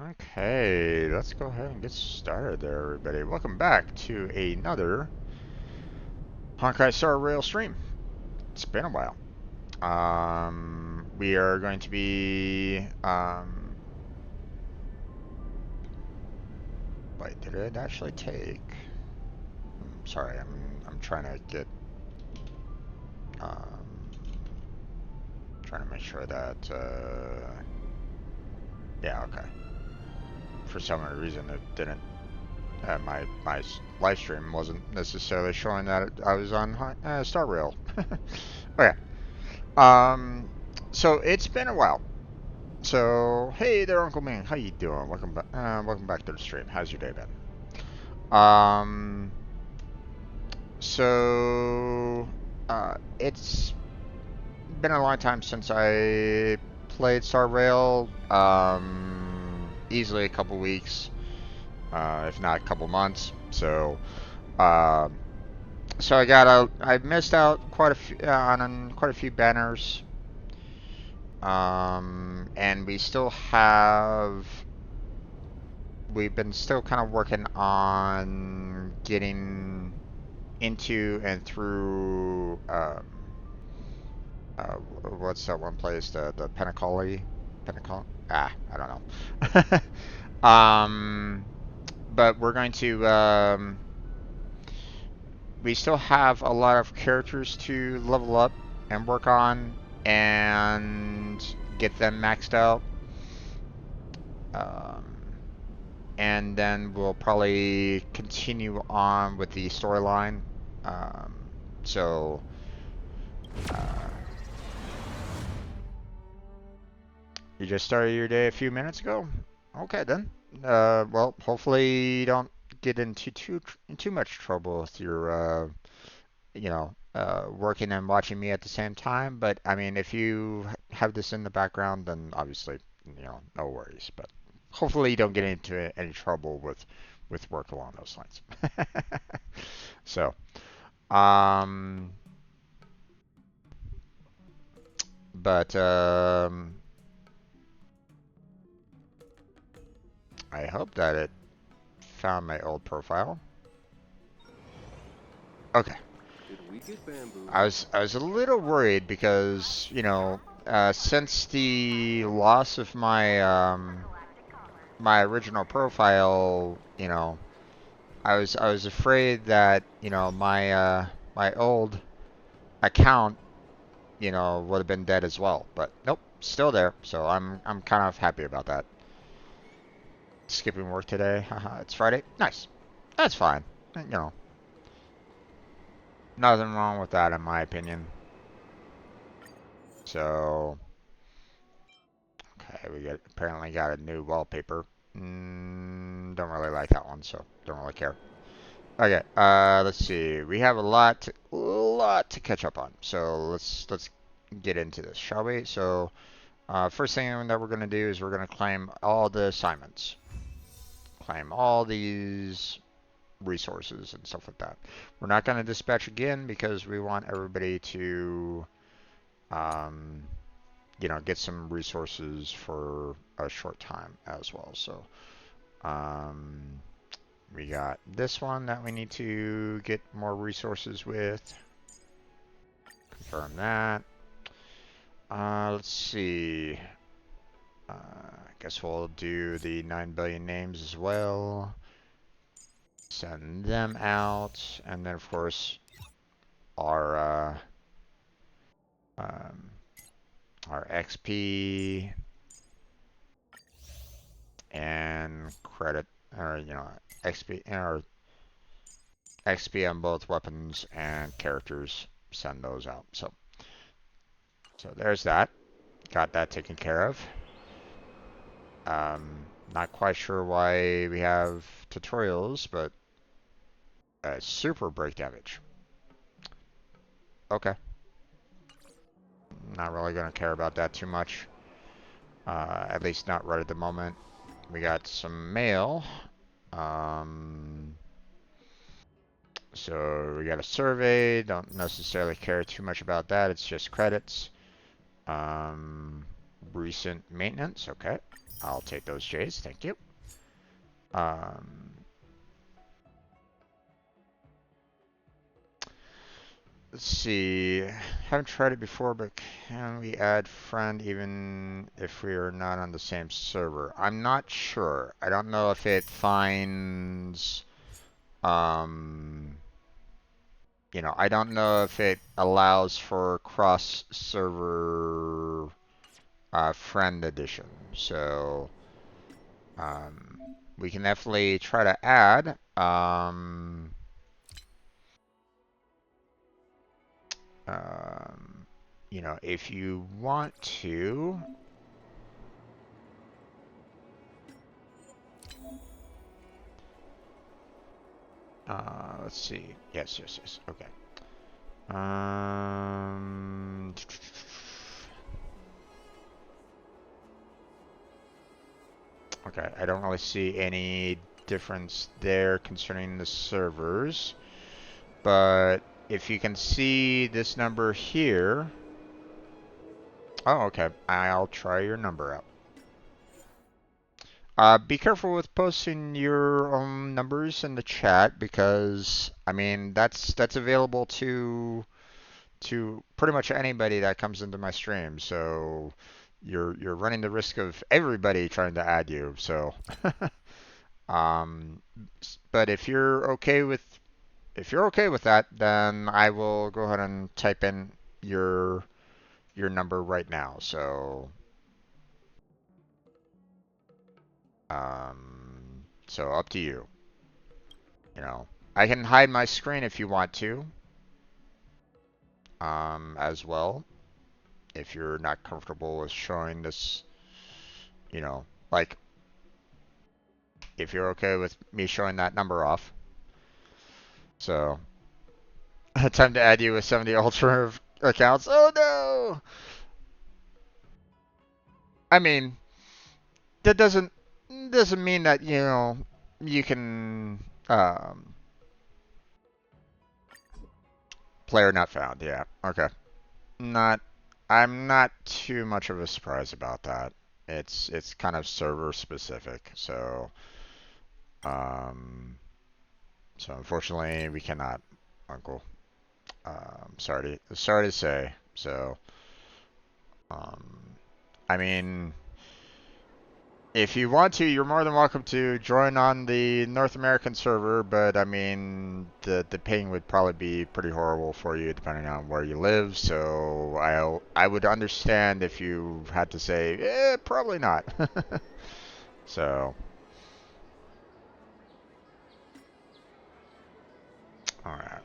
Okay, let's go ahead and get started there, everybody. Welcome back to another Honkai Star Rail stream. It's been a while. We are going to be, wait, did it actually take? Sorry, I'm trying to get, trying to make sure that, yeah, okay. For some reason, it didn't. My live stream wasn't necessarily showing that I was on Star Rail. Okay. So it's been a while. So hey there, Uncle Ming. How you doing? Welcome back. Welcome back to the stream. How's your day been? So it's been a long time since I played Star Rail. Easily a couple weeks, if not a couple months. So, I missed out quite a few on quite a few banners. And we've been still kind of working on getting into and through, what's that one place, the Penacony? I don't know. But we're going to, we still have a lot of characters to level up and work on and get them maxed out. And then we'll probably continue on with the storyline. So, you just started your day a few minutes ago? Okay then. Well, hopefully you don't get into too much trouble with your, working and watching me at the same time. But I mean, if you have this in the background, then obviously, no worries. But hopefully you don't get into any trouble with work along those lines. So, but I hope that it found my old profile. Okay. I was a little worried because, since the loss of my my original profile, I was afraid that, my my old account you know, would have been dead as well. But nope, still there. So I'm kind of happy about that. Skipping work today. Haha, it's Friday. Nice. That's fine. You know, nothing wrong with that in my opinion. So, okay, apparently got a new wallpaper. Don't really like that one, so don't really care. Okay, let's see. We have a lot to catch up on. So let's get into this, shall we? So, first thing that we're gonna do is we're gonna claim all the assignments, claim all these resources and stuff like that. We're not gonna dispatch again because we want everybody to, um, you know, get some resources for a short time as well. So, um, we got this one that we need to get more resources with. Confirm that. Let's see. I guess we'll do the 9 billion names as well. Send them out. And then, of course, our, our XP and credit, or, you know, XP, or XP on both weapons and characters. Send those out. So there's that. Got that taken care of. Not quite sure why we have tutorials, but super break damage. Okay. Not really going to care about that too much. At least not right at the moment. We got some mail. So we got a survey. Don't necessarily care too much about that. It's just credits. Recent maintenance. Okay. I'll take those J's. Thank you. Let's see. Haven't tried it before, but can we add friend even if we are not on the same server? I'm not sure. I don't know if it finds, you know, I don't know if it allows for cross-server friend addition. So, we can definitely try to add. You know, if you want to. Let's see. Yes. Okay. Okay, I don't really see any difference there concerning the servers. But if you can see this number here. Oh, okay. I'll try your number out. Be careful with posting your own numbers in the chat because I mean that's available to pretty much anybody that comes into my stream. So you're running the risk of everybody trying to add you. So but if you're okay with that, then I will go ahead and type in your number right now. So so up to you. You know, I can hide my screen if you want to, as well. If you're not comfortable with showing this, you know, like, if you're okay with me showing that number off. So, time to add you with 70 alternative accounts. Oh no! I mean, that doesn't mean that, you know, you can, player not found. Yeah, okay. Not, I'm not too much of a surprise about that. It's kind of server specific, so unfortunately we cannot, Uncle. Sorry to say. So, I mean, If you want to, you're more than welcome to join on the North American server, but I mean, the ping would probably be pretty horrible for you depending on where you live. So I would understand if you had to say, probably not. So, all right.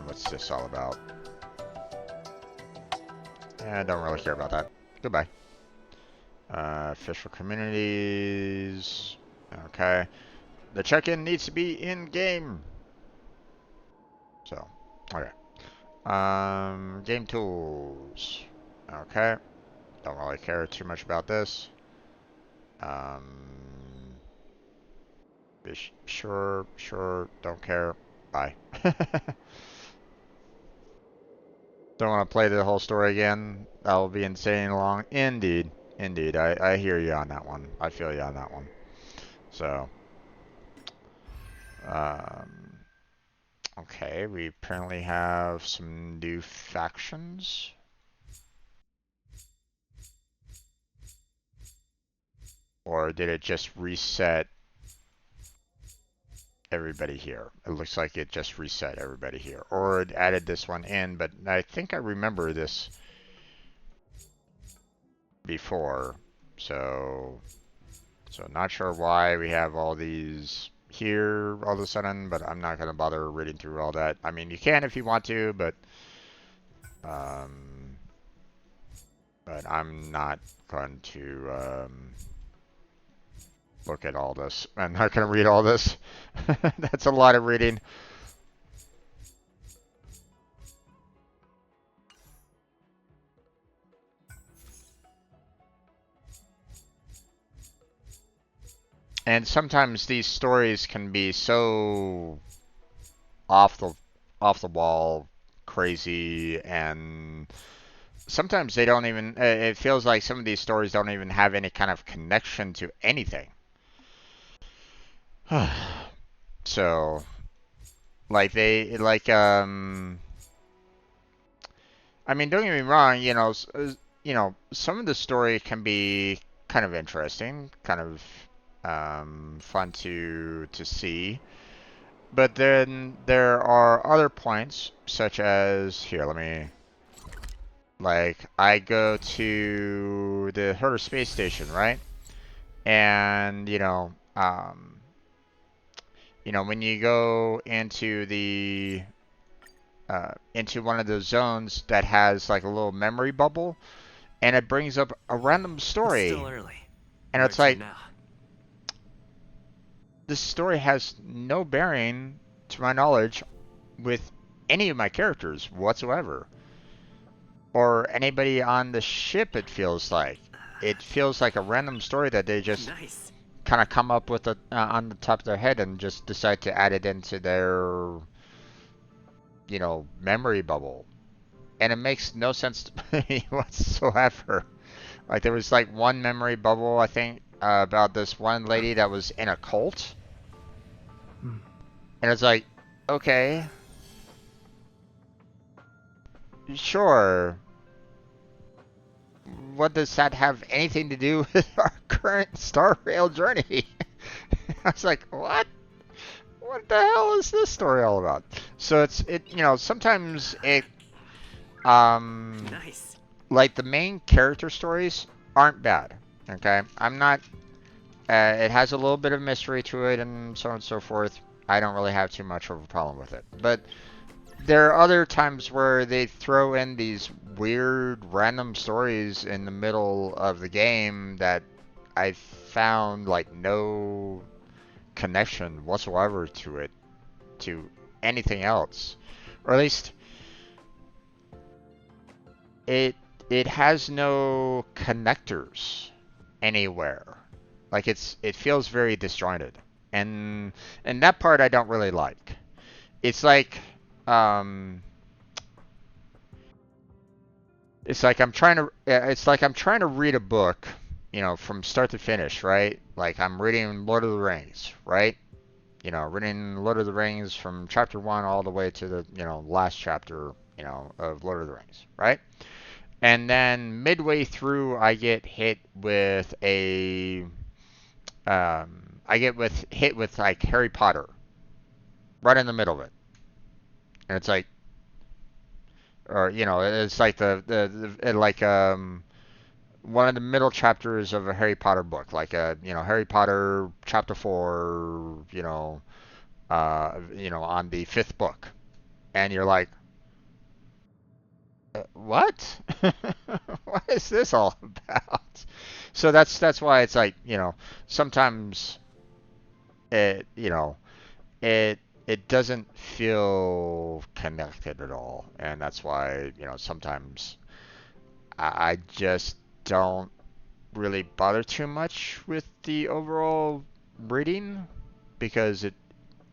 What's this all about? I don't really care about that. Goodbye. Official communities. Okay. The check-in needs to be in-game. So, okay. Game tools. Okay. Don't really care too much about this. Sure, don't care. Bye. Don't want to play the whole story again. That will be insane long. Indeed. Indeed. I hear you on that one. I feel you on that one. So, okay, we apparently have some new factions. Or did it just reset everybody here? It looks like it just reset everybody here. Or it added this one in, but I think I remember this before. So not sure why we have all these here all of a sudden, but I'm not going to bother reading through all that. I mean, you can if you want to, but I'm not going to look at all this. I'm not going to read all this. That's a lot of reading. And sometimes these stories can be so off the wall, crazy, and sometimes they don't even. It feels like some of these stories don't even have any kind of connection to anything. So, like I mean, don't get me wrong. Some of the story can be kind of interesting, kind of fun to see. But then there are other points, such as here. I go to the Herder space station, right? And when you go into into one of those zones that has like a little memory bubble, and it brings up a random story. It's still early. And it's like, this story has no bearing, to my knowledge, with any of my characters whatsoever. Or anybody on the ship, it feels like. It feels like a random story that they just kind of come up with on the top of their head and just decide to add it into their, memory bubble. And it makes no sense to me whatsoever. Like, there was like one memory bubble, I think, about this one lady that was in a cult. And it's like, okay, sure. What does that have anything to do with our current Star Rail journey? I was like, what? What the hell is this story all about? So sometimes it, like the main character stories aren't bad. Okay, I'm not. It has a little bit of mystery to it and so on and so forth. I don't really have too much of a problem with it, but there are other times where they throw in these weird random stories in the middle of the game that I found like no connection whatsoever to it, to anything else. Or at least it has no connectors anywhere. Like it feels very disjointed. And that part I don't really like. It's like it's like I'm trying to read a book, from start to finish, right? Like I'm reading Lord of the Rings, right? Reading Lord of the Rings from chapter 1 all the way to the, last chapter, of Lord of the Rings, right? And then midway through, I get hit with a hit with like Harry Potter right in the middle of it, and it's like, or you know, it's like like one of the middle chapters of a Harry Potter book, like a Harry Potter chapter 4, on the fifth book, and you're like, what? What is this all about? So that's why it's like, sometimes it you know it it doesn't feel connected at all, and that's why sometimes I just don't really bother too much with the overall reading, because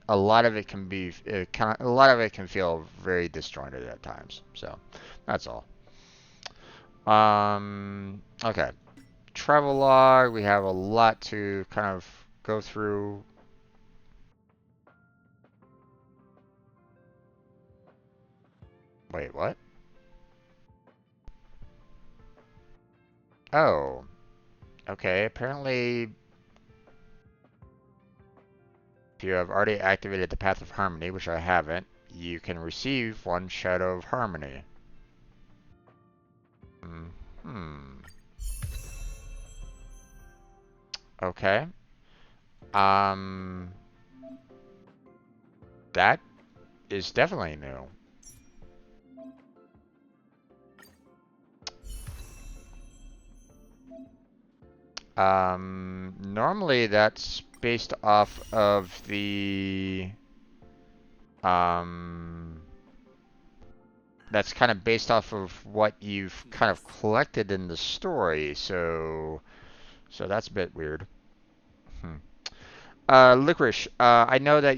a lot of it can be a lot of it can feel very disjointed at times. So that's all. Okay. Travel log. We have a lot to kind of go through. Wait, what? Oh, okay. Apparently, if you have already activated the Path of Harmony, which I haven't, you can receive one Shadow of Harmony. Hmm. Okay. Um, that is definitely new. Normally that's based off of that's kind of based off of what you've kind of collected in the story, so that's a bit weird. Hmm. Licorice, I know that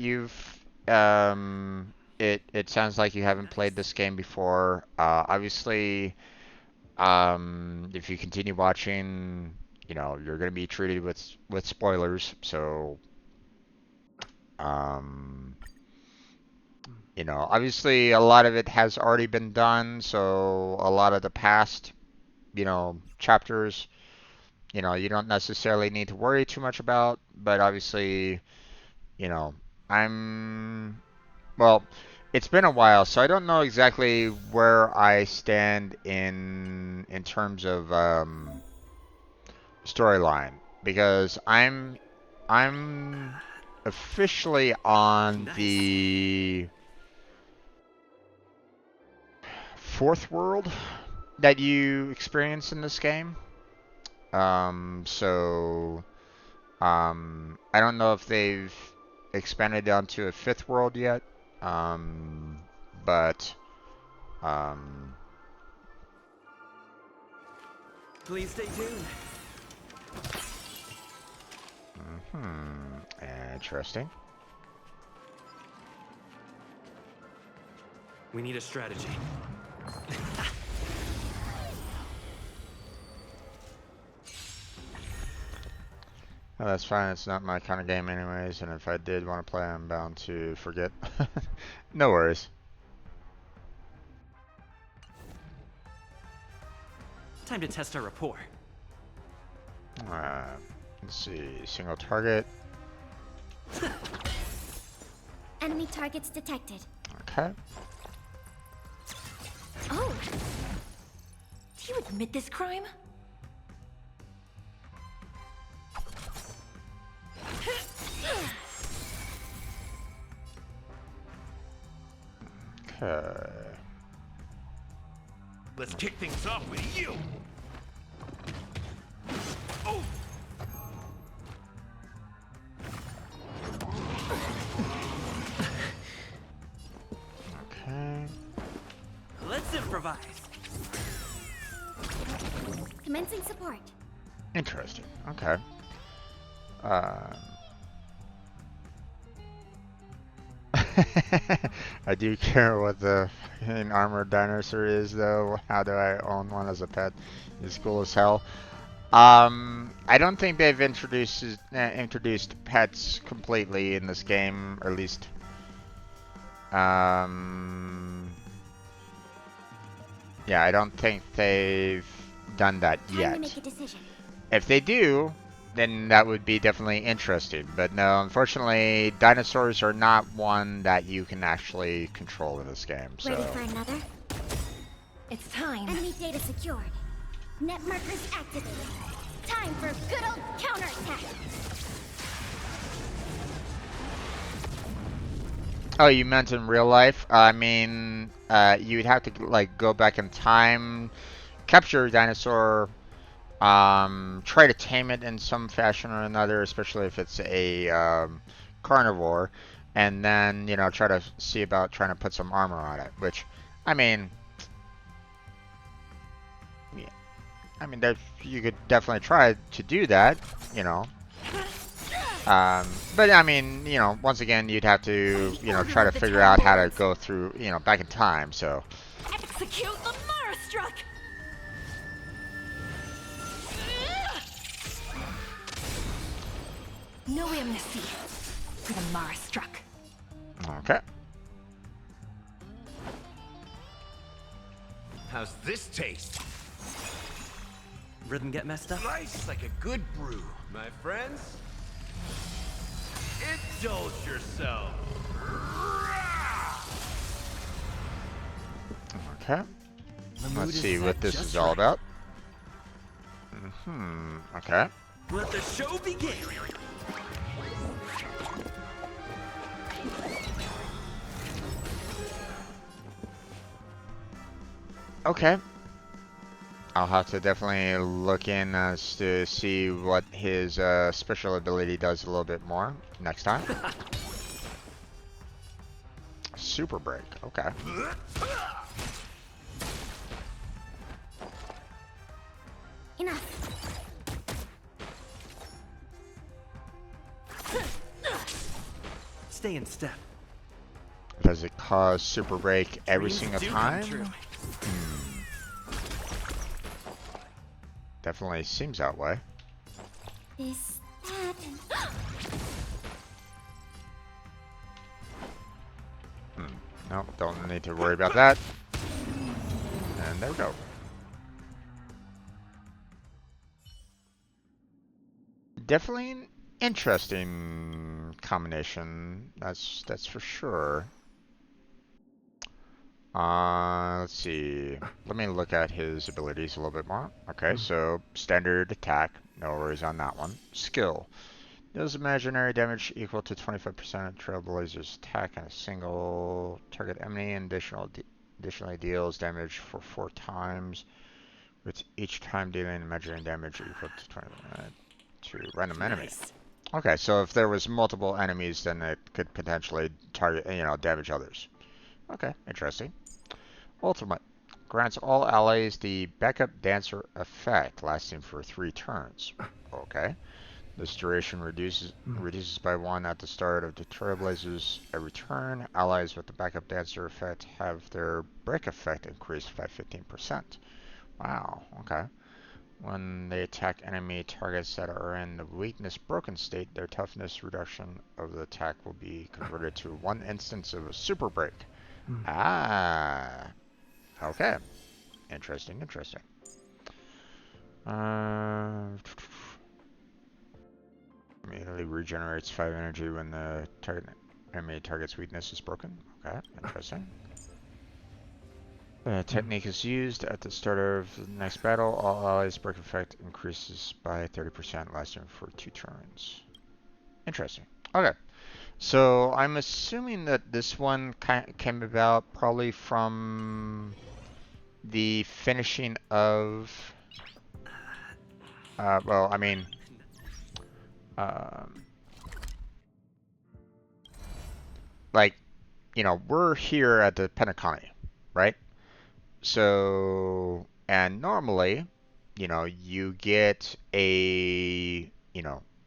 it sounds like you haven't played this game before. Obviously, if you continue watching, you're gonna be treated with spoilers. So, um, obviously a lot of it has already been done. So a lot of the past, chapters, you don't necessarily need to worry too much about. But obviously, you know, I'm well. It's been a while, so I don't know exactly where I stand in terms of storyline, because I'm officially on the fourth world that you experience in this game. So I don't know if they've expanded onto a fifth world yet. Um, but um, Please stay tuned. Interesting. We need a strategy. Well, that's fine. It's not my kind of game anyways, and if I did want to play, I'm bound to forget. No worries. Time to test our rapport. Let's see. Single target. Enemy targets detected. Okay. Oh! Do you admit this crime? Okay. Let's kick things off with you. Oh. Okay. Let's improvise. Commencing support. Interesting. Okay. Um, I do care what the fucking armored dinosaur is, though. How do I own one as a pet? It's cool as hell. I don't think they've introduced pets completely in this game, or at least. Yeah, I don't think they've done that Time to yet. make a decision. If they do, then that would be definitely interesting. But no, unfortunately, dinosaurs are not one that you can actually control in this game. So. Ready for another? It's time. Enemy data secured. Net markers activated. Time for good old counterattack. Oh, you meant in real life? I mean, you'd have to like go back in time, capture a dinosaur, try to tame it in some fashion or another, especially if it's a carnivore, and then try to see about trying to put some armor on it. Which, I mean, yeah, I mean that you could definitely try to do that, you know. But I mean, once again, you'd have to, try to figure out how to go through, back in time. So. Execute the Mara Struck! No amnesty for the Mara Struck. Okay. How's this taste? Rhythm get messed up? Nice like a good brew, my friends. Indulge yourself. Okay. The mood Let's is see set what this just is all right. about. Okay. Let the show begin. Okay. I'll have to definitely look in as to see what his special ability does a little bit more next time. Super break. Okay. Enough. Stay in step. Does it cause super break every Dreams single do come time? true. Definitely seems that way. This, that, and... Nope, don't need to worry about that. And there we go. Definitely an interesting combination. That's for sure. Let's see. Let me look at his abilities a little bit more. Okay, so standard attack. No worries on that one. Skill. Deals imaginary damage equal to 25% of Trailblazer's attack on a single target enemy, and additionally deals damage for 4 times, with each time dealing imaginary damage equal to 20 to random enemy. Nice. Okay, so if there was multiple enemies, then it could potentially target, damage others. Okay, interesting. Ultimate. Grants all allies the backup dancer effect, lasting for 3 turns. Okay. This duration reduces by 1 at the start of the Trailblazers every turn. Allies with the backup dancer effect have their break effect increased by 15%. Wow, okay. When they attack enemy targets that are in the weakness broken state, their toughness reduction of the attack will be converted to 1 instance of a super break. Ah, okay. Interesting, interesting. Immediately regenerates 5 energy when the enemy target's weakness is broken. Okay, interesting. The technique is used at the start of the next battle. All allies' break effect increases by 30%, lasting for 2 turns. Interesting. Okay, so I'm assuming that this one came about probably from the finishing of. Well, I mean. Like, we're here at the Penacony, right? So, and normally, you get the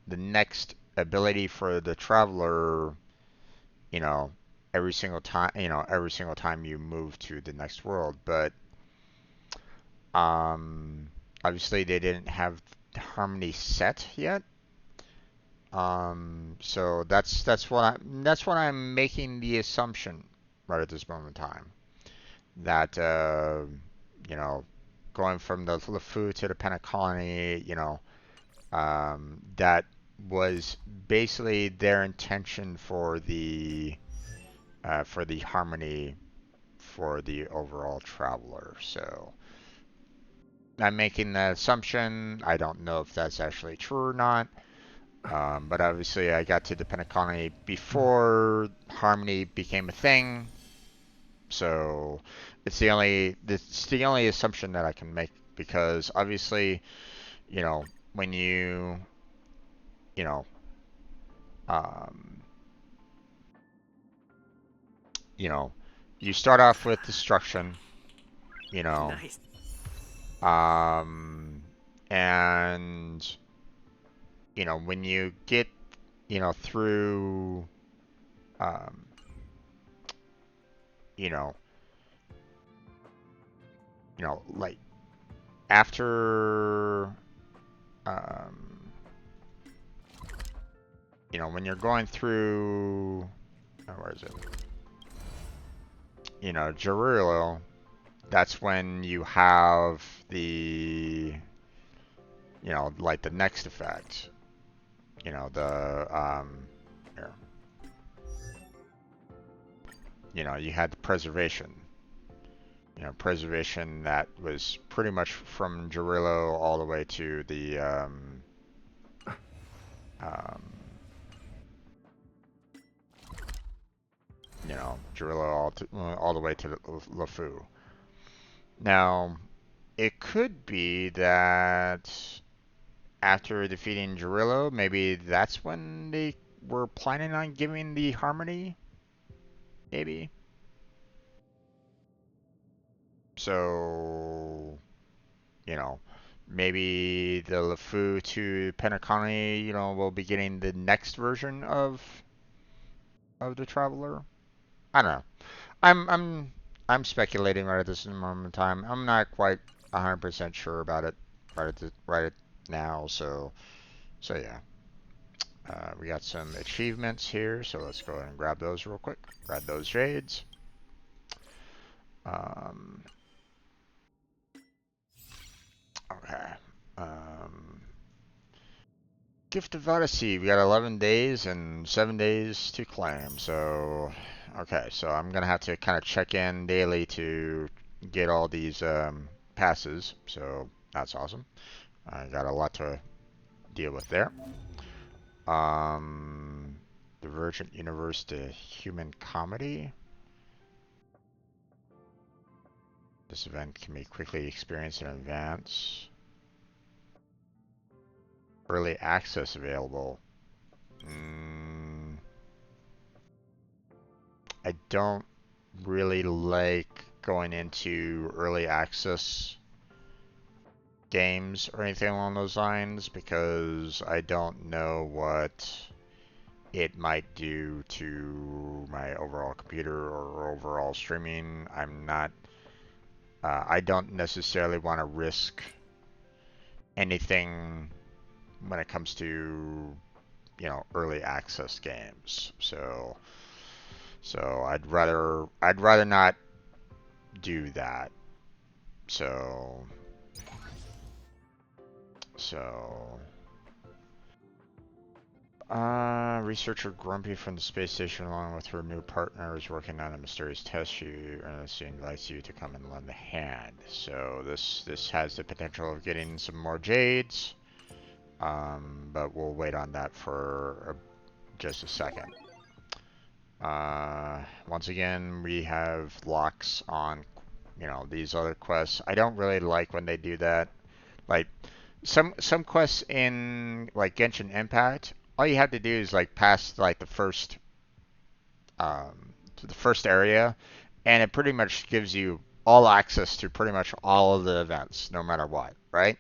next ability for the traveler, you know, every single time you move to the next world. But, obviously they didn't have Harmony set yet. So that's what I'm making the assumption right at this moment in time, that you know, going from the LeFou to the Penacony, you know, that was basically their intention for the harmony for the overall traveler. So I'm making the assumption. I don't know if that's actually true or not. But obviously I got to the Penacony before harmony became a thing. So it's the only assumption that I can make, because obviously, you know, when you know, um, you know, you start off with destruction, you know, Nice. um, and you know, when you get, you know, through, um, you know, like after, um, you know, when you're going through, where is it? You know, Gerudo, that's when you have the, you know, like the next effect. You know, here. You know, you had the preservation. You know, preservation that was pretty much from Gerudo all the way to the, um, you know, Gerudo all the way to the LeFou. Now, it could be that after defeating Gerudo, maybe that's when they were planning on giving the harmony, maybe. So, you know, maybe the LeFou to Penacony, you know, will be getting the next version of the Traveler. I don't know. I'm speculating right at this moment in time. I'm not quite 100% sure about it right now. So yeah. We got some achievements here, so let's go ahead and grab those real quick. Grab those jades. Okay. Gift of Odyssey. We got 11 days and 7 days to claim. So, okay. So I'm gonna have to kind of check in daily to get all these passes. So that's awesome. I got a lot to deal with there. Divergent Universe to Human Comedy. This event can be quickly experienced in advance. Early access available. I don't really like going into early access games or anything along those lines, because I don't know what it might do to my overall computer or overall streaming. I don't necessarily want to risk anything when it comes to, you know, early access games. So I'd rather not do that. So researcher Grumpy from the space station, along with her new partner, is working on a mysterious test. She earnestly invites you to come and lend a hand. So this has the potential of getting some more jades, but we'll wait on that for just a second. Once again, we have locks on, you know, these other quests. I don't really like when they do that. Like some quests in like Genshin Impact, all you have to do is like pass like to the first area, and it pretty much gives you all access to pretty much all of the events, no matter what, right?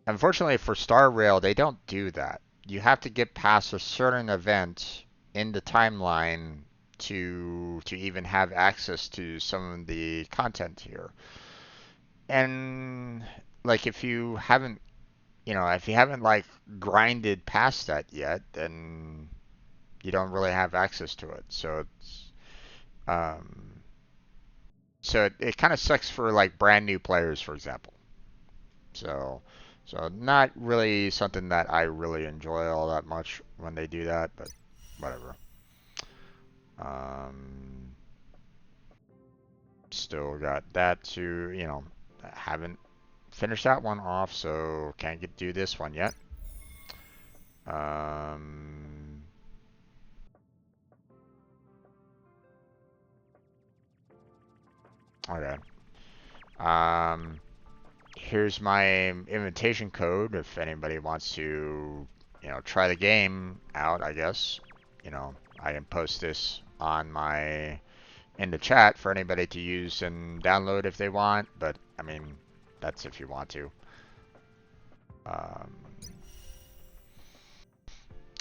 Unfortunately for Star Rail, they don't do that. You have to get past a certain event in the timeline to even have access to some of the content here. And like if you haven't, you know, if you haven't like grinded past that yet, then you don't really have access to it. So um So it kind of sucks for like brand new players, for example. So not really something that I really enjoy all that much when they do that, but whatever. Still got that to, you know, haven't finished that one off, so can't do this one yet. Okay. Here's my invitation code if anybody wants to, you know, try the game out, I guess. You know, I can post this on in the chat for anybody to use and download if they want, but I mean, that's if you want to.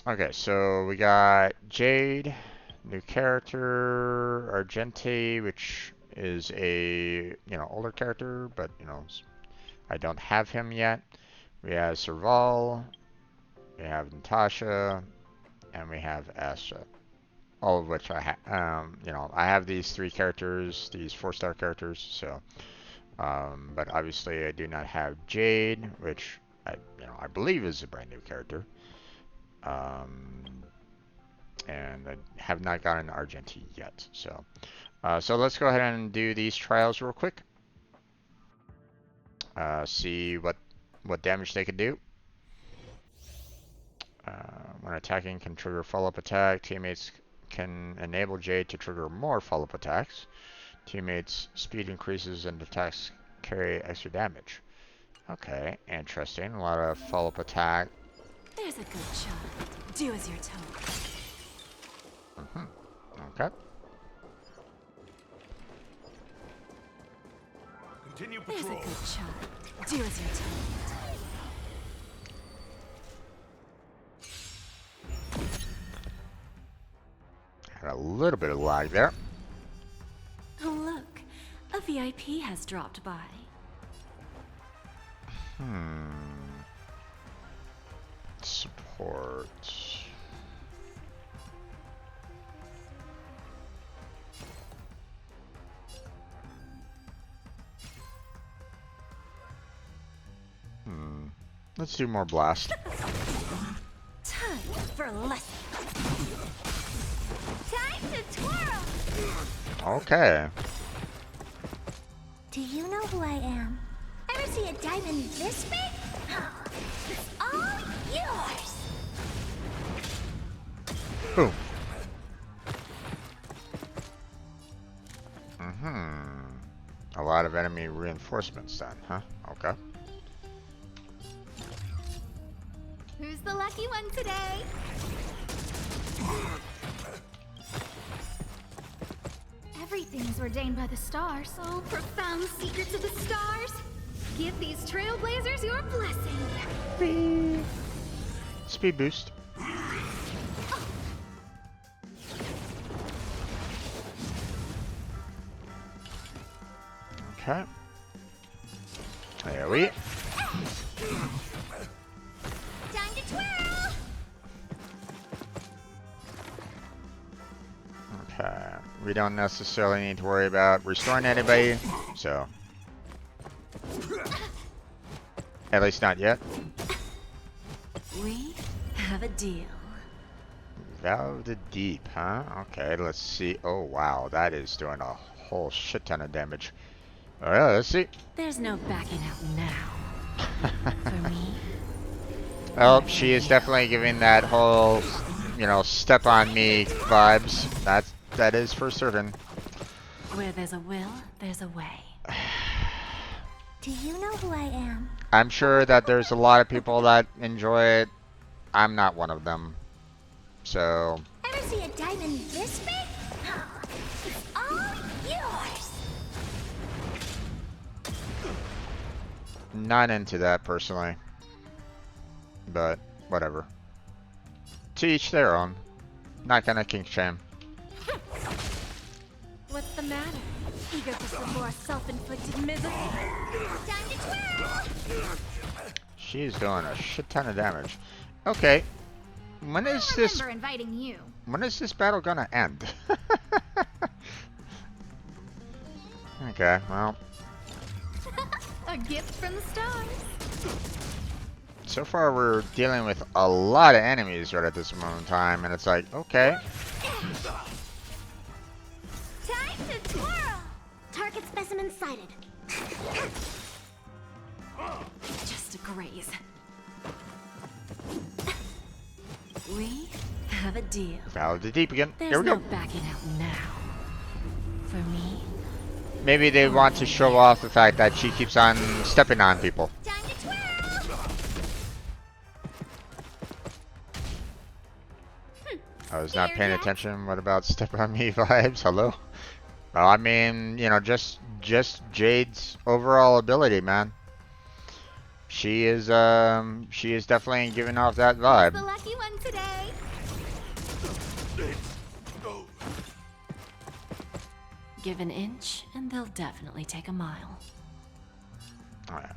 Okay, so we got Jade, new character, Argenti, which is a, you know, older character, but, you know, I don't have him yet. We have Serval, we have Natasha, and we have Astra. All of which I have, you know, I have these 3 characters, these 4-star characters, so, but obviously I do not have Jade, which you know, I believe is a brand new character. And I have not gotten Argenti yet, so, so let's go ahead and do these trials real quick. See what damage they can do. When attacking can trigger follow-up attack. Teammates can enable Jade to trigger more follow-up attacks. Teammates' speed increases and attacks carry extra damage. Okay, interesting. A lot of follow-up attack. There's a good shot. Do as you're told. Okay. Continue There's a patrol. good shot. Do as you're told. Had a little bit of lag there. Oh, look. A VIP has dropped by. Support. Let's do more blast. Time for a lesson. Time to twirl! Okay. Do you know who I am? Ever see a diamond this big? It's all yours! Boom. A lot of enemy reinforcements then, huh? Okay. Who's the lucky one today? Everything is ordained by the stars. Oh, profound secrets of the stars. Give these trailblazers your blessing. Speed boost. Okay. There we. Time to twirl! Okay. We don't necessarily need to worry about restoring anybody, so. At least not yet. We have a deal. Valve the Deep, huh? Okay, let's see. Oh, wow. That is doing a whole shit ton of damage. Alright, let's see. There's no backing out now. For me. Oh, she is definitely giving that whole, you know, step on me vibes. That is for certain. Where there's a will, there's a way. Do you know who I am? I'm sure that there's a lot of people that enjoy it. I'm not one of them. So, Ever see a diamond this big? It's all yours! not into that personally. But, whatever. To each their own. Not gonna kink shame. What's the matter? Eager for some more self-inflicted misery? Time to twirl! She's doing a shit ton of damage. Okay. When is this inviting you. Okay, well, A gift from the stars. so far we're dealing with a lot of enemies right at this moment in time, and it's like, okay. Time to twirl. Target specimen sighted. Just a graze. We have a deal. Foul the deep again. There's Here we no go. backing out now. For me, Maybe they want to show off the fact that she keeps on stepping on people. Time to twirl. I was not Scared paying yet? attention. What about step on me vibes? Hello? Well, I mean, you know, just Jade's overall ability, man. She is definitely giving off that The vibe. lucky one today. give an inch, and they'll definitely take a mile. Alright.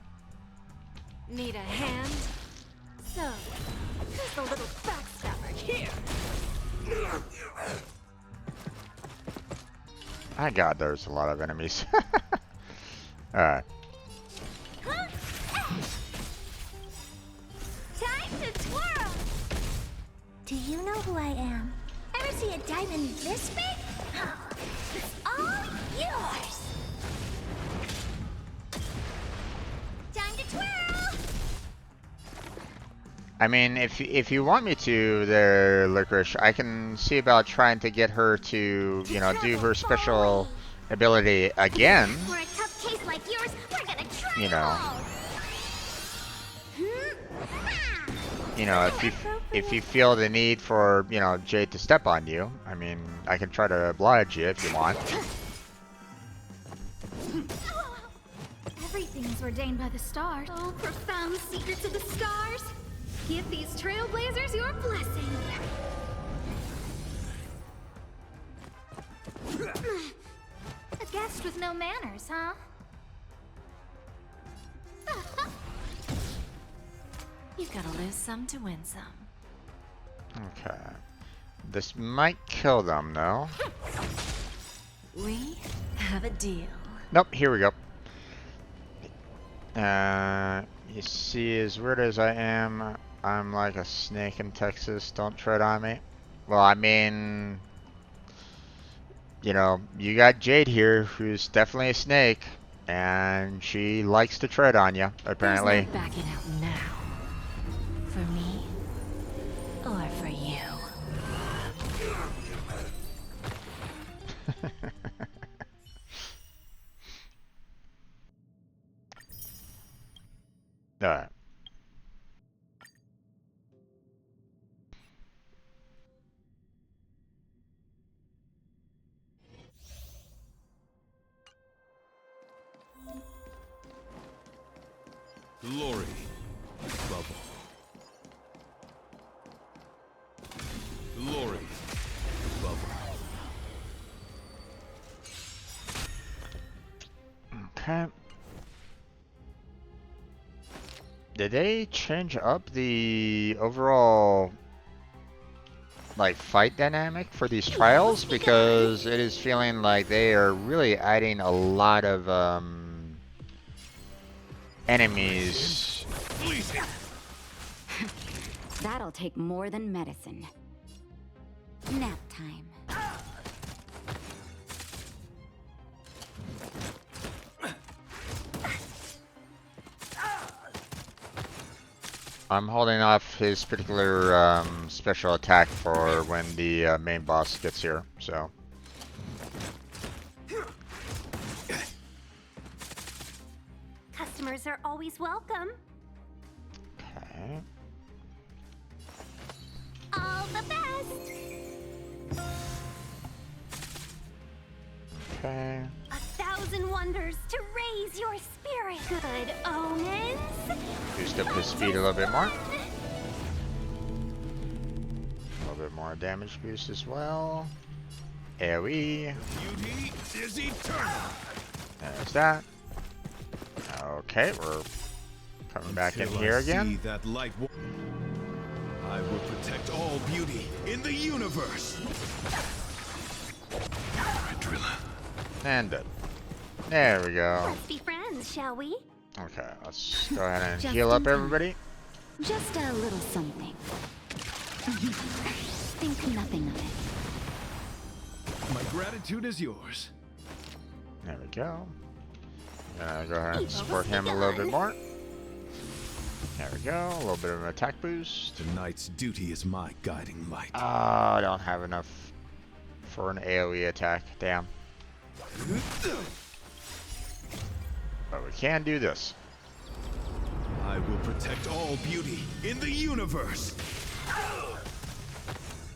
Need a hand? So, who's the little backstabber here? My god, there's a lot of enemies. Alright. Time to twirl. Do you know who I am? Ever see a diamond this big? It's all yours. Time to twirl. I mean, if you want me to there, Licorice, I can see about trying to get her to, you know, do her special ability again. For a tough case like yours, we're gonna try You it know. all. You know, if you feel the need for, you know, Jade to step on you, I mean, I can try to oblige you if you want. Everything is ordained by the stars. Oh, profound secrets of the stars. Give these trailblazers your blessing. A guest with no manners, huh? You've got to lose some to win some. Okay. This might kill them, though. We have a deal. Nope, here we go. You see, as weird as I am, I'm like a snake in Texas. Don't tread on me. Well, I mean, you know, you got Jade here, who's definitely a snake, and she likes to tread on you, apparently. There's no backing out now. For me, or for you. Alright. Glory. Bubble. Glory. Bubble. Okay. Did they change up the overall, like, fight dynamic for these trials? Because it is feeling like they are really adding a lot of enemies. That'll take more than medicine. Nap time. I'm holding off his particular special attack for when the main boss gets here, so. Customers are always welcome. Okay. All the best. Okay. 1,000 wonders to raise your spirit. Good omens. Boost up his speed a little bit more. A little bit more damage boost as well. AoE. Beauty is eternal. There's that. Okay, we're coming back in Till here I see again. that light I will protect all beauty in the universe. Drilla. And dead. There we go. Let's be friends, shall we? Okay, let's go ahead and Just heal in up time. everybody. Just a little something. Think nothing of it. My gratitude is yours. There we go. Go ahead and support him a little bit more. There we go. A little bit of an attack boost. Tonight's duty is my guiding light. I don't have enough for an AoE attack. Damn. But we can do this. I will protect all beauty in the universe.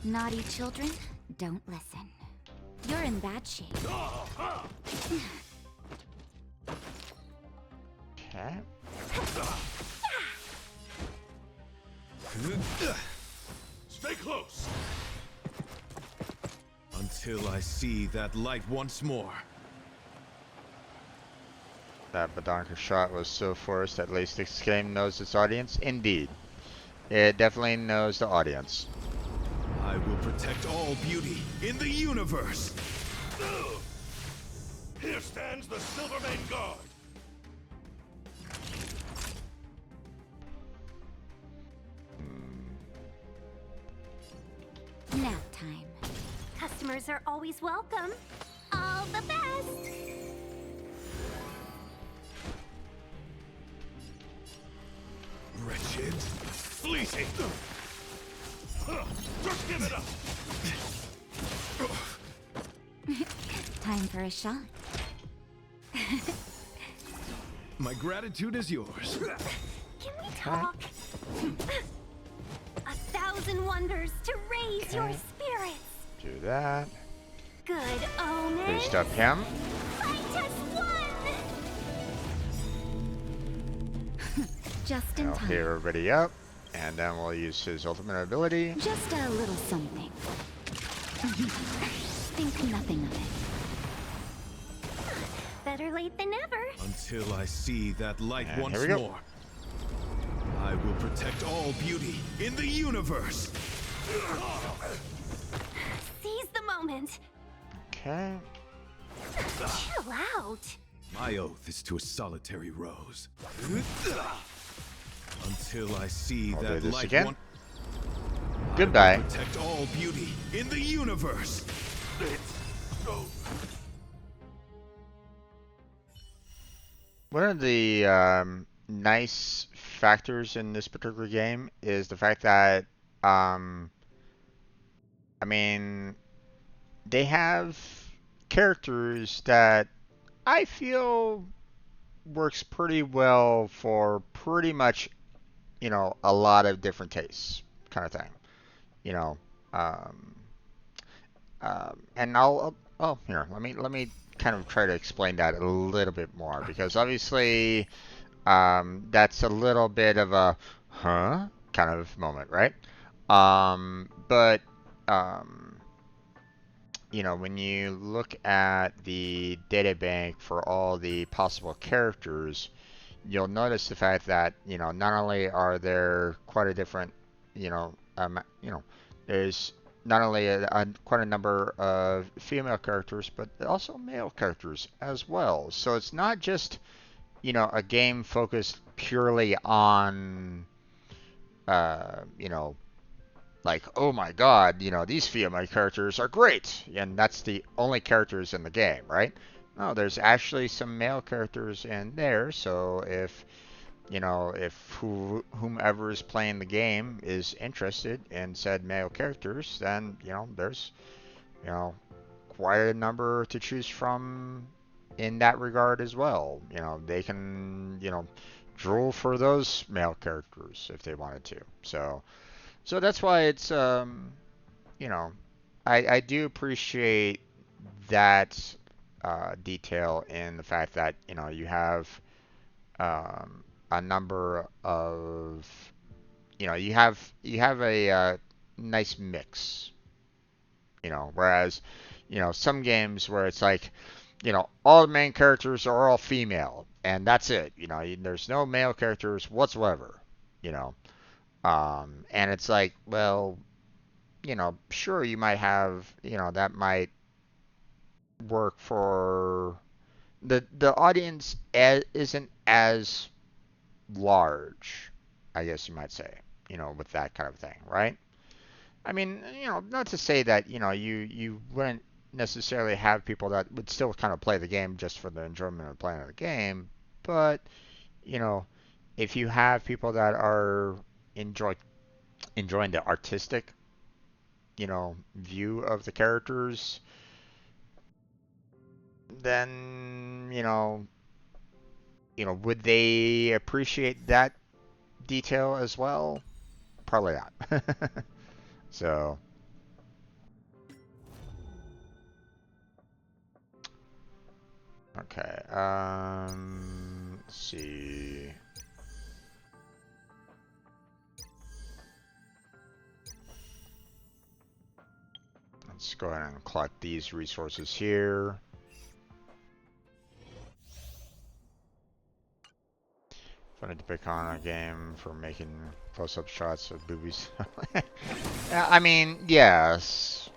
Naughty children, don't listen. You're in bad shape. Okay. Stay close. Until I see that light once more. That Badonka shot was so forced, at least this game knows its audience. Indeed. It definitely knows the audience. I will protect all beauty in the universe. Here stands the Silvermane Guard. Nap time. Customers are always welcome. All the best. Wretched. Fleeting. Just give it up. Time for a shot. My gratitude is yours. Can we talk? 1,000 wonders to raise your spirits. Do that. Good omen. Boost up him. Fight us one. Just in I'll time. heal everybody up. And then we'll use his ultimate ability. Just a little something. Think nothing of it. Better late than never. Until I see that light And once here we go. more. I will protect all beauty in the universe. Seize the moment. Okay. Chill out. My oath is to a solitary rose. Until I see I'll do that this light again. one. Goodbye. I will protect all beauty in the universe. One of the nice factors in this particular game is the fact that, I mean, they have characters that I feel works pretty well for pretty much, you know, a lot of different tastes, kind of thing. You know, and oh, here, let me kind of try to explain that a little bit more, because obviously that's a little bit of a huh kind of moment, right? But you know, when you look at the data bank for all the possible characters, you'll notice the fact that, you know, not only are there quite a different, you know, there's not only quite a number of female characters, but also male characters as well. So it's not just, you know, a game focused purely on, you know, like, oh my god, you know, these female characters are great, and that's the only characters in the game, right? No, there's actually some male characters in there, so if, you know, if whomever is playing the game is interested in said male characters, then, you know, there's, you know, quite a number to choose from in that regard as well. You know, they can, you know, drool for those male characters if they wanted to. So that's why it's, you know, I do appreciate that detail in the fact that, you know, you have a number of, you know, you have a nice mix, you know, whereas, you know, some games where it's like, you know, all the main characters are all female and that's it, you know, there's no male characters whatsoever, you know. And it's like, well, you know, sure, you might have, you know, that might work for, the audience isn't as large, I guess you might say, with that kind of thing, right? I mean, not to say that, you wouldn't necessarily have people that would still kind of play the game just for the enjoyment of playing the game, but, you know, if you have people that are enjoying the artistic, view of the characters, then, would they appreciate that detail as well? Probably not. So, okay. Let's see. Let's go ahead and collect these resources here. Funny to pick on a game for making close-up shots of boobies. I mean, yes,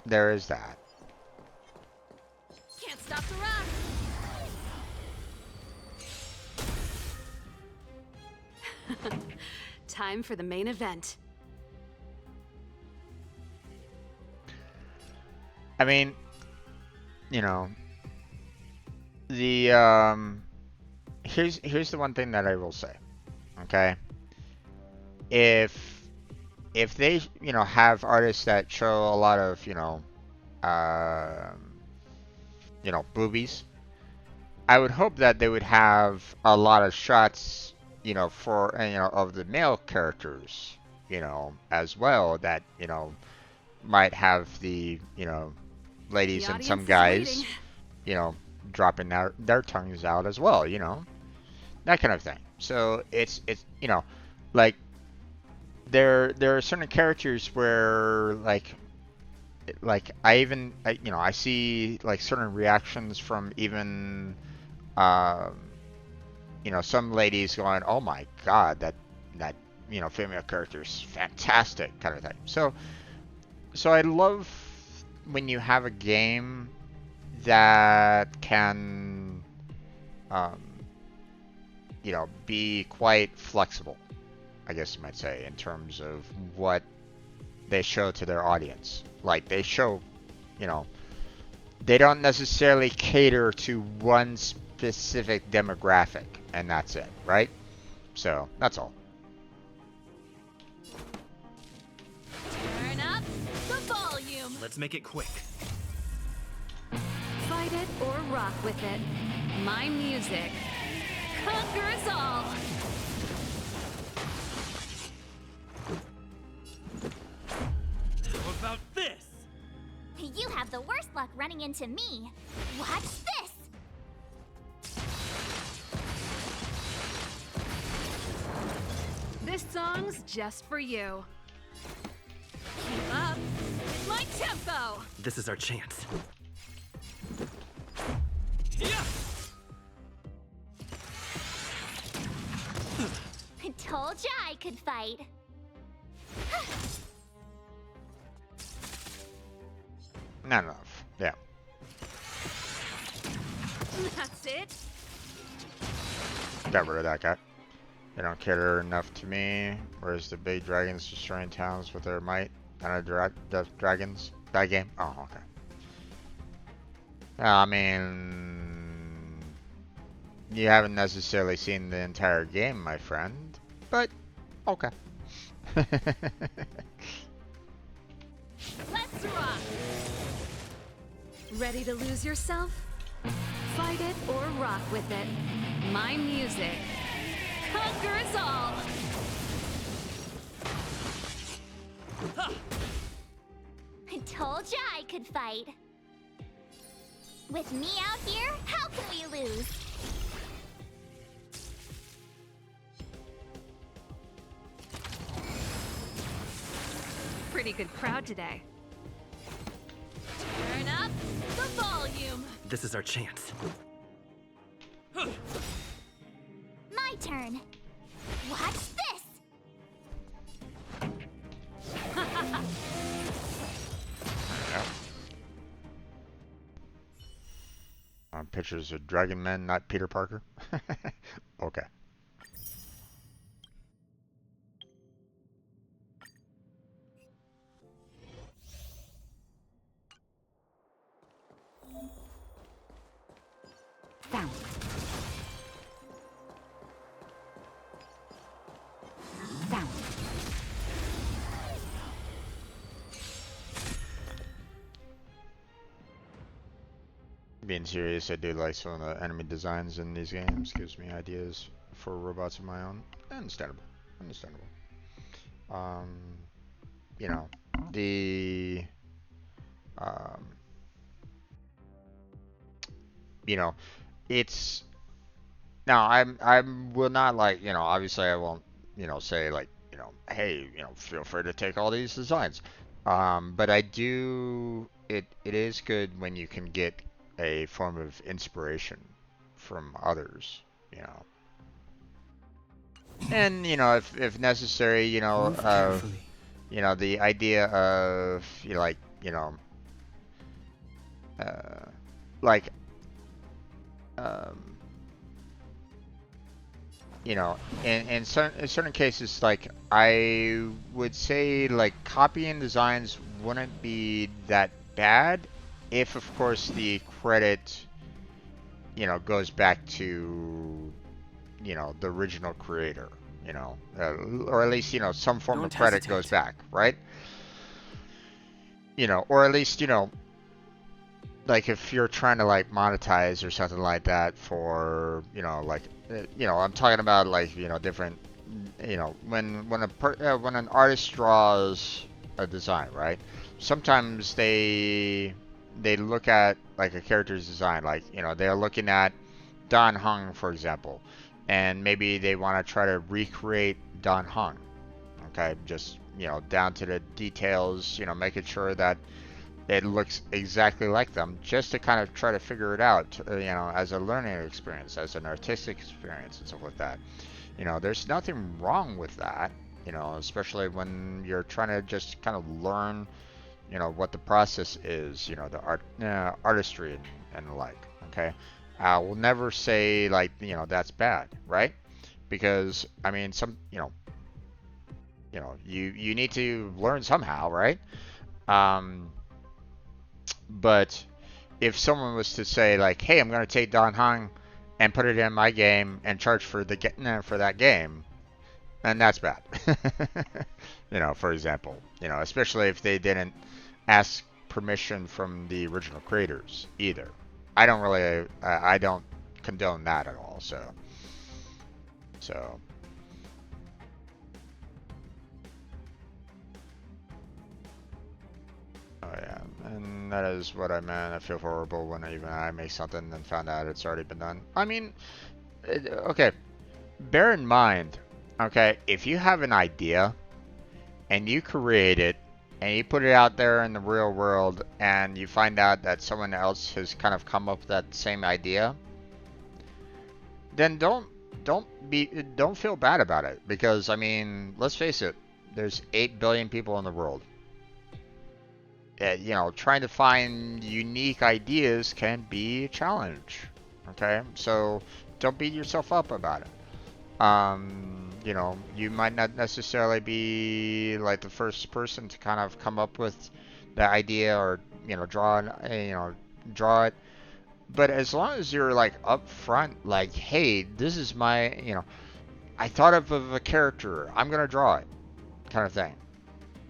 there is that. Can't stop the rush. Time for the main event. I mean, the here's the one thing that I will say. Okay, if they have artists that show a lot of boobies, I would hope that they would have a lot of shots for of the male characters as well, that might have the ladies The and some audience is guys waiting. dropping their tongues out as well, that kind of thing. So it's like there are certain characters where I see like certain reactions from even some ladies going, "Oh my God, that female character is fantastic," kind of thing. So I love when you have a game that can be quite flexible, I guess you might say, in terms of what they show to their audience. Like they show, they don't necessarily cater to one specific demographic, and that's it, right? So that's all. Turn up the volume. Let's make it quick. Fight it or rock with it. My music conquers all. How about this? You have the worst luck running into me. Watch this! This song's just for you. Keep up. My tempo. This is our chance. Yeah! Told ya I could fight. Not enough. Yeah. That's it. Got rid of that guy. They don't cater enough to me. Whereas the big dragons destroying towns with their might. And the dragons. That game? Oh, okay. I mean, you haven't necessarily seen the entire game, my friend. But, okay. Let's rock. Ready to lose yourself? Fight it or rock with it. My music conquers all. Told ya I could fight. With me out here, how can we lose? Pretty good crowd today. Turn up the volume. This is our chance. My turn. Watch this! pictures of Dragon Men, not Peter Parker. Okay. Found. Found. Being serious, I do like some of the enemy designs in these games. Gives me ideas for robots of my own. Understandable. Understandable. You know, the you know, it's now I will not like, you know, obviously I won't, you know, say like, you know, hey, you know, feel free to take all these designs. But I do it is good when you can get a form of inspiration from others, you know. And you know, if necessary, Move carefully. you know, the idea of you know, like, you know, uh, like um, you know, in certain cases, like I would say, like copying designs wouldn't be that bad if, of course, the credit, you know, goes back to, you know, the original creator, you know, or at least, you know, some form of Don't credit goes hesitate. back, right? You know, or at least, you know, like if you're trying to like monetize or something like that for, you know, like you know, I'm talking about like, you know, different, you know, when an artist draws a design, right? Sometimes they look at like a character's design, like, you know, they're looking at Don Hung, for example, and maybe they want to try to recreate Don Hung, okay, just, you know, down to the details, you know, making sure that it looks exactly like them, just to kind of try to figure it out, you know, as a learning experience, as an artistic experience, and stuff like that. You know, there's nothing wrong with that, you know, especially when you're trying to just kind of learn, you know, what the process is, you know, the artistry and the like, okay? I will never say, like, you know, that's bad, right? Because, I mean, you need to learn somehow, right? Um, But if someone was to say like, "Hey, I'm going to take Don Hung and put it in my game and charge for for that game," then that's bad. You know, for example, you know, especially if they didn't ask permission from the original creators either. I don't condone that at all. So. Oh yeah, and that is what I meant. I feel horrible when even I make something and found out it's already been done. I mean, okay, bear in mind, okay, if you have an idea and you create it and you put it out there in the real world and you find out that someone else has kind of come up with that same idea, then don't feel bad about it, because I mean, let's face it, there's 8 billion people in the world. You know, trying to find unique ideas can be a challenge. Okay, so don't beat yourself up about it. You know, you might not necessarily be like the first person to kind of come up with the idea, or, you know, draw it. But as long as you're like upfront, like, hey, this is my, you know, I thought of a character, I'm gonna draw it, kind of thing.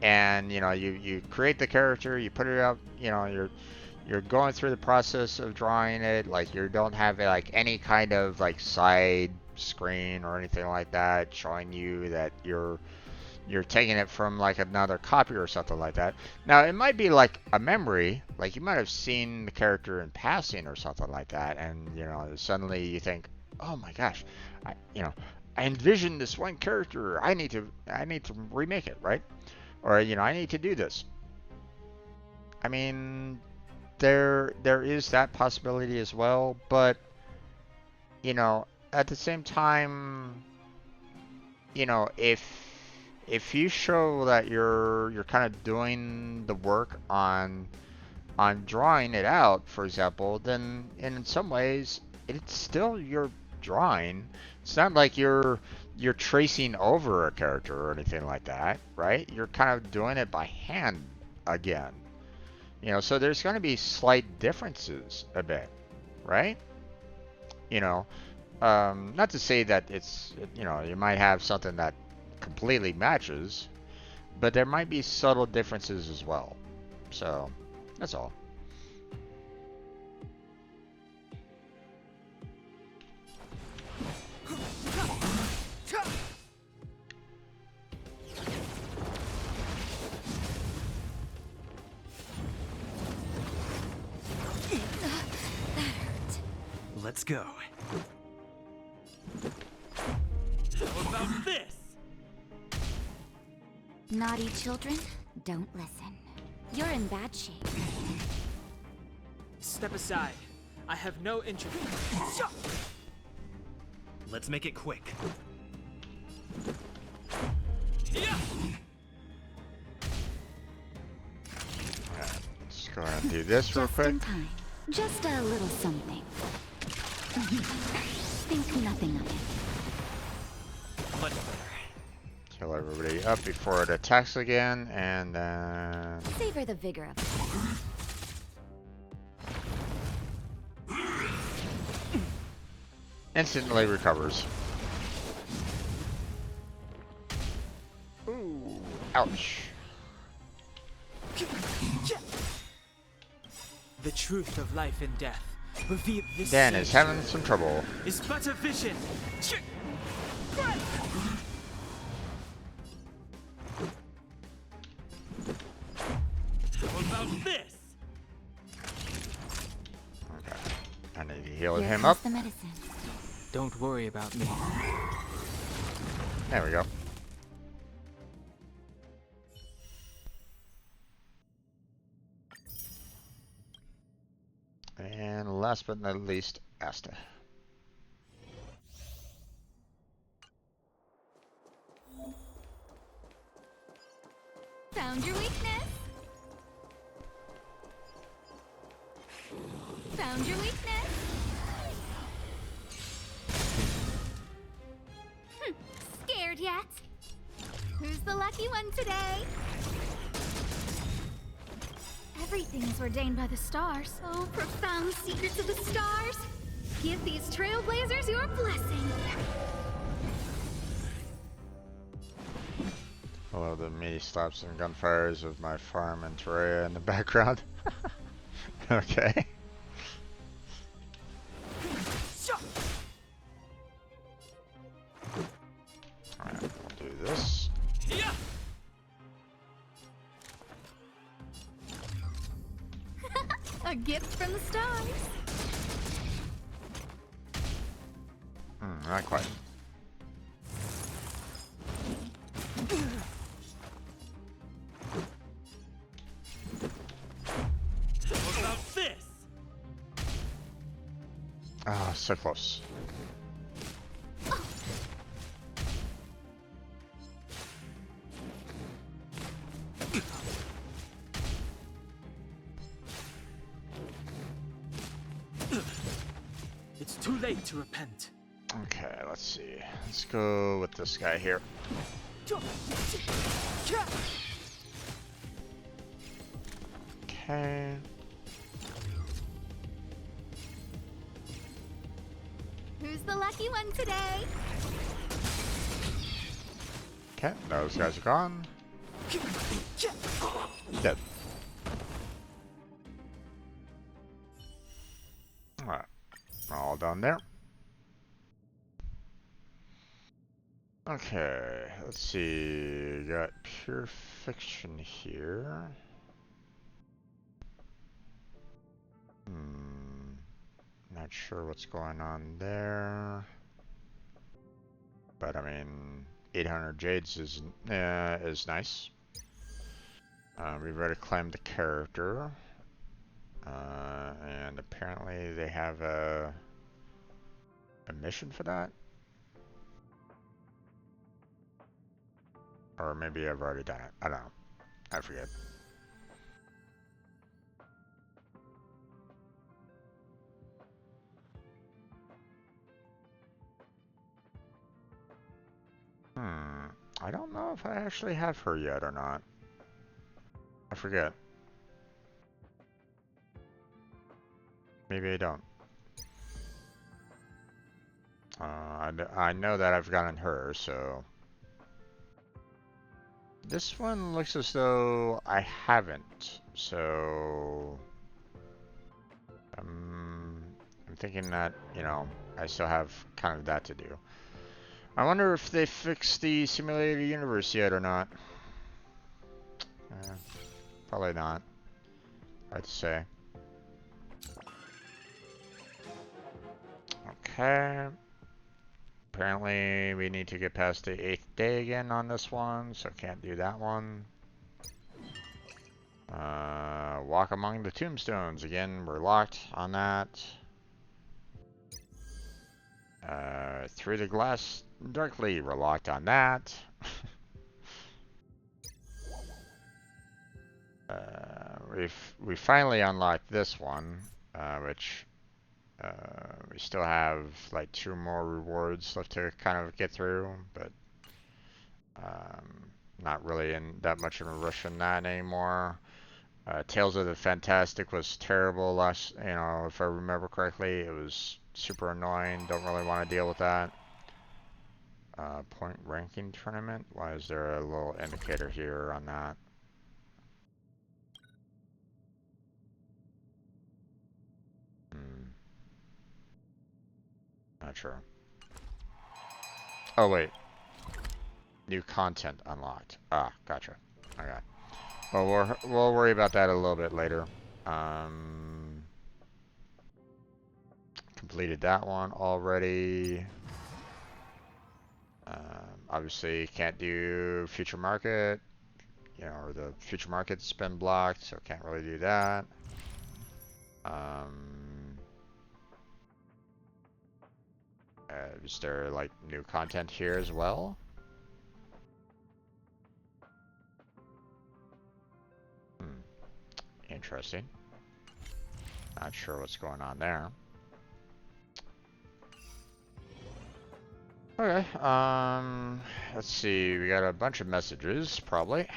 And you know, you create the character, you put it up, you know, you're going through the process of drawing it, like you don't have like any kind of like side screen or anything like that showing you that you're taking it from like another copy or something like that. Now it might be like a memory, like you might have seen the character in passing or something like that, and you know, suddenly you think, oh my gosh, you know, I envisioned this one character, I need to remake it, right? Or, you know, I need to do this. I mean, there is that possibility as well, but you know, at the same time, you know, if you show that you're kind of doing the work on on drawing it out, for example, then in some ways it's still your drawing. It's not like you're tracing over a character or anything like that, right? You're kind of doing it by hand again. You know, so there's going to be slight differences a bit, right? You know, not to say that it's, you know, you might have something that completely matches, but there might be subtle differences as well. So, that's all. Let's go. How about this? Naughty children, don't listen. You're in bad shape. Step aside. I have no interest. Let's make it quick. Yeah. Let's go ahead and do this real Just quick. in time. Just a little something. Think nothing of it. Much better. Kill everybody up before it attacks again, and then... Savor the vigor of it. instantly recovers. Ooh, ouch. The truth of life and death. Reveal this. Dan is having some trouble. Is but a vision. How about this? Okay, I need to heal Here him comes up. the medicine. Don't worry about me. There we go. And last but not least, Asta. Found your weakness. Found your weakness. Scared yet? Who's the lucky one today? Everything's ordained by the stars. Oh, profound secrets of the stars. Give these trailblazers your blessing. Hello, the meaty slaps and gunfires of my farm and Terraria in the background. Okay. Alright, we'll do this. A gift from the stars. Not quite. How about this? Ah, so close. It's too late to repent. Okay, let's see. Let's go with this guy here. Okay. Who's the lucky one today? Okay, those guys are gone. Dead. Alright, all done there. Okay, let's see. Got pure fiction here. Not sure what's going on there. But I mean, 800 jades is nice. We've already claimed the character, and apparently they have a mission for that, or maybe I've already done it. I don't know. I forget. I don't know if I actually have her yet or not. I forget. Maybe I don't. I know that I've gotten her, so... This one looks as though I haven't, so... I'm thinking that, you know, I still have kind of that to do. I wonder if they fixed the simulated universe yet or not. Probably not. Hard to say. Okay. Apparently we need to get past the 8th day again on this one, so can't do that one. Walk among the tombstones. Again, we're locked on that. Through the glass darkly, we're locked on that. We finally unlocked this one, which we still have like 2 more rewards left to kind of get through, but not really in that much of a rush on that anymore. Tales of the Fantastic was terrible last, you know, if I remember correctly. It was super annoying. Don't really want to deal with that. Point ranking tournament. Why is there a little indicator here on that? Not sure. Oh wait. New content unlocked. Ah, gotcha. Okay. Well, we'll worry about that a little bit later. Completed that one already. Obviously can't do future market, you know, or the future market's been blocked, so can't really do that. Is there like new content here as well? Interesting. Not sure what's going on there. Okay, let's see, we got a bunch of messages, probably.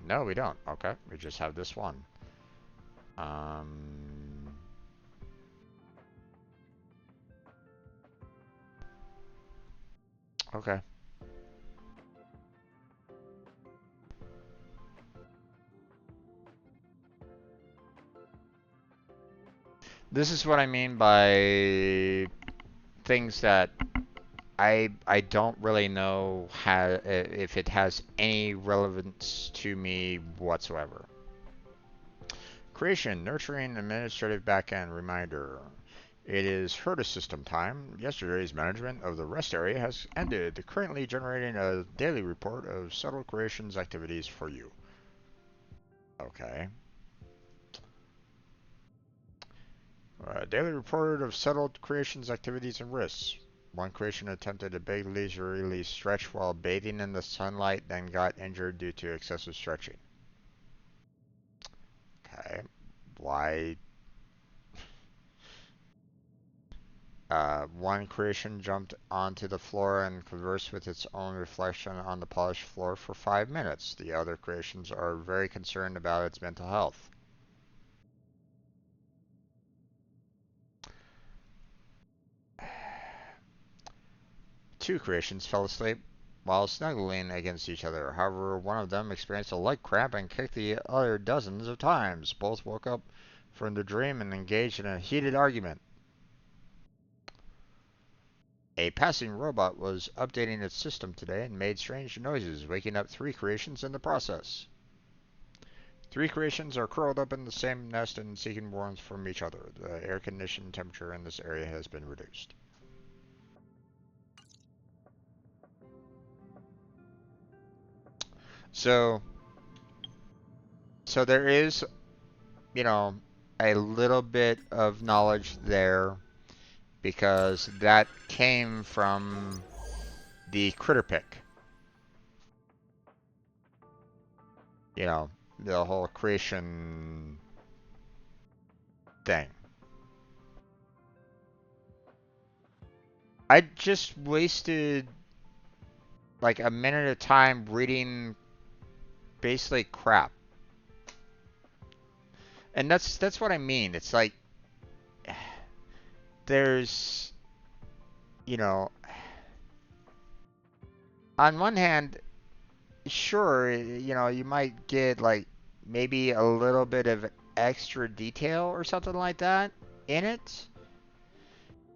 No, we don't. Okay, we just have this one. Okay. This is what I mean by things that I don't really know if it has any relevance to me whatsoever. Creation, nurturing, administrative backend reminder. It is Herta system time. Yesterday's management of the rest area has ended, currently generating a daily report of settled creations activities for you. Okay. Daily report of settled creations activities and risks. One creation attempted a big leisurely stretch while bathing in the sunlight, then got injured due to excessive stretching. Okay. Why? One creation jumped onto the floor and conversed with its own reflection on the polished floor for 5 minutes. The other creations are very concerned about its mental health. Two creations fell asleep while snuggling against each other. However, one of them experienced a leg cramp and kicked the other dozens of times. Both woke up from the dream and engaged in a heated argument. A passing robot was updating its system today and made strange noises, waking up 3 creations in the process. 3 creations are curled up in the same nest and seeking warmth from each other. The air conditioned temperature in this area has been reduced. So there is, you know, a little bit of knowledge there because that came from the critter pick. You know, the whole creation thing. I just wasted like a minute at a time reading basically crap. And that's what I mean. It's like there's, you know, on one hand, sure, you know, you might get like maybe a little bit of extra detail or something like that in it.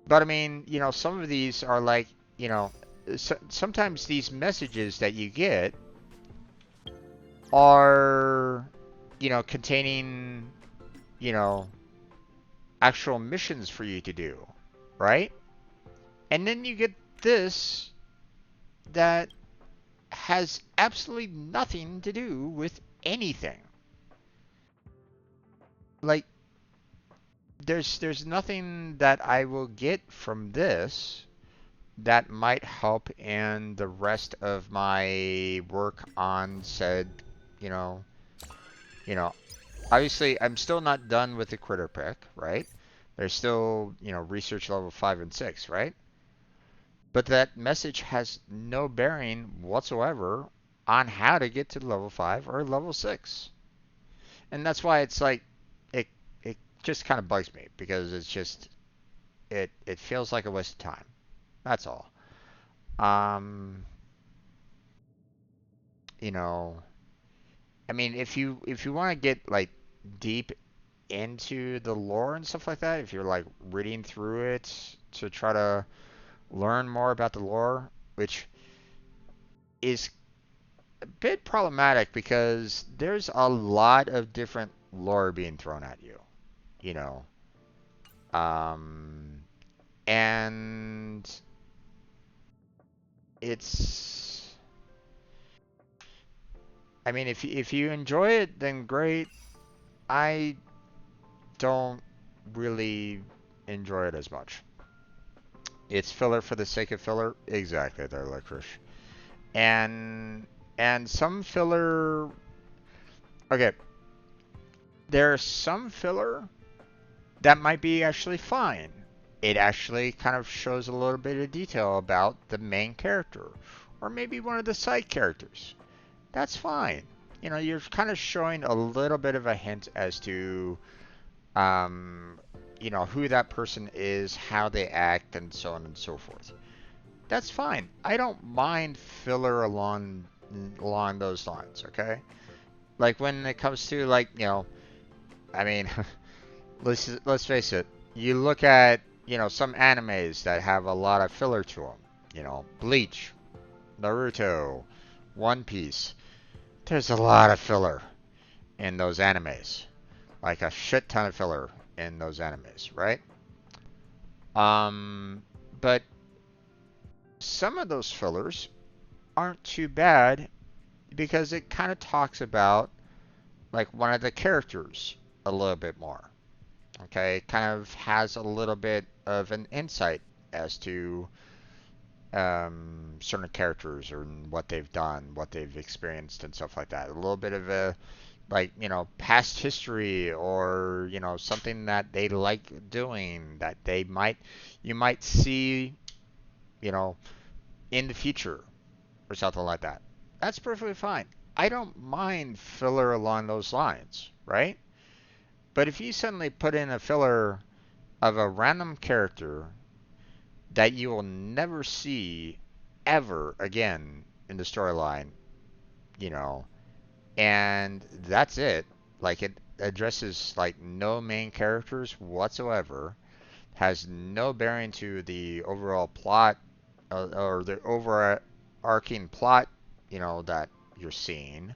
But I mean, you know, some of these are like, you know, sometimes these messages that you get are, you know, containing, you know, actual missions for you to do, right? And then you get this that has absolutely nothing to do with anything. Like, there's nothing that I will get from this that might help in the rest of my work on said, you know, you know, obviously I'm still not done with the critter pick, right? There's still, you know, research level 5 and 6, right? But that message has no bearing whatsoever on how to get to level 5 or level 6. And that's why it's like it just kind of bugs me because it's just it feels like a waste of time. That's all. Um, you know, I mean, if you want to get like deep into the lore and stuff like that, if you're like reading through it to try to learn more about the lore, which is a bit problematic because there's a lot of different lore being thrown at you, you know. Um, and it's, I mean, if you enjoy it, then great. I don't really enjoy it as much. It's filler for the sake of filler. Exactly, there, licorice. And and some filler. Okay, there's some filler that might be actually fine. It actually kind of shows a little bit of detail about the main character, or maybe one of the side characters. That's fine. You know, you're kind of showing a little bit of a hint as to, um, you know, who that person is, how they act, and so on and so forth. That's fine. I don't mind filler along those lines. Okay, like when it comes to like, you know, I mean, let's face it. You look at, you know, some animes that have a lot of filler to them. You know, Bleach, Naruto, One Piece. There's a lot of filler in those animes. Like a shit ton of filler in those animes, right? Um, but some of those fillers aren't too bad because it kind of talks about like one of the characters a little bit more. Okay, it kind of has a little bit of an insight as to certain characters or what they've done, what they've experienced, and stuff like that. A little bit of a like, you know, past history or, you know, something that they like doing that you might see, you know, in the future or something like that. That's perfectly fine. I don't mind filler along those lines, right? But if you suddenly put in a filler of a random character that you will never see ever again in the storyline, you know, and that's it. Like it addresses like no main characters whatsoever, has no bearing to the overall plot or the overarching plot, you know, that you're seeing.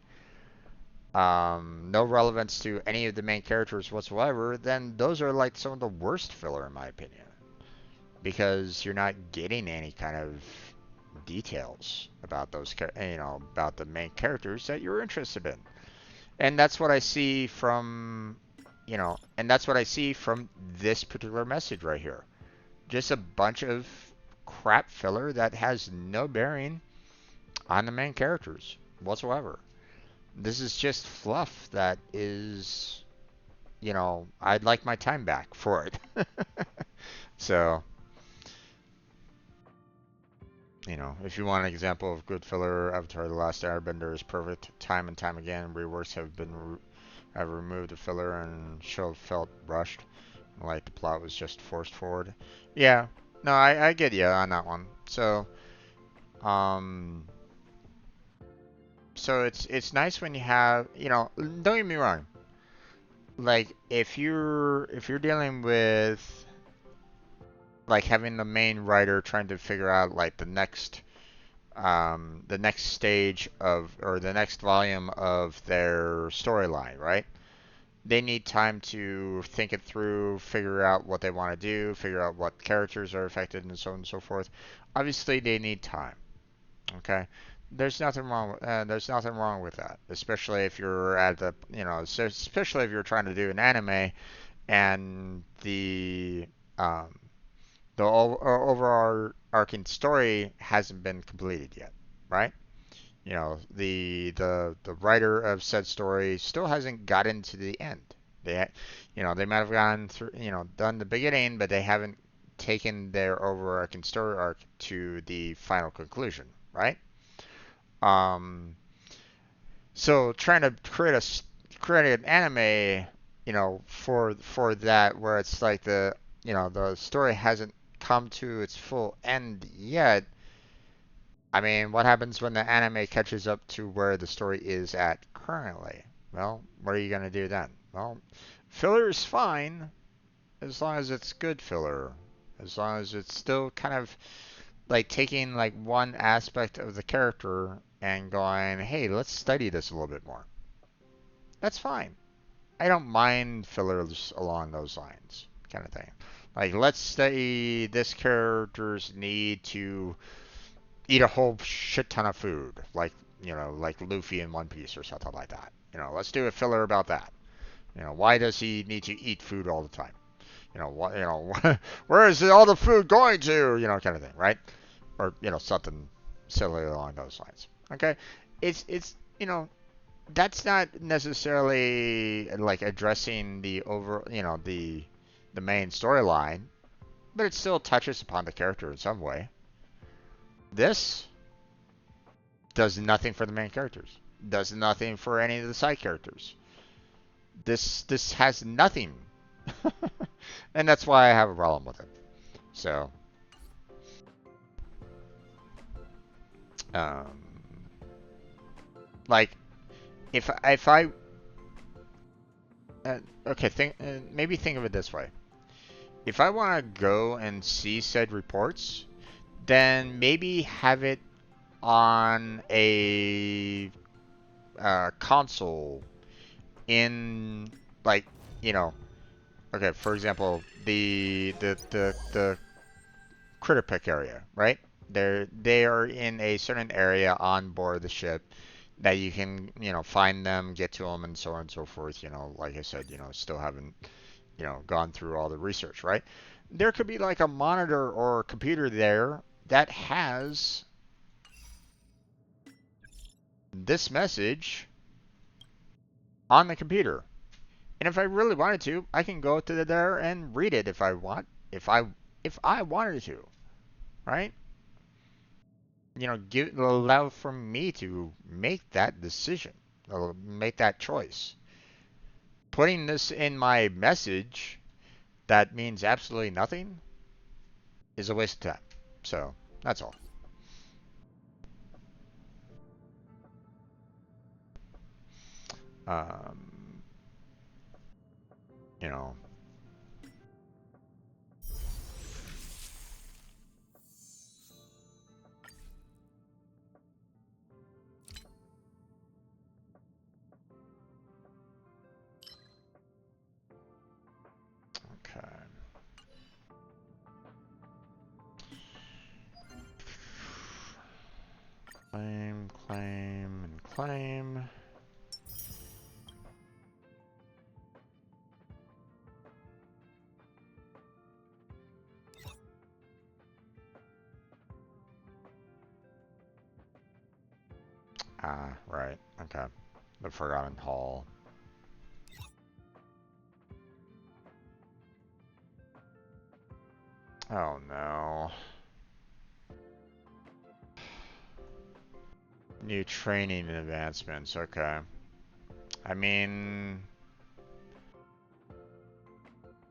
No relevance to any of the main characters whatsoever, then those are like some of the worst filler in my opinion. Because you're not getting any kind of details about those, you know, about the main characters that you're interested in. And that's what I see from, you know, and that's what I see from this particular message right here. Just a bunch of crap filler that has no bearing on the main characters whatsoever. This is just fluff that is, you know, I'd like my time back for it. So, You know, if you want an example of good filler, Avatar: The Last Airbender is perfect. Time and time again, reworks have removed the filler and show felt rushed, like the plot was just forced forward. Yeah, no, I get you on that one. Um, so it's nice when you have, you know, don't get me wrong. Like if you're dealing with like having the main writer trying to figure out like the next stage of or the next volume of their storyline, right? They need time to think it through, figure out what they want to do, figure out what characters are affected, and so on and so forth. Obviously, they need time. Okay, there's nothing wrong with that, especially if you're at the you know, especially if you're trying to do an anime and um, the overall arcing story hasn't been completed yet, right? You know, the writer of said story still hasn't gotten to the end. You know, they might have gone through, you know, done the beginning, but they haven't taken their overarching story arc to the final conclusion, right? Um, so trying to create an anime, you know, for that where it's like you know, the story hasn't come to its full end yet. I mean, what happens when the anime catches up to where the story is at currently? Well, what are you going to do then? Well, filler is fine as long as it's good filler. As long as it's still kind of like taking like one aspect of the character and going, hey, let's study this a little bit more. That's fine. I don't mind fillers along those lines, kind of thing. Like, let's study this character's need to eat a whole shit ton of food, like you know, like Luffy in One Piece or something like that. You know, let's do a filler about that. You know, why does he need to eat food all the time? You know, what? You know, where is all the food going to? You know, kind of thing, right? Or you know, something silly along those lines. Okay, it's you know, that's not necessarily like addressing the you know, the main storyline, but it still touches upon the character in some way. This does nothing for the main characters. Does nothing for any of the side characters. This has nothing. And that's why I have a problem with it. So um like if I okay, maybe think of it this way. If I want to go and see said reports, then maybe have it on a console in like, you know, okay, for example, the critter pick area, right? They are in a certain area on board the ship that you can, you know, find them, get to them, and so on and so forth. You know, like I said, you know, still haven't, you know, gone through all the research, right? There could be like a monitor or a computer there that has this message on the computer. And if I really wanted to, I can go to there and read it if I want. If I wanted to, right? You know, allow for me to make that decision, or make that choice. Putting this in my message that means absolutely nothing is a waste of time. So that's all. Um, you know. Okay. Claim, claim, and claim. Ah, right. Okay. The Forgotten Hall. Oh no. New training and advancements. Okay. I mean,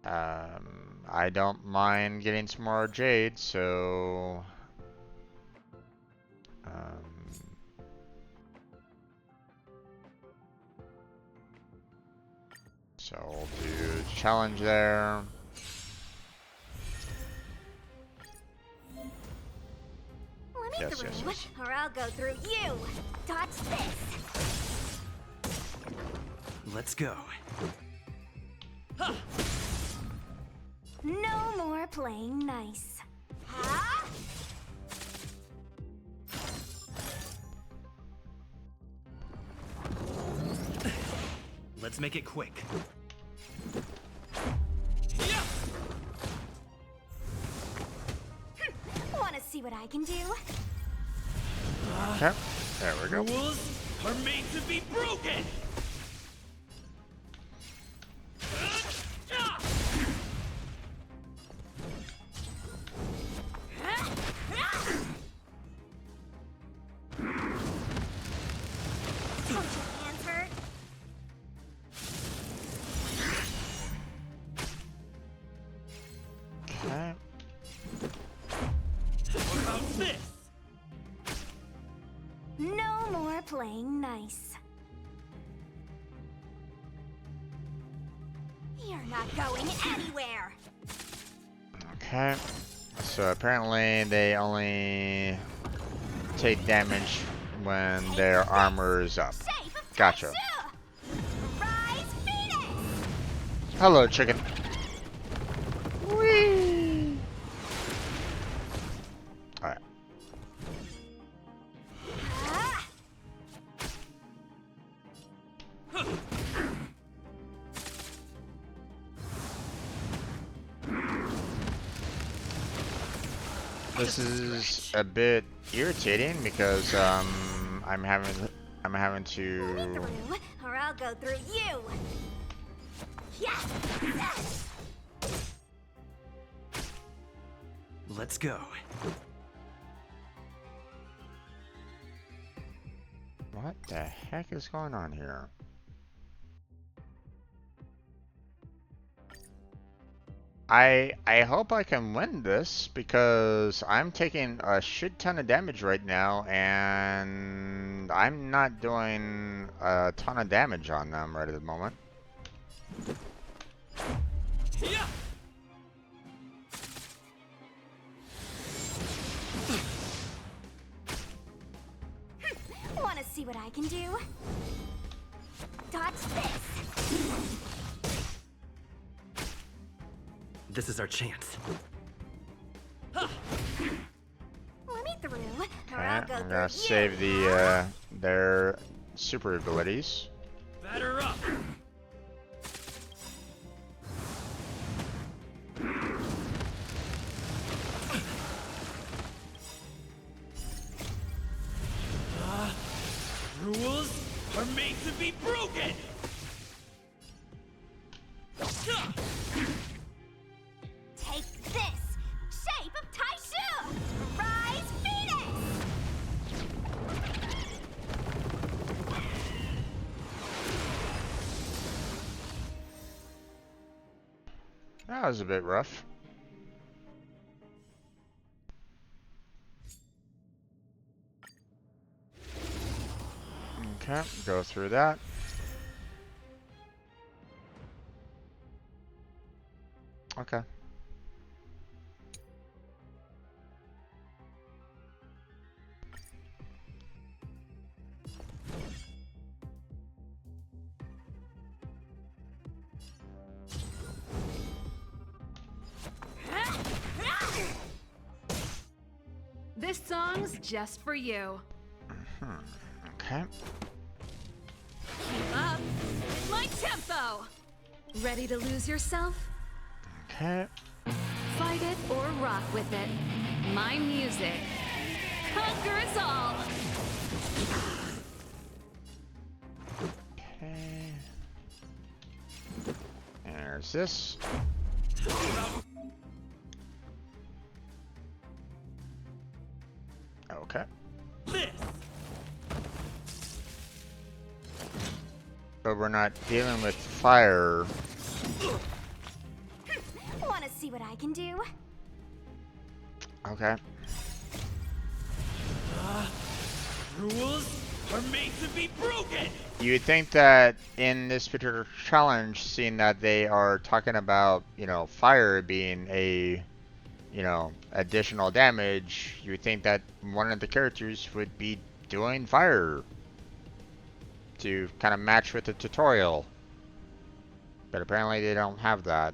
I don't mind getting some more jade, so so we'll do challenge there. Let me Yes, through, yes, yes. or I'll go through you. Dodge this. Let's go. No more playing nice. Huh? Let's make it quick. Want to see what I can do? Okay, there we go. Rules are made to be broken. Don't your hands hurt? Okay. What about this? No more playing nice. You're not going anywhere. Okay. So apparently they only take damage when their armor is up. Shape of Gotcha. Taishu! Rise, Phoenix! Hello, chicken. Whee! Alright. Ah! This is a bit irritating because I'm having Let me to through, or I'll go through you. Yes! Let's go. What the heck is going on here? I hope I can win this because I'm taking a shit ton of damage right now and I'm not doing a ton of damage on them right at the moment. Yeah. Want to see what I can do? Dodge this. This is our chance. Let me through, or Okay, I'll go I'm through gonna you. save the their super abilities. Batter up. Rules are made to be broken. Take this! Shape of Taishu! Rise, Phoenix! That was a bit rough. Okay, go through that. Okay. This song's just for you. Okay. Keep up. My tempo. Ready to lose yourself? Okay. Fight it or rock with it. My music conquers all. Okay. There's this. Okay. This. but we're not dealing with fire. Wanna see what I can do? Okay. Rules are made to be broken! You would think that in this particular challenge, seeing that they are talking about, you know, fire being a, you know, additional damage, you would think that one of the characters would be doing fire to kind of match with the tutorial. But apparently they don't have that.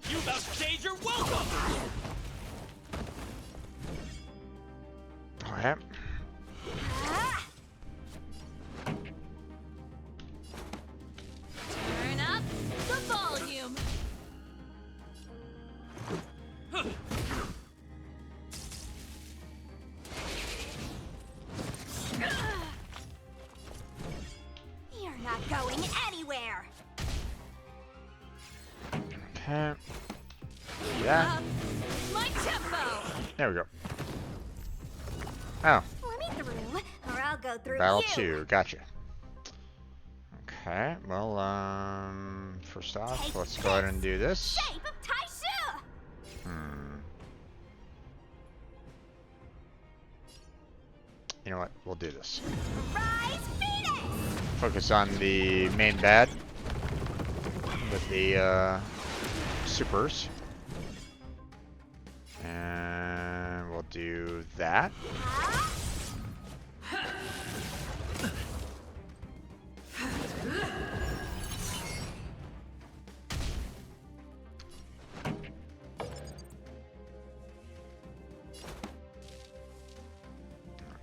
You've outstayed your welcome! Alright. Turn up the volume. You're not going anywhere. Okay. Yeah. My tempo. There we go. Oh, Let me through, or I'll go through battle you. 2. Gotcha. Okay, well, first off, let's go ahead and do this. Shape of Taishu! You know what? We'll do this. Rise, Phoenix! Focus on the main bad with the supers. And we'll do that.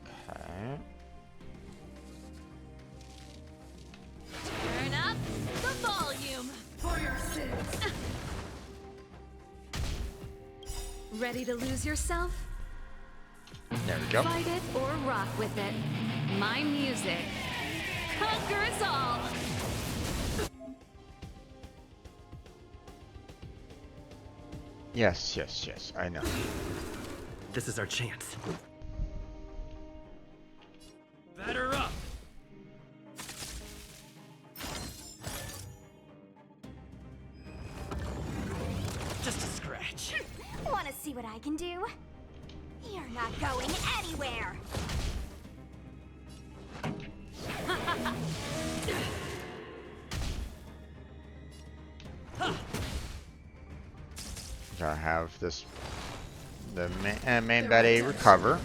Okay. Turn up the volume. For your sins. Ready to lose yourself? There we go. Fight it or rock with it. My music conquers all. Yes, yes, yes, I know. This is our chance. Batter up! Just a scratch. Wanna see what I can do? You're not going anywhere. Gotta have this, the main bad A recover.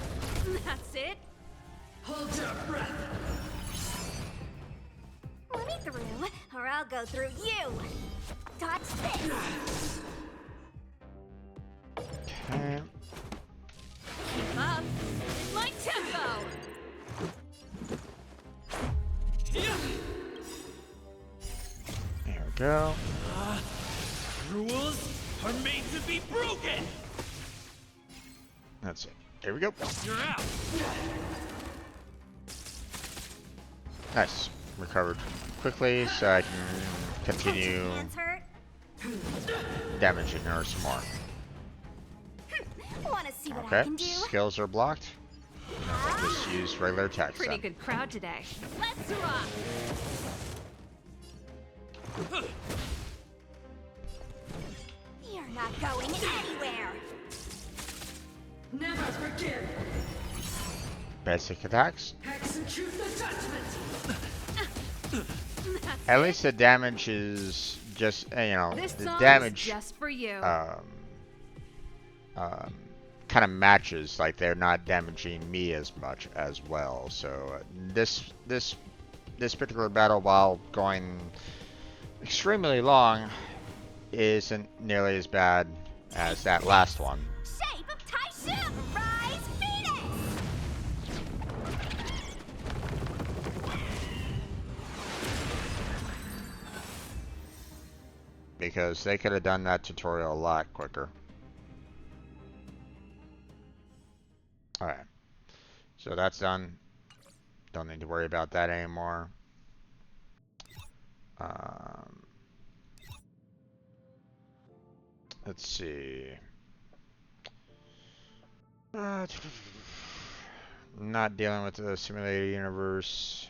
That's it. Hold your breath! Let me through, or I'll go through you. Touch this. Okay. Keep up. My tempo. There we go. Rules are made to be broken! That's it. There we go. You're out! Nice. Recovered quickly so I can continue Hands hurt? damaging her some more. Wanna see what I Okay. can do? Skills are blocked. I'll just use regular attacks Pretty then. good crowd today. Let's rock. You're not going anywhere. Never forgive. Basic attacks. Execute the judgment. At least the damage is just, you know, This the song damage is just for you. kind of matches. Like they're not damaging me as much as well. So this particular battle, while going extremely long, isn't nearly as bad as that last one. Shape of Taishu! Rise, Phoenix! Because they could have done that tutorial a lot quicker. Alright. So that's done. Don't need to worry about that anymore. Let's see. Not dealing with the simulated universe.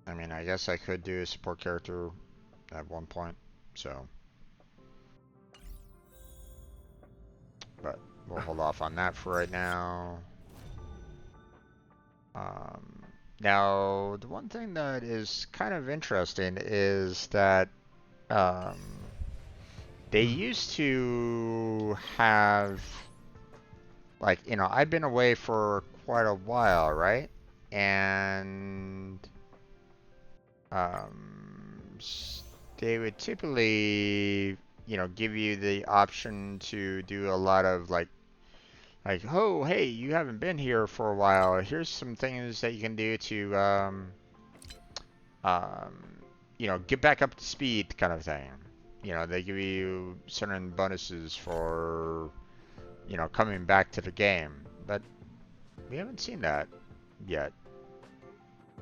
I mean, I guess I could do a support character at one point, so. But we'll hold off on that for right now. Now, the one thing that is kind of interesting is that they used to have, like, you know, I've been away for quite a while, right? And they would typically, you know, give you the option to do a lot of like, oh, hey, you haven't been here for a while. Here's some things that you can do to, you know, get back up to speed, kind of thing. You know, they give you certain bonuses for, you know, coming back to the game. But we haven't seen that yet,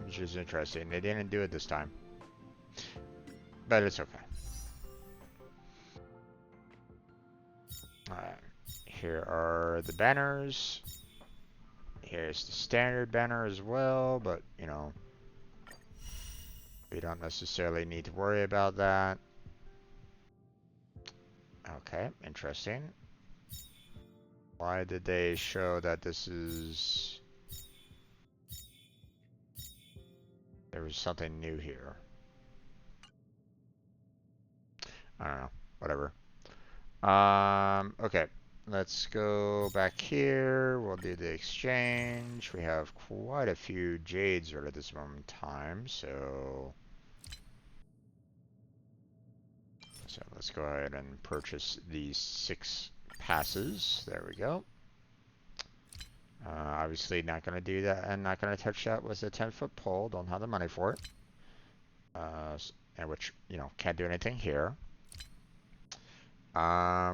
which is interesting. They didn't do it this time, but it's okay. All right. Here are the banners. Here's the standard banner as well, but, you know, we don't necessarily need to worry about that. Okay, interesting. Why did they show that this is... There was something new here. I don't know. Whatever. Okay. Let's go back here. We'll do the exchange. We have quite a few jades right at this moment in time, so let's go ahead and purchase these 6 passes. There we go. Obviously not going to do that and not going to touch that with a 10-foot pole. Don't have the money for it. And which, you know, can't do anything here.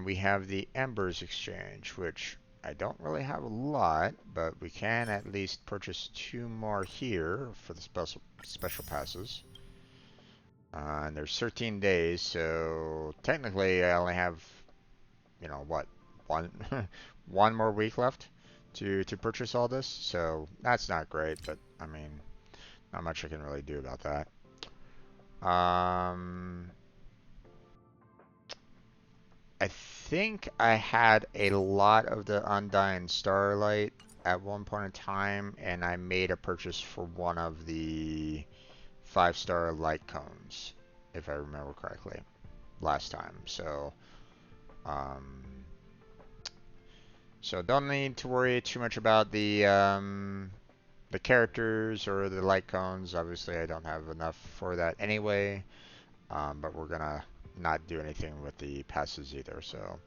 We have the Embers exchange, which I don't really have a lot, but we can at least purchase 2 more here for the special passes. And there's 13 days, so technically I only have, you know, what, one more week left to purchase all this. So that's not great, but I mean, not much I can really do about that. I think I had a lot of the Undying Starlight at one point in time, and I made a purchase for one of the 5-star light cones, if I remember correctly, last time. So, so don't need to worry too much about the characters or the light cones. Obviously, I don't have enough for that anyway. But we're gonna not do anything with the passes either. So,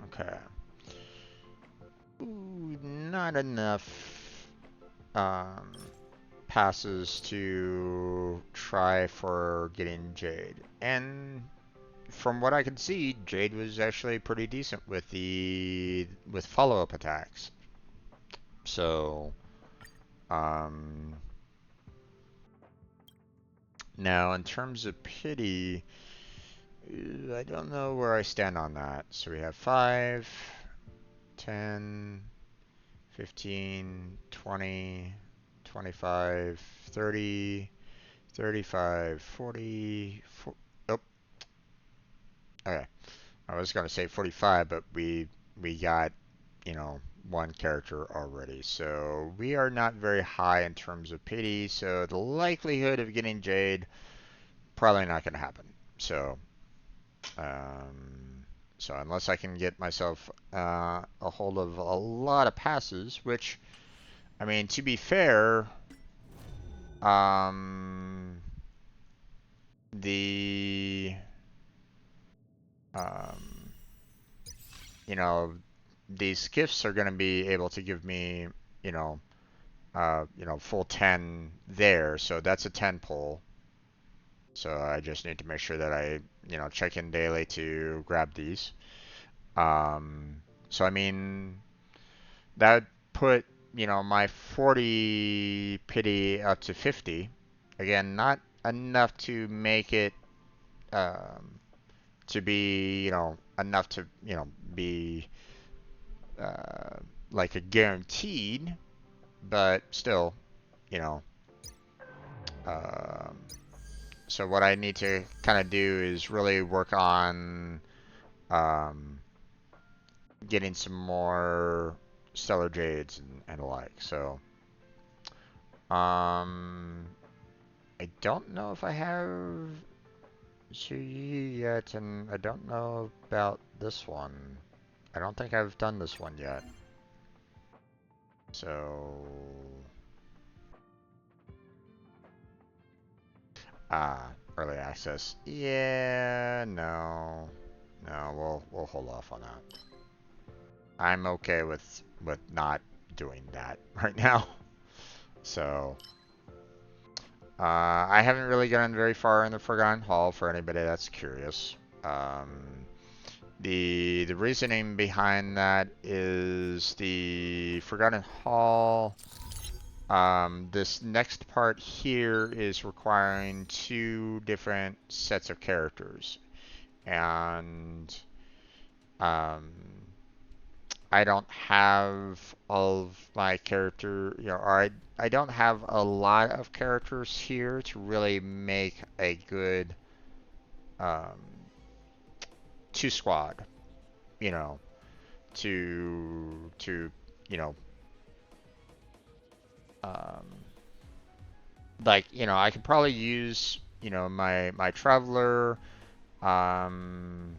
okay. Ooh, not enough passes to try for getting Jade. And from what I could see, Jade was actually pretty decent with follow-up attacks. So, now in terms of pity, I don't know where I stand on that. So we have 5, 10, 15, 20, 25, 30, 35, 40, oh, okay. I was going to say 45, but we got, you know, 1 character already. So we are not very high in terms of pity, so the likelihood of getting Jade, probably not going to happen. So, so unless I can get myself a hold of a lot of passes, which, I mean, to be fair, you know, these gifts are going to be able to give me, you know, full 10 there. So that's a 10 pull. So I just need to make sure that I, you know, check in daily to grab these. So I mean, that would put, you know, my 40 pity up to 50. Again, not enough to make it to be, enough to, be like a guaranteed, but still, you know. Um, so what I need to kind of do is really work on getting some more stellar jades and the like. So I don't know if I have Shuyi yet, and I don't know about this one. I don't think I've done this one yet. So early access. Yeah, no. No, we'll hold off on that. I'm okay with not doing that right now. So I haven't really gotten very far in the Forgotten Hall for anybody that's curious. The reasoning behind that is the Forgotten Hall. This next part here is requiring 2 different sets of characters, and I don't have all of my character, or I don't have a lot of characters here to really make a good 2 squad, to um, like, I could probably use, my Traveler, Herda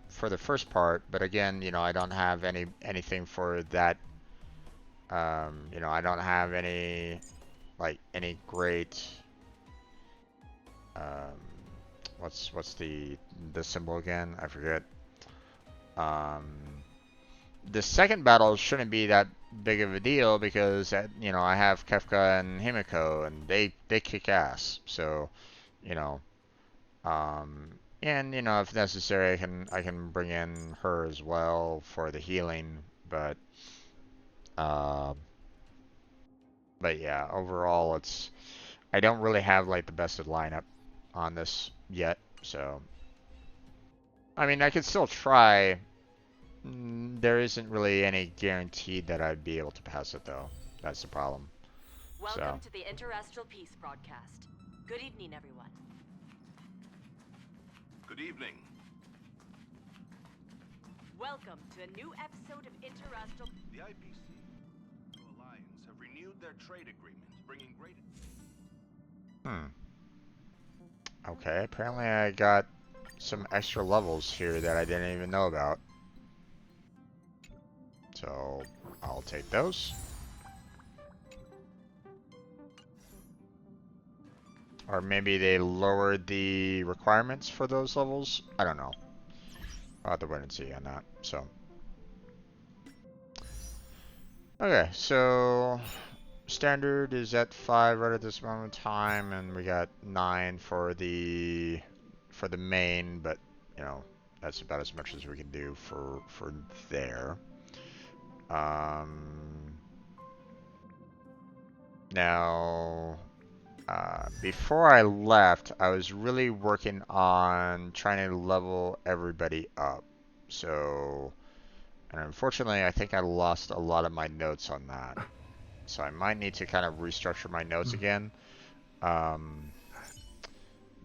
for the first part, but again, I don't have anything for that. I don't have any great what's the symbol again? I forget. The second battle shouldn't be that big of a deal because I have Kefka and Himiko, and they kick ass. So, and if necessary, I can bring in her as well for the healing. But yeah, overall, I don't really have like the best of lineup on this yet. So, I mean, I could still try. There isn't really any guarantee that I'd be able to pass it, though. That's the problem. Welcome to the Interastral Peace broadcast. Good evening, everyone. Good evening. Welcome to a new episode of Interastral. The IPC and Alliance have renewed their trade agreement, bringing great... Okay, apparently I got some extra levels here that I didn't even know about. So, I'll take those. Or maybe they lowered the requirements for those levels. I don't know. I'll have to wait and see on that. So, okay, so standard is at 5 right at this moment in time, and we got 9 for the main, but that's about as much as we can do for there. Now, before I left, I was really working on trying to level everybody up. So, and unfortunately, I think I lost a lot of my notes on that. So I might need to kind of restructure my notes again.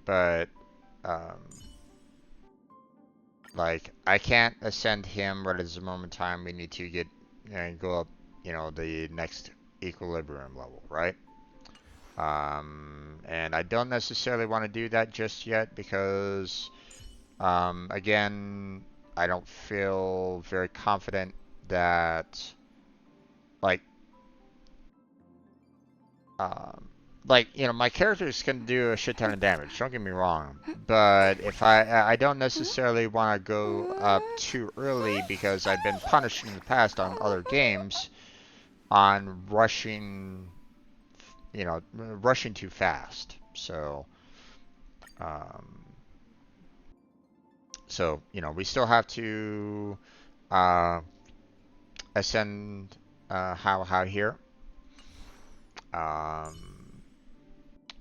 But, like, I can't ascend him right at this moment in time. We need to get, go up, the next equilibrium level, right? And I don't necessarily want to do that just yet because, again, I don't feel very confident that, like, my characters can do a shit ton of damage, don't get me wrong, but if I don't necessarily want to go up too early because I've been punished in the past on other games on rushing, rushing too fast. So, we still have to ascend how here.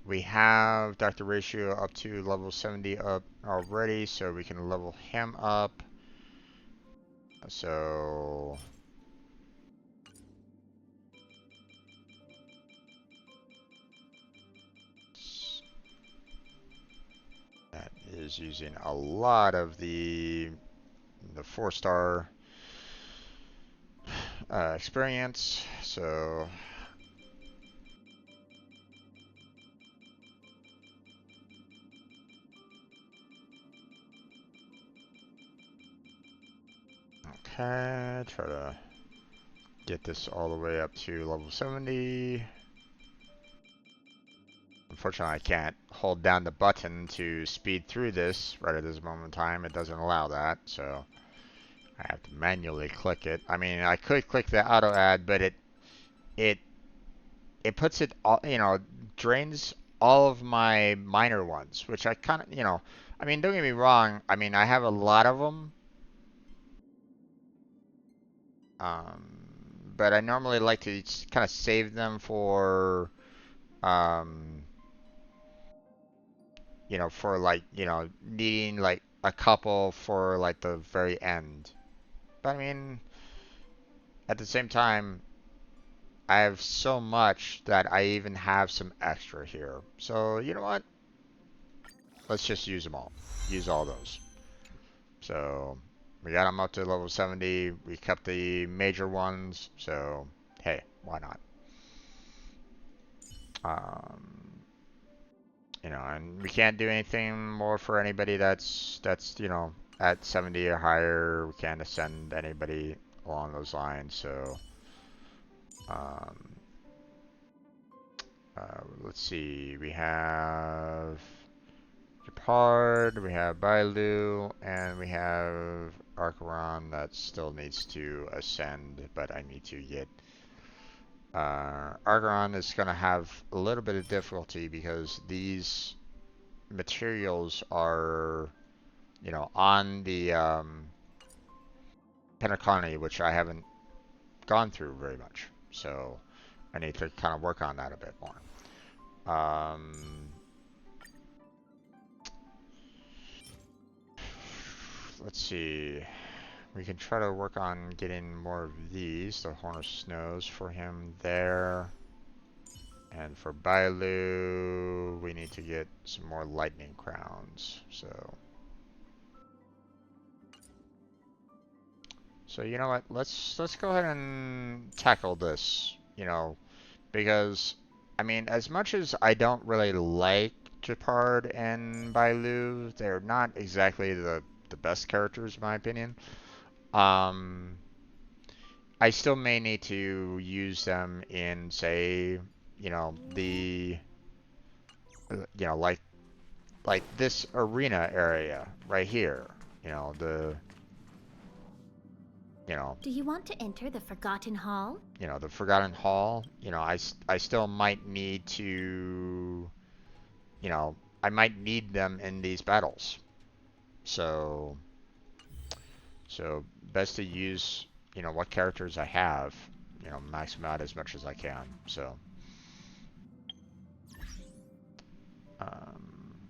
We have Dr. Ratio up to level 70 up already, so we can level him up. So that is using a lot of the 4-star experience. So okay, try to get this all the way up to level 70. Unfortunately, I can't hold down the button to speed through this right at this moment in time. It doesn't allow that, so I have to manually click it. I mean, I could click the auto add, but it puts it all, you know, drains all of my minor ones, which I kind of, you know, I mean, don't get me wrong. I mean, I have a lot of them, but I normally like to kind of save them for, you know, for like, you know, needing like a couple for like the very end. But I mean, at the same time, I have so much that I even have some extra here. So, you know what? Let's just use them all. Use all those. So, we got them up to level 70. We kept the major ones. So, hey, why not? You know, and we can't do anything more for anybody that's you know, at 70 or higher. We can't ascend anybody along those lines. So, let's see. We have Japard, we have Bailu, and we have Archeron that still needs to ascend, but I need to get. Archeron is going to have a little bit of difficulty because these materials are, you know, on the Penacony, which I haven't gone through very much. So I need to kind of work on that a bit more. Let's see. We can try to work on getting more of these, the Horn of Snows for him there. And for Bailu, we need to get some more lightning crowns. So you know what? Let's go ahead and tackle this, you know, because I mean, as much as I don't really like Japard and Bailu, they're not exactly the best characters in my opinion. I still may need to use them in, say, you know, you know, like this arena area right here. You know, Do you want to enter the Forgotten Hall? you know, the Forgotten Hall. You know, I still might need to, you know, I might need them in these battles. So best to use, you know, what characters I have, you know, max them out as much as I can. So,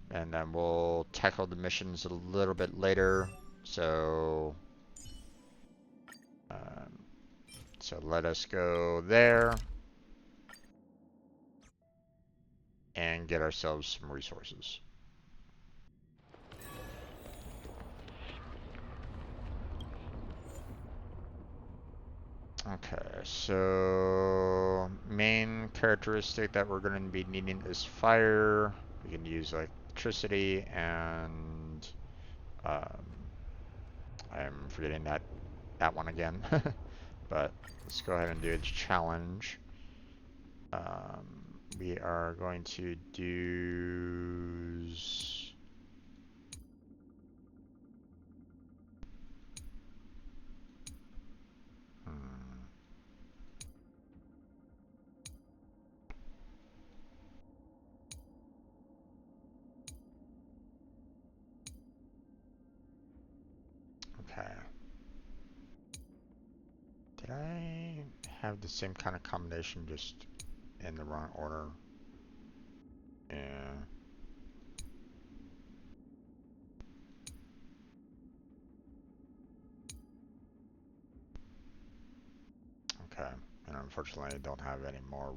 and then we'll tackle the missions a little bit later. So, so let us go there and get ourselves some resources. Okay, so main characteristic that we're going to be needing is fire. We can use electricity and I'm forgetting that one again. But let's go ahead and do a challenge. We are going to do okay. Did I have the same kind of combination just in the wrong order? Yeah. Okay. And unfortunately, I don't have any more,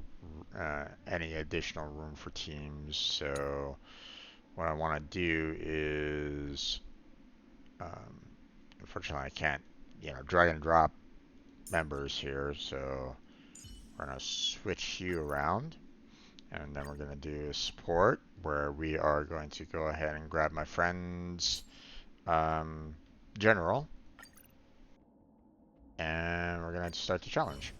any additional room for teams. So what I want to do is, unfortunately, I can't, drag and drop members here. So we're gonna switch you around, and then we're gonna do support, where we are going to go ahead and grab my friend's general, and we're gonna start the challenge.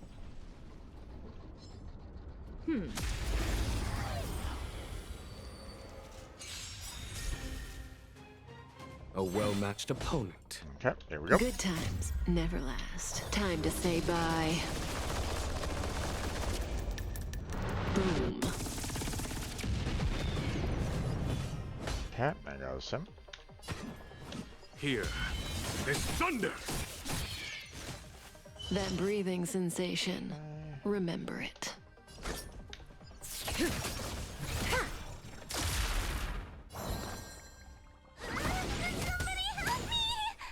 A well-matched opponent. Okay, here we go. Good times never last. Time to say bye. Boom. Okay, there goes him. Here is thunder. That breathing sensation. Remember it.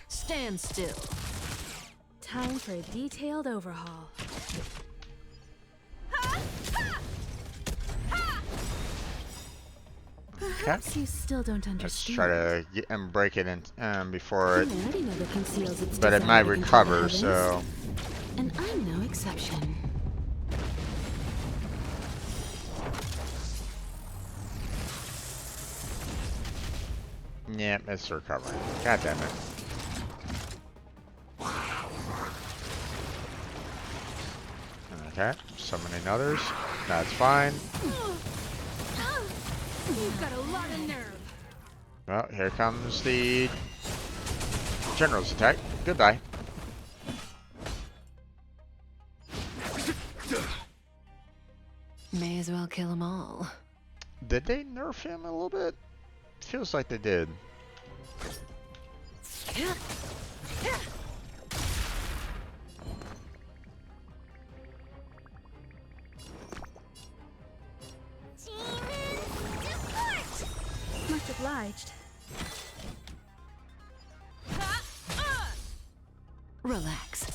Stand still. Time for a detailed overhaul. Perhaps you still don't understand. Let's try to get and break it in before it, Humanity never conceals its but it desire might to control the recover. heavens. So And I'm no exception. yeah, it's recovering. God damn it. Okay, summoning others. That's fine. You've got a lot of nerve. Well, here comes the general's attack. Goodbye. May as well kill them all. Did they nerf him a little bit? Feels like they did. Much obliged. Relax.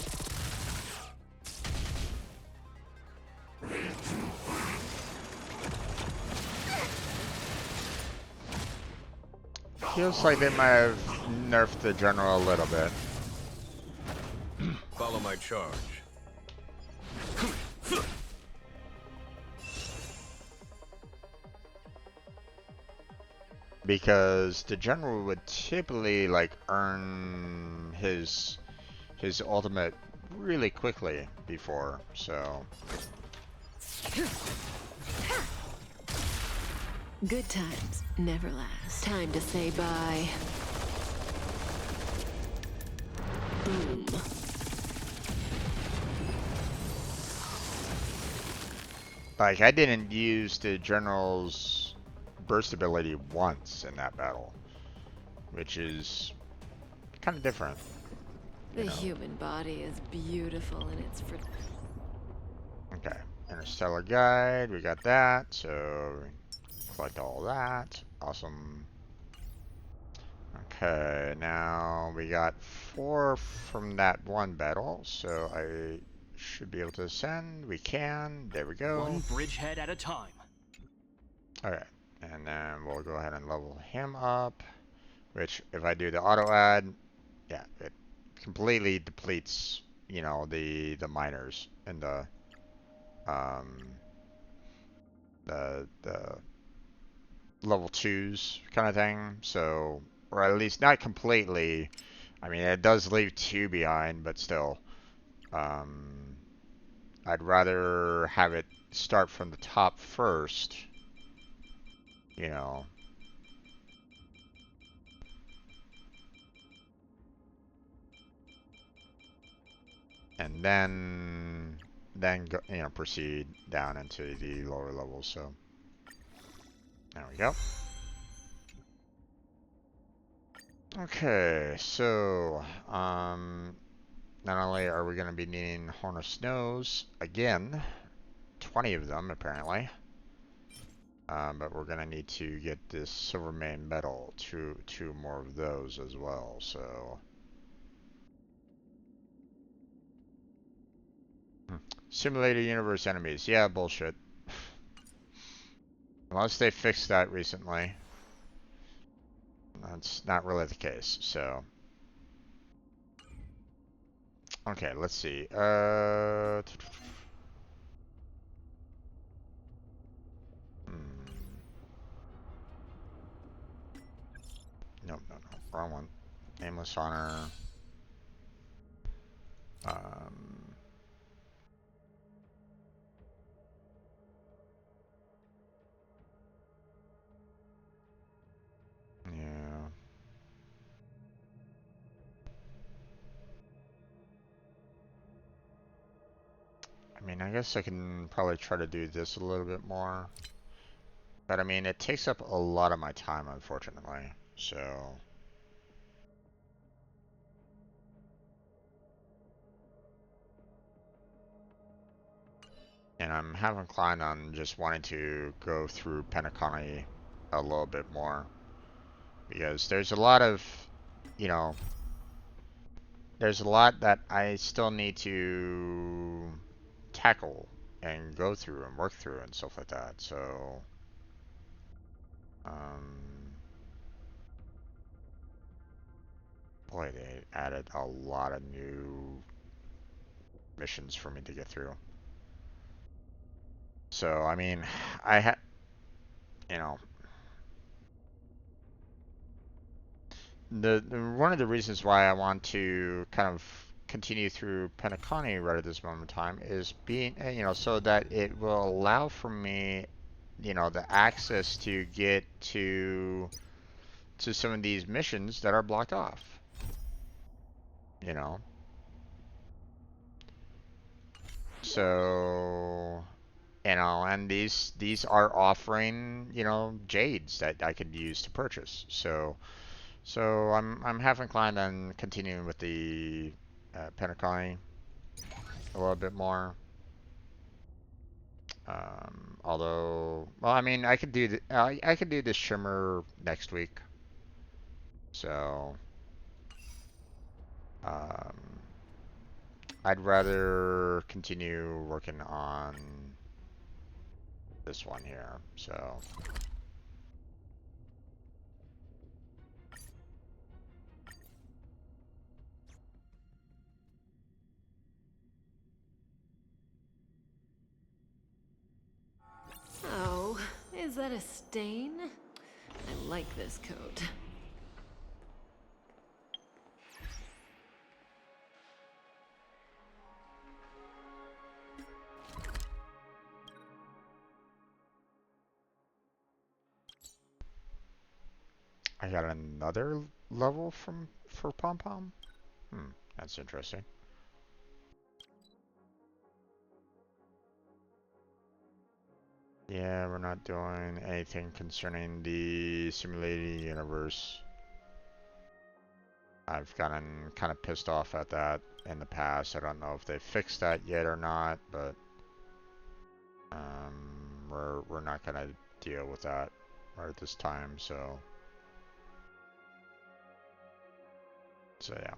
Feels like they might have nerfed the general a little bit. Follow my charge. Because the general would typically like earn his ultimate really quickly before, so Good times never last. Time to say bye. Boom. like I didn't use the general's burst ability once in that battle, which is kind of different. The human body is beautiful in its Okay, Interstellar Guide, we got that, so collect all that. Awesome. Okay, now we got 4 from that one battle, so I should be able to ascend. We can. There we go. One bridgehead at a time. Okay, and then we'll go ahead and level him up, which if I do the auto add, yeah, it completely depletes, you know, the miners and the level 2s kind of thing. So, or at least not completely. I mean, it does leave 2 behind, but still, I'd rather have it start from the top first, you know. And then go, you know, proceed down into the lower levels. So there we go. Okay, so not only are we going to be needing Horn of Snows again, 20 of them apparently. But we're gonna need to get this silver main metal, two more of those as well. So simulated universe enemies, yeah, bullshit. Unless they fixed that recently, that's not really the case. So okay, let's see. No, wrong one. Nameless Honor. Yeah. I mean, I guess I can probably try to do this a little bit more. But I mean, it takes up a lot of my time, unfortunately. So and I'm half inclined on just wanting to go through Penacony a little bit more. Because there's a lot of, you know, there's a lot that I still need to tackle and go through and work through and stuff like that. So, boy, they added a lot of new missions for me to get through. So, I mean, you know, the one of the reasons why I want to kind of continue through Penacony right at this moment in time is being, you know, so that it will allow for me, you know, the access to get to some of these missions that are blocked off. You know. So, you know, and these are offering, you know, jades that I could use to purchase. So I'm half inclined on continuing with the Penacony a little bit more. Although, well, I mean, I could do I could do the shimmer next week. So, um, I'd rather continue working on this one here. So. Oh, is that a stain? I like this coat. I got another level for Pom Pom. That's interesting. Yeah, we're not doing anything concerning the simulated universe. I've gotten kind of pissed off at that in the past. I don't know if they fixed that yet or not, but we're not gonna deal with that right at this time. So yeah.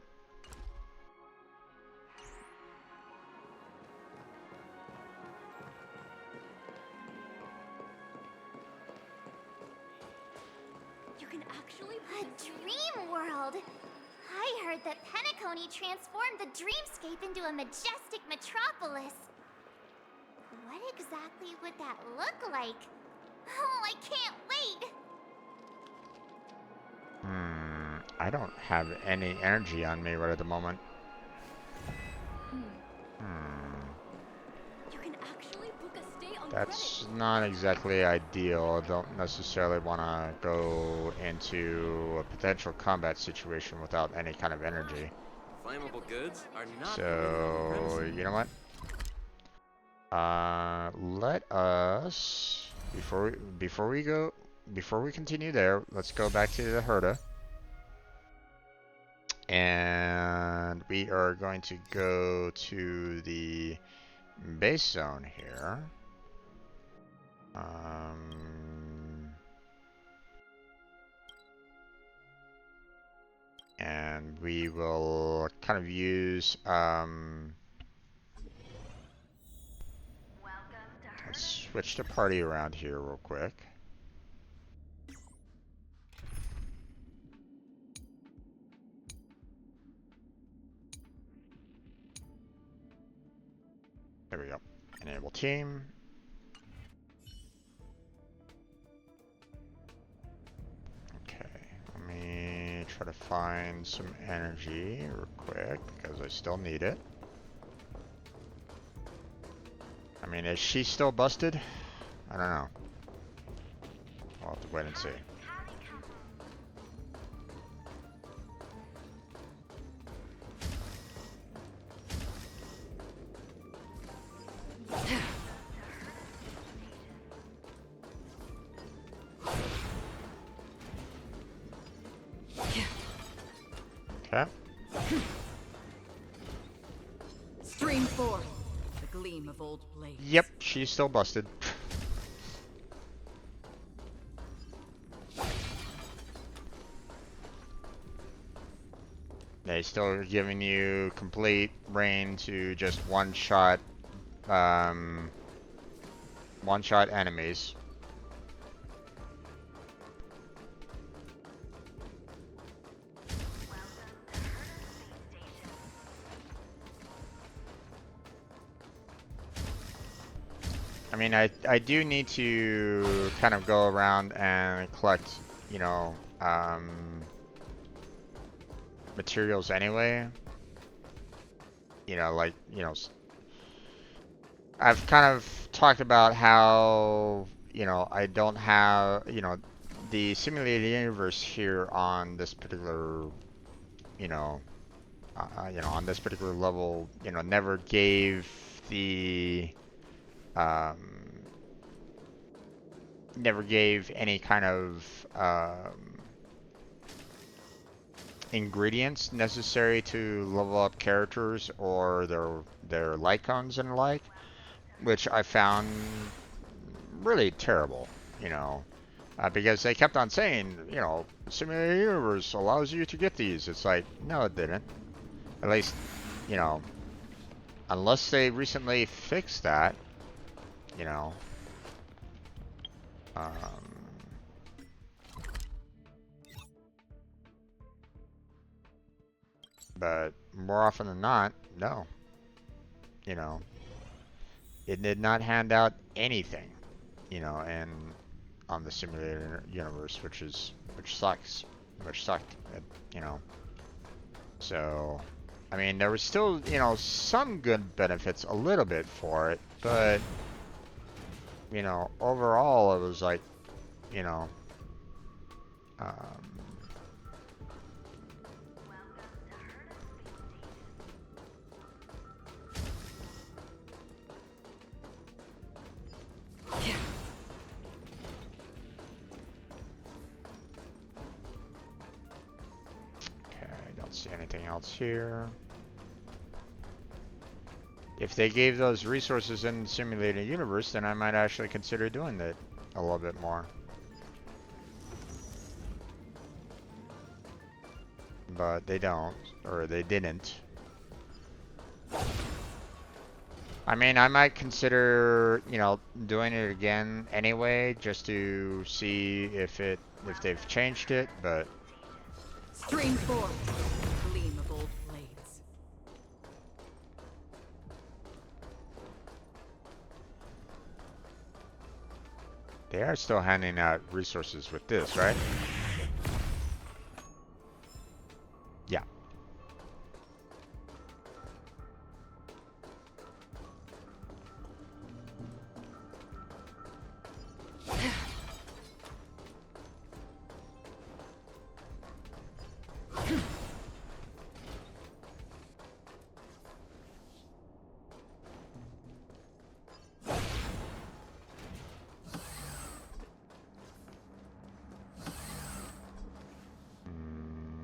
You can actually a dream world. I heard that Penacony transformed the dreamscape into a majestic metropolis. What exactly would that look like? Oh, I can't wait! I don't have any energy on me right at the moment. You can actually book a stay on That's not exactly ideal. I don't necessarily want to go into a potential combat situation without any kind of energy. Flammable goods are not So, you know what? Let us before we continue there, let's go back to the Herda. And we are going to go to the base zone here. And we will kind of use let's switch the party around here real quick. There we go. Enable team. Okay, let me try to find some energy real quick because I still need it. I mean, is she still busted? I don't know. We'll have to wait and see. Okay. Stream forth the gleam of old blades. Yep, she's still busted. They still are giving you complete reign to just one-shot enemies. I mean, I do need to kind of go around and collect, you know, materials anyway. You know, like, you know, I've kind of talked about how, you know, I don't have, you know, the simulated universe here on this particular, you know, on this particular level, you know, never gave the, never gave any kind of, ingredients necessary to level up characters or their lycons and like, which I found really terrible, you know, because they kept on saying, you know, Simulated Universe allows you to get these. It's like, no, it didn't. At least, you know, unless they recently fixed that, you know. But more often than not, no. You know, it did not hand out anything, you know, and on the simulated universe, which sucks, which sucked, you know. So, I mean, there was still, you know, some good benefits a little bit for it, but, you know, overall it was like, you know, see anything else here. If they gave those resources in the simulated universe, then I might actually consider doing that a little bit more. But they don't, or they didn't. I mean, I might consider, you know, doing it again anyway, just to see if they've changed it, but Stream forth the gleam of old blades. they are still handing out resources with this, right? Yeah.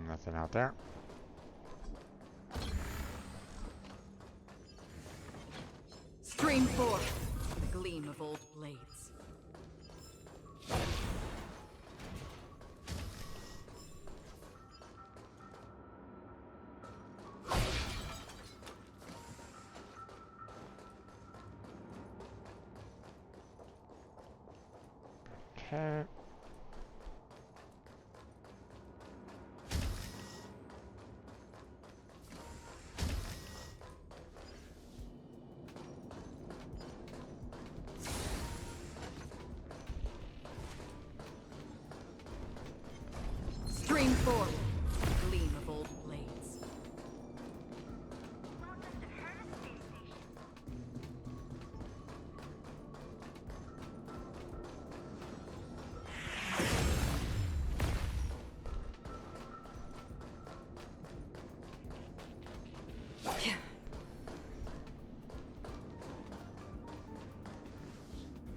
Nothing out there. Stream forth the gleam of old blades. heck? Stream forth, the gleam of old blades.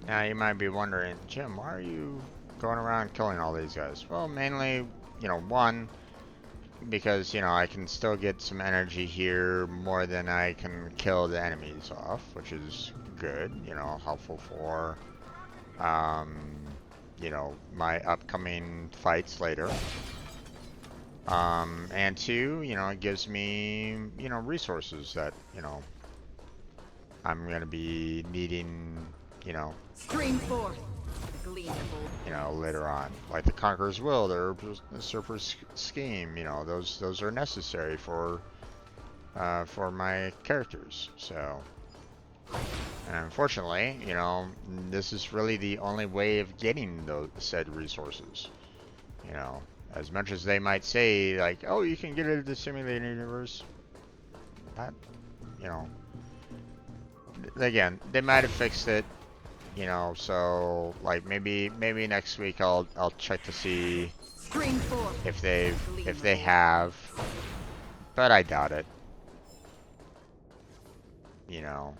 Now you might be wondering, Jim, why are you going around killing all these guys? Well, mainly, you know, one, because, you know, I can still get some energy here more than I can kill the enemies off, which is good, you know, helpful for, you know, my upcoming fights later. And two, you know, it gives me, you know, resources that, you know, I'm gonna be needing, you know, Stream forth, the gleam of old. you know, later on, like the Conqueror's Will, the Usurper's Scheme, you know, those are necessary for my characters. So, and unfortunately, you know, this is really the only way of getting those said resources. You know, as much as they might say, like, oh, you can get it in the simulated universe, that, you know, again, they might have fixed it. You know, so like maybe next week I'll check to see if they have, but I doubt it. You know.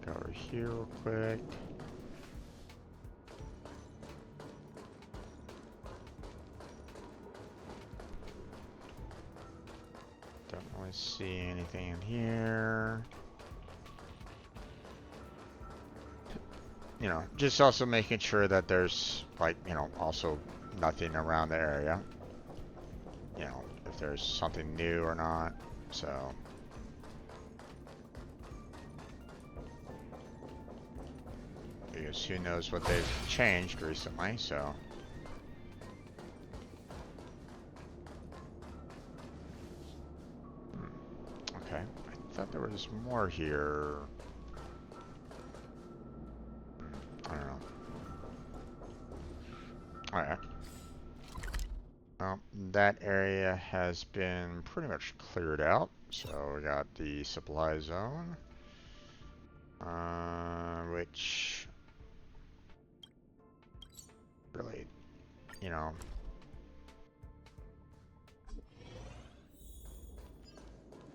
Go over here real quick. Don't really see anything in here. You know, just also making sure that there's, like, you know, also nothing around the area. You know, if there's something new or not. So. Because who knows what they've changed recently, so. Okay, I thought there was more here. I don't know. Alright. Well, that area has been pretty much cleared out. So we got the supply zone. Which really, you know,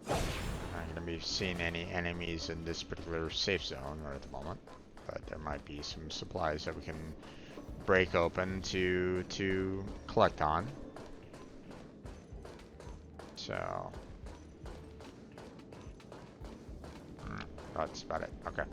not going to be seeing any enemies in this particular safe zone right at the moment, but there might be some supplies that we can break open to collect on. So that's about it. Okay.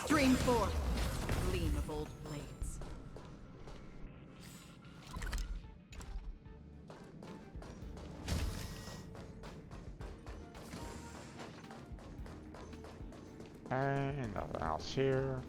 Stream forth, gleam of old blades. Okay, nothing else here.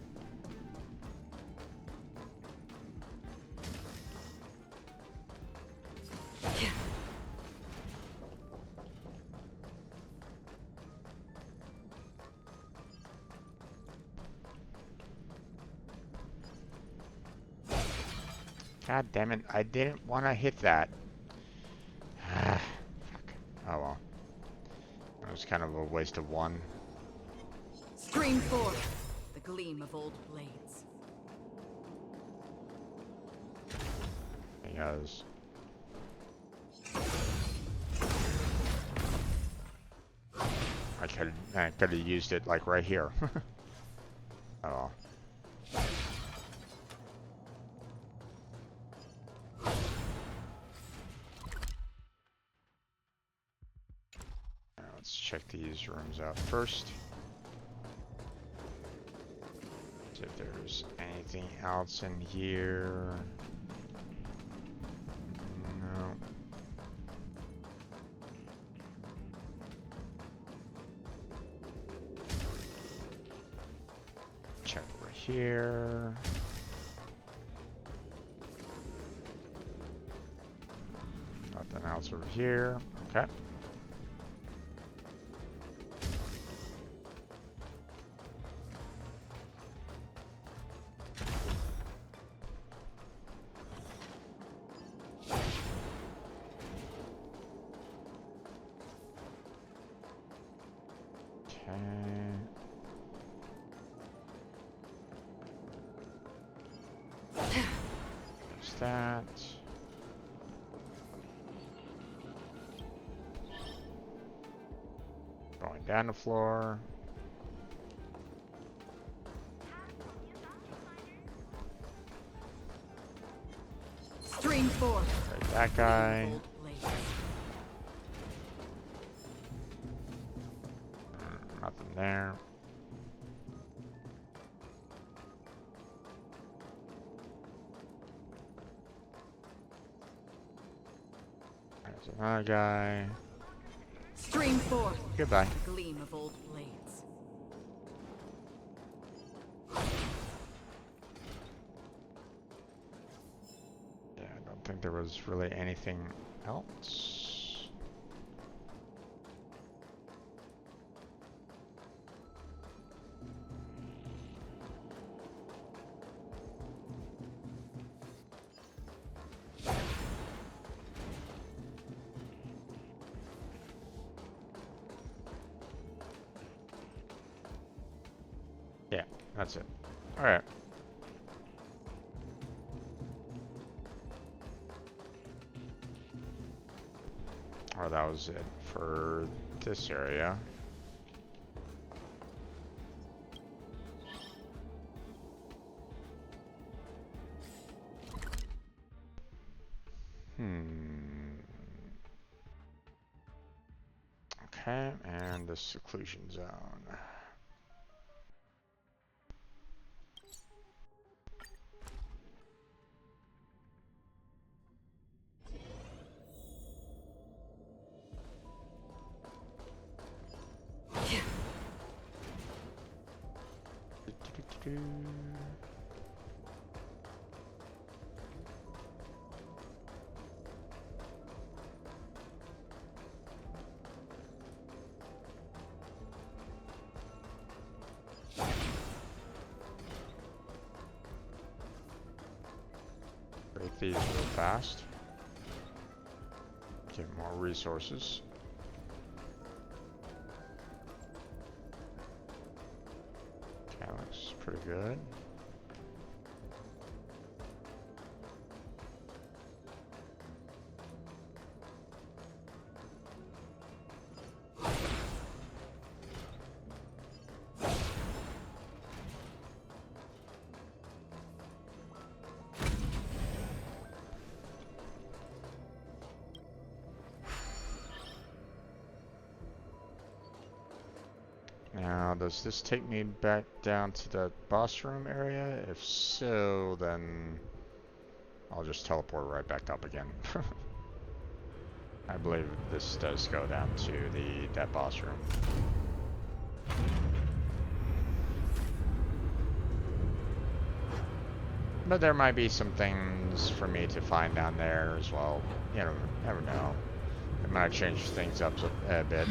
God damn it, I didn't want to hit that. Ah, fuck. Oh well. It was kind of a waste of one. Stream forth the gleam of old blades. He goes. I could have used it like right here. Oh. Let's check these rooms out first. See if there's anything else in here. No. Check over here. Nothing else over here. Okay. That. Going down the floor. Stream forth. Right, that guy. Nothing there. There's another guy. Stream forth. Goodbye. The gleam of old blades. Yeah, I don't think there was really anything else. Yeah, that's it. Alright. Oh, that was it for this area. Okay, and the seclusion zone. Break these real fast. Get more resources. Okay, looks pretty good. Now, does this take me back down to the boss room area? If so, then I'll just teleport right back up again. I believe this does go down to that boss room. But there might be some things for me to find down there as well. You know, never know. It might change things up a bit.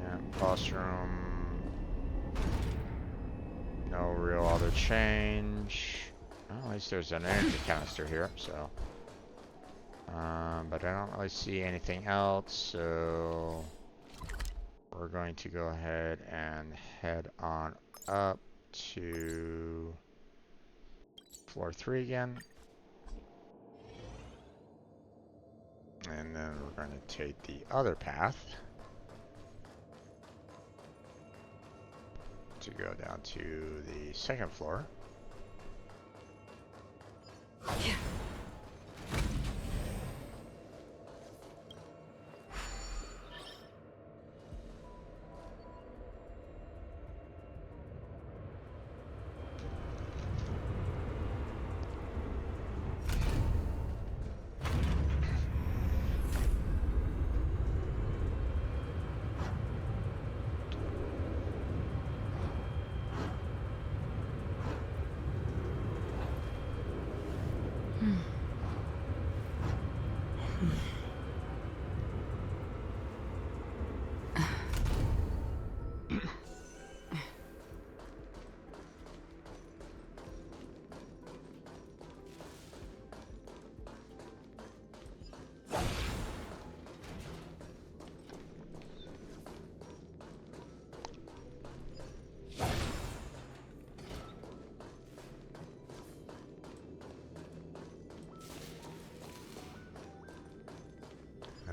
Yeah, boss room. No real other change. Well, at least there's an energy canister here, so. But I don't really see anything else, so we're going to go ahead and head on up to floor 3 again. And then we're going to take the other path to go down to the 2nd floor.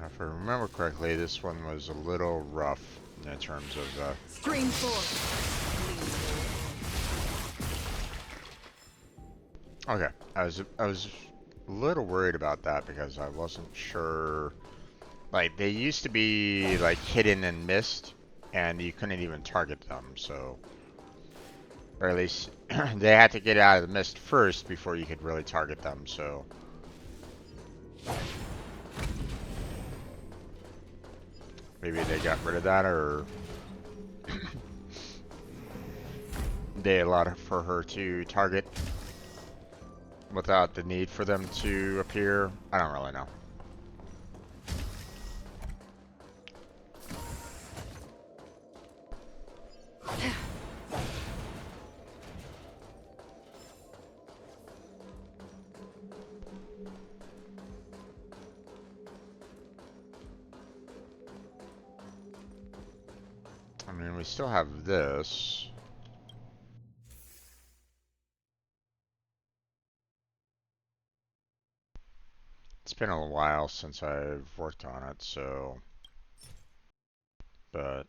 If I remember correctly, this one was a little rough in terms of Stream 4. Okay, I was a little worried about that because I wasn't sure. Like, they used to be like hidden and missed, and you couldn't even target them. So, or at least they had to get out of the mist first before you could really target them. So. Maybe they got rid of that, or they allowed for her to target without the need for them to appear. I don't really know. I mean, we still have this. It's been a while since I've worked on it, so. But.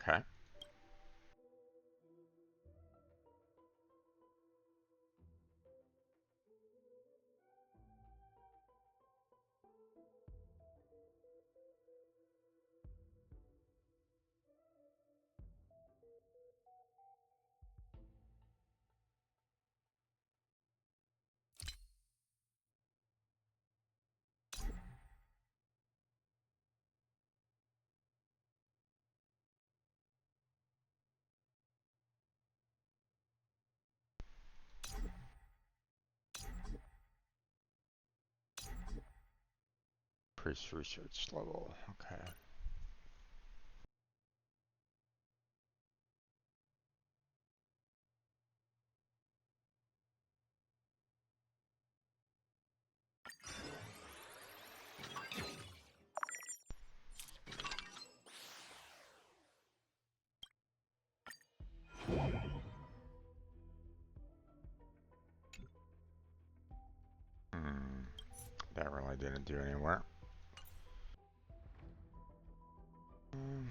Okay. Priest research level. Okay. That really didn't do any work. Hmm.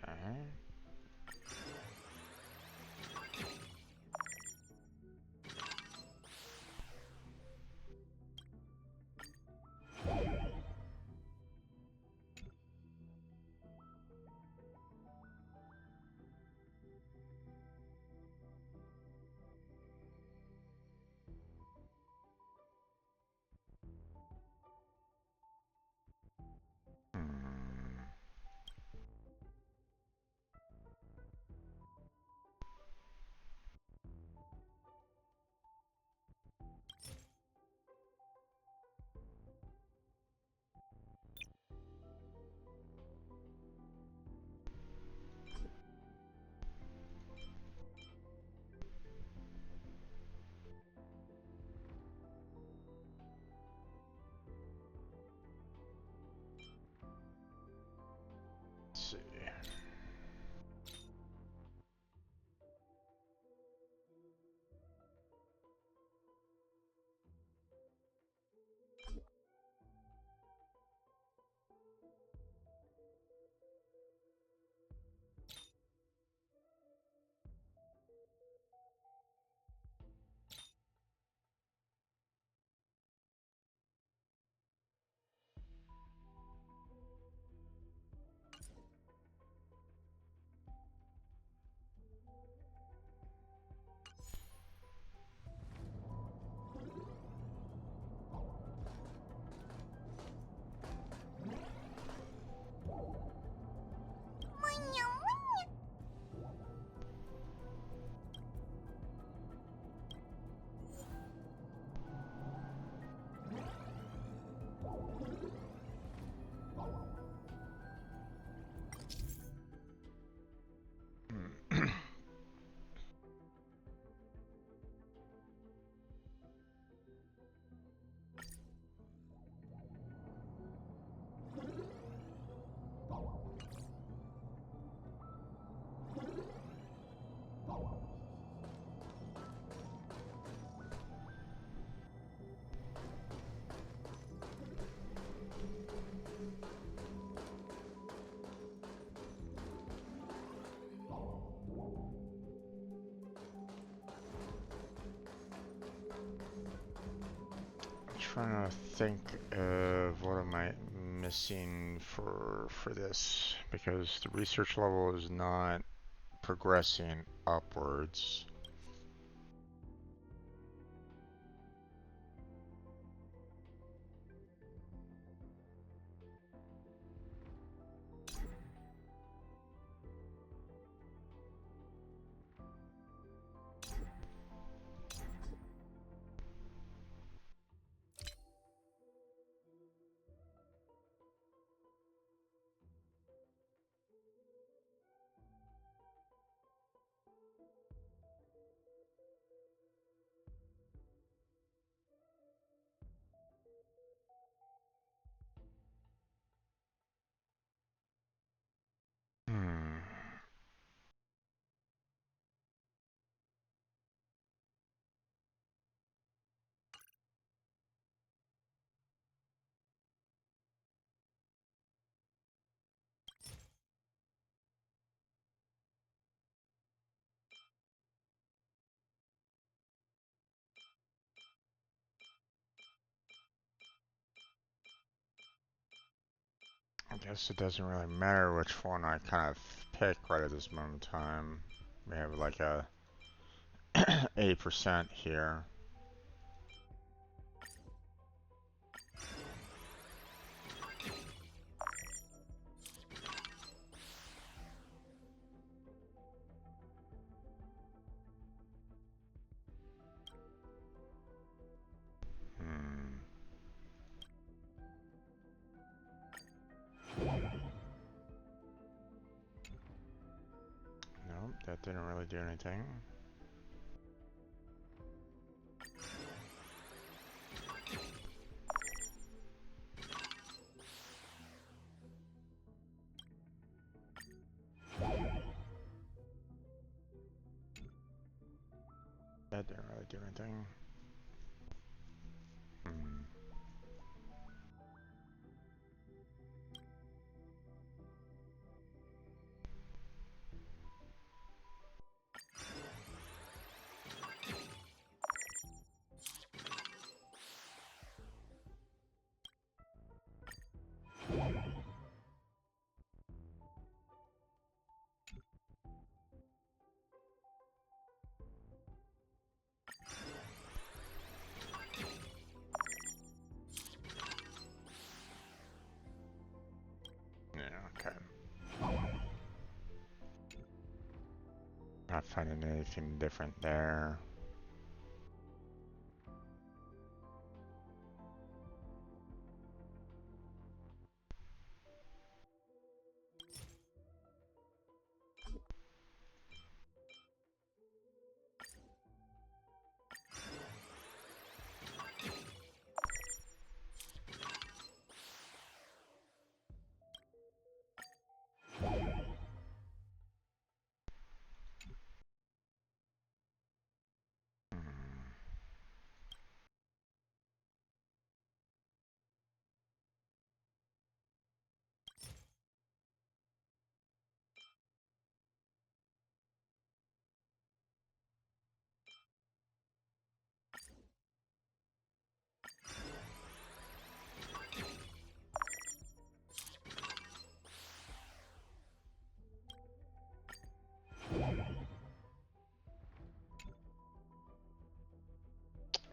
Okay. Hmm. Let's see. Trying to think of what am I missing for this, because the research level is not progressing upwards. I guess it doesn't really matter which one I kind of pick right at this moment in time. We have like a 80% here. Nope, that didn't really do anything. That didn't really do anything. Yeah, okay. Not finding anything different there.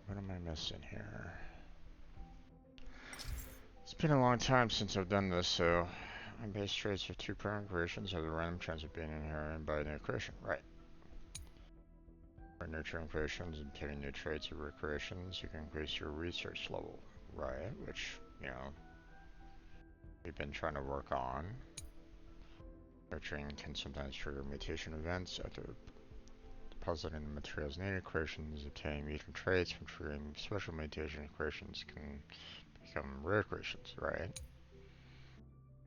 What am I missing here? It's been a long time since I've done this, so base traits for 2 parent creations have the random chance of being inherited by a new creation. Right. For nurturing creations and obtaining new traits or recreations, you can increase your research level. Right, which, you know, we've been trying to work on. Nurturing can sometimes trigger mutation events after depositing the materials needed. Creations obtaining mutant traits from triggering special mutation creations can become rare creations, right?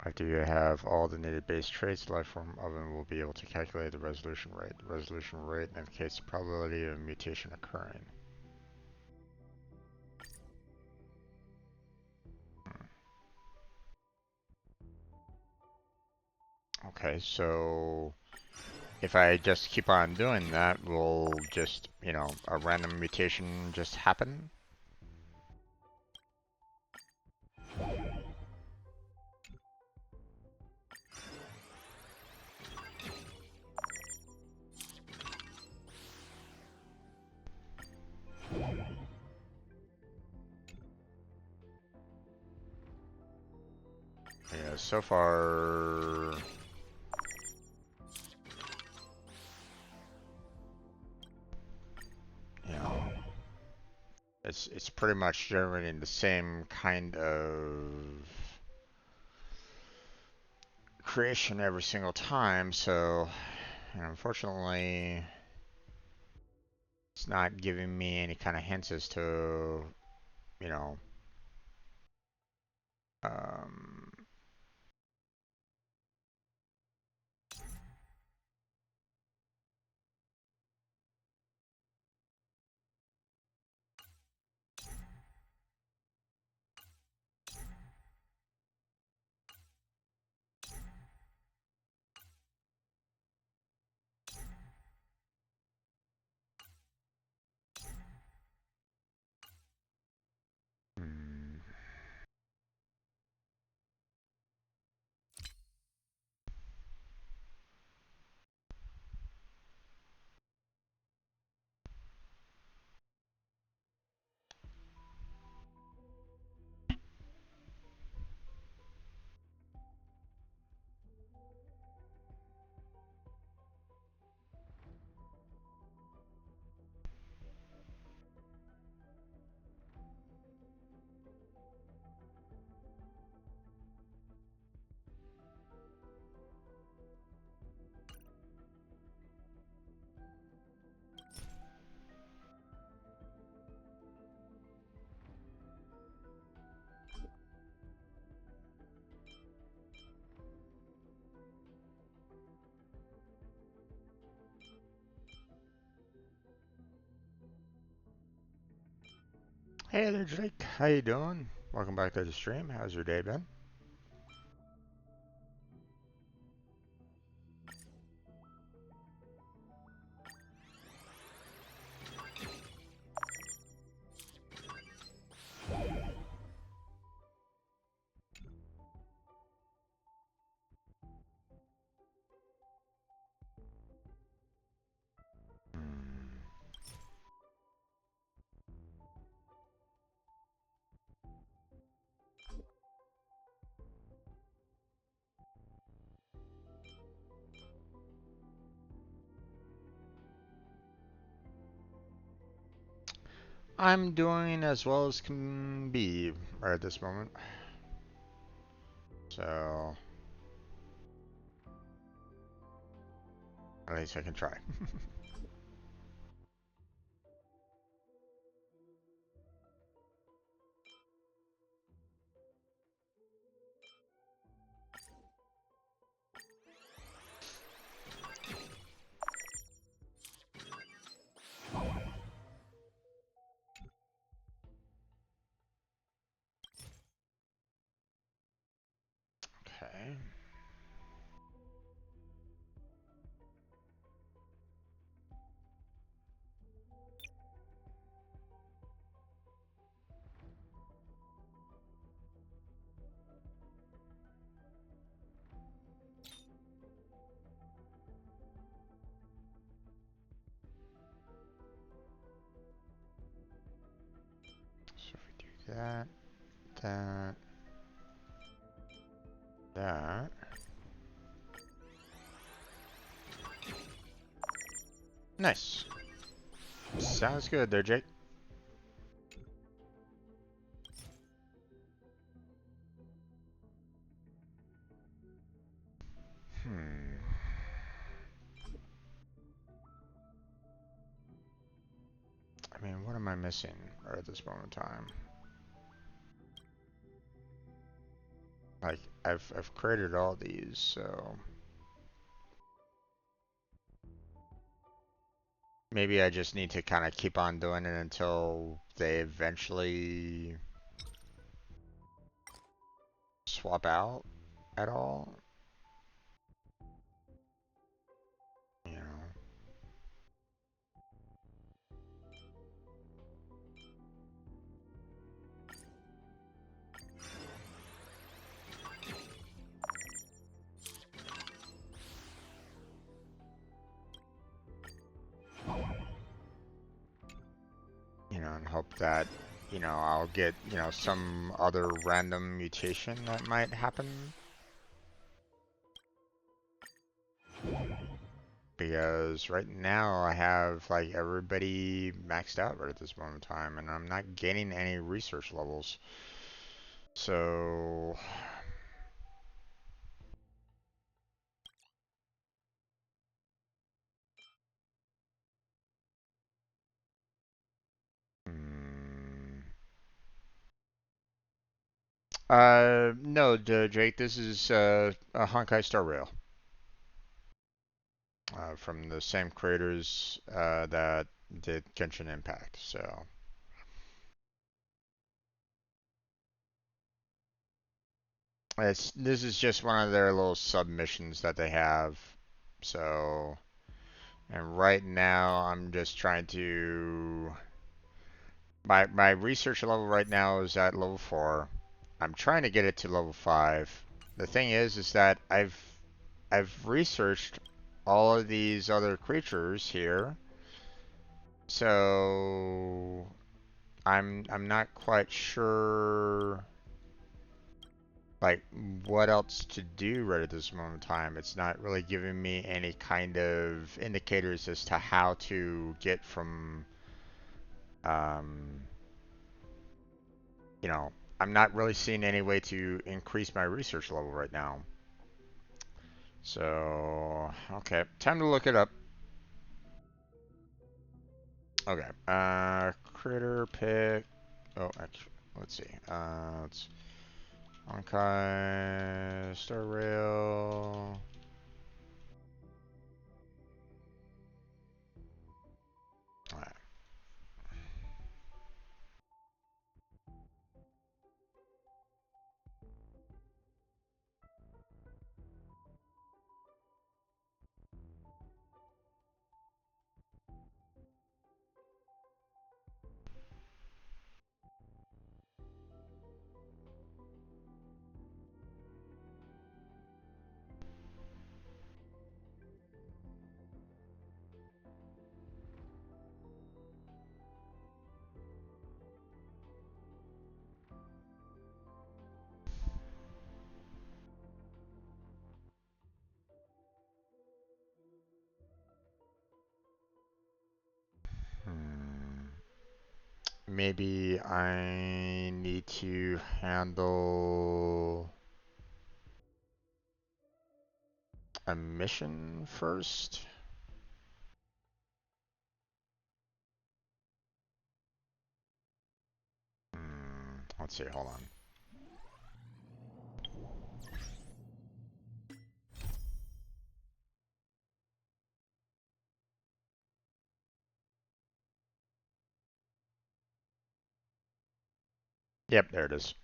After you have all the needed base traits, the lifeform oven will be able to calculate the resolution rate. The resolution rate indicates the probability of a mutation occurring. Okay, so if I just keep on doing that, will just, you know, a random mutation just happen? Yeah, so far... You know, it's pretty much generating the same kind of creation every single time, so unfortunately it's not giving me any kind of hints as to, you know, um, Hey there, Jake. How you doing? Welcome back to the stream. How's your day been? I'm doing as well as can be right at this moment. So, at least I can try. Okay. So if we do that, that, that. Nice. Sounds good there, Jake. Hmm. I mean, what am I missing right at this moment in time? Like, I've created all these, so maybe I just need to kind of keep on doing it until they eventually swap out at all. You know. And hope that, I'll get, some other random mutation that might happen. Because right now I have, like, everybody maxed out right at this moment in time, and I'm not gaining any research levels. So... no, Jake, this is a Honkai Star Rail. From the same creators that did Genshin Impact, so... This is just one of their little submissions that they have, so... And right now, I'm just trying to... My research level right now is at level 4. I'm trying to get it to level 5. The thing is that I've researched all of these other creatures here, so I'm not quite sure like what else to do right at this moment in time. It's not really giving me any kind of indicators as to how to get from um, I'm not really seeing any way to increase my research level right now. So, okay, time to look it up. Okay, critter pick. Oh, actually, let's see. It's Honkai Star Rail. Alright. maybe I need to handle a mission first. Let's see, hold on. Yep, there it is.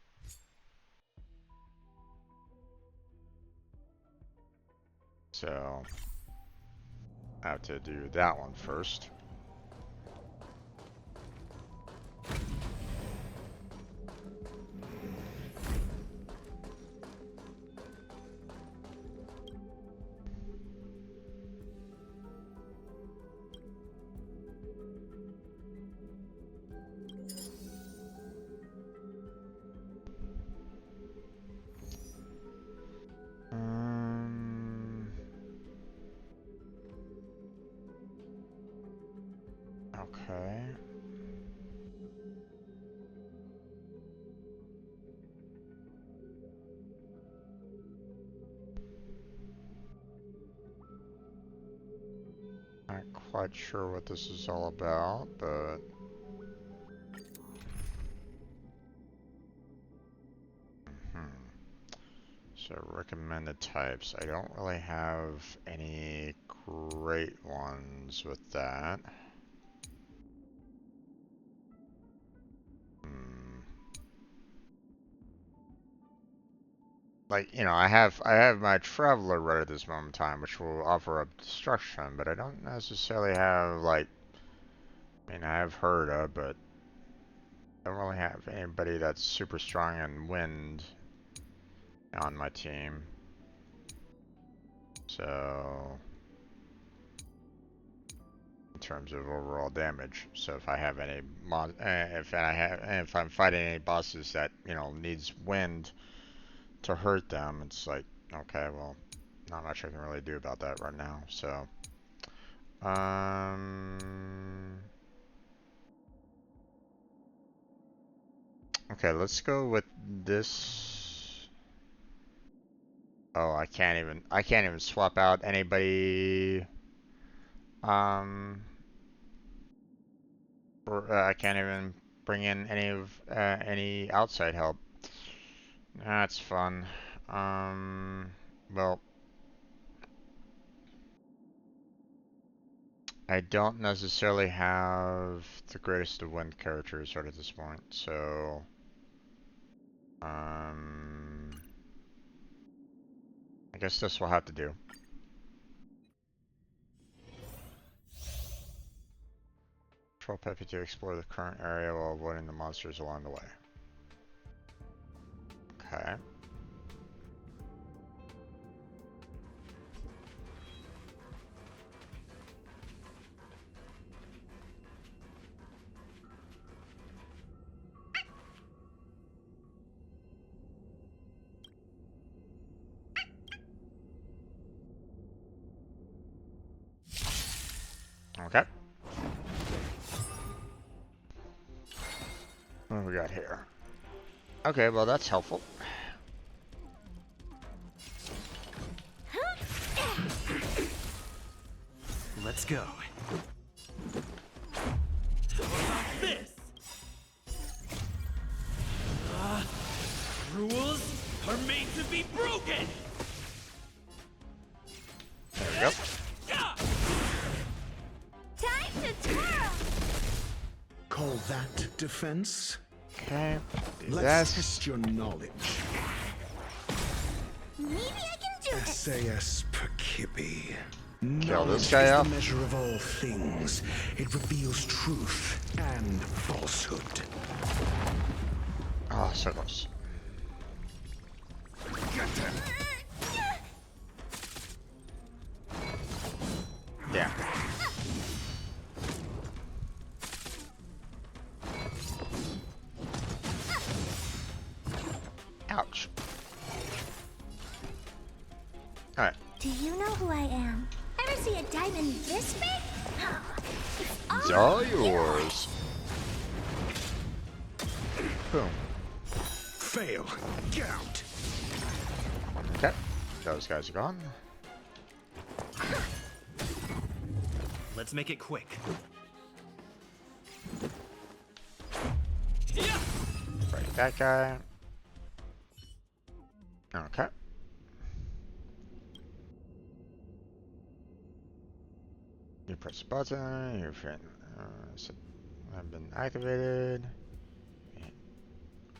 So, I have to do that one first. Okay. Not quite sure what this is all about, but so recommended types. I don't really have any great ones with that. Like, you know, I have my Traveler right at this moment in time, which will offer up destruction, but I don't necessarily have, like, I mean, I have Herda, but I don't really have anybody that's super strong in wind on my team. So, in terms of overall damage, so if I have any if I'm fighting any bosses that, you know, needs wind to hurt them, it's like, okay, well, not much I can really do about that right now. So, okay, let's go with this. Oh, I can't even swap out anybody. I can't even bring in any outside help. That's fun. Well, I don't necessarily have the greatest of wind characters right at this point, so I guess this will have to do. Control Peppy to explore the current area while avoiding the monsters along the way. Okay. Okay. What do we got here? Okay, well that's helpful. Let's go. How about this? Rules are made to be broken! There we go. Time to twirl! Call that defense? Okay. Let's test your knowledge. Maybe I can do it! SAS Perkibi. Kill this guy off. The measure of all things. It reveals truth and falsehood. Oh, so close. Yeah. Ouch. Alright. Do you know who I am? Ever see a diamond this big? It's all yours. Boom. Fail. Get out. Okay. Those guys are gone. Let's make it quick. Break that guy. Okay. You press a button, your friend have been activated.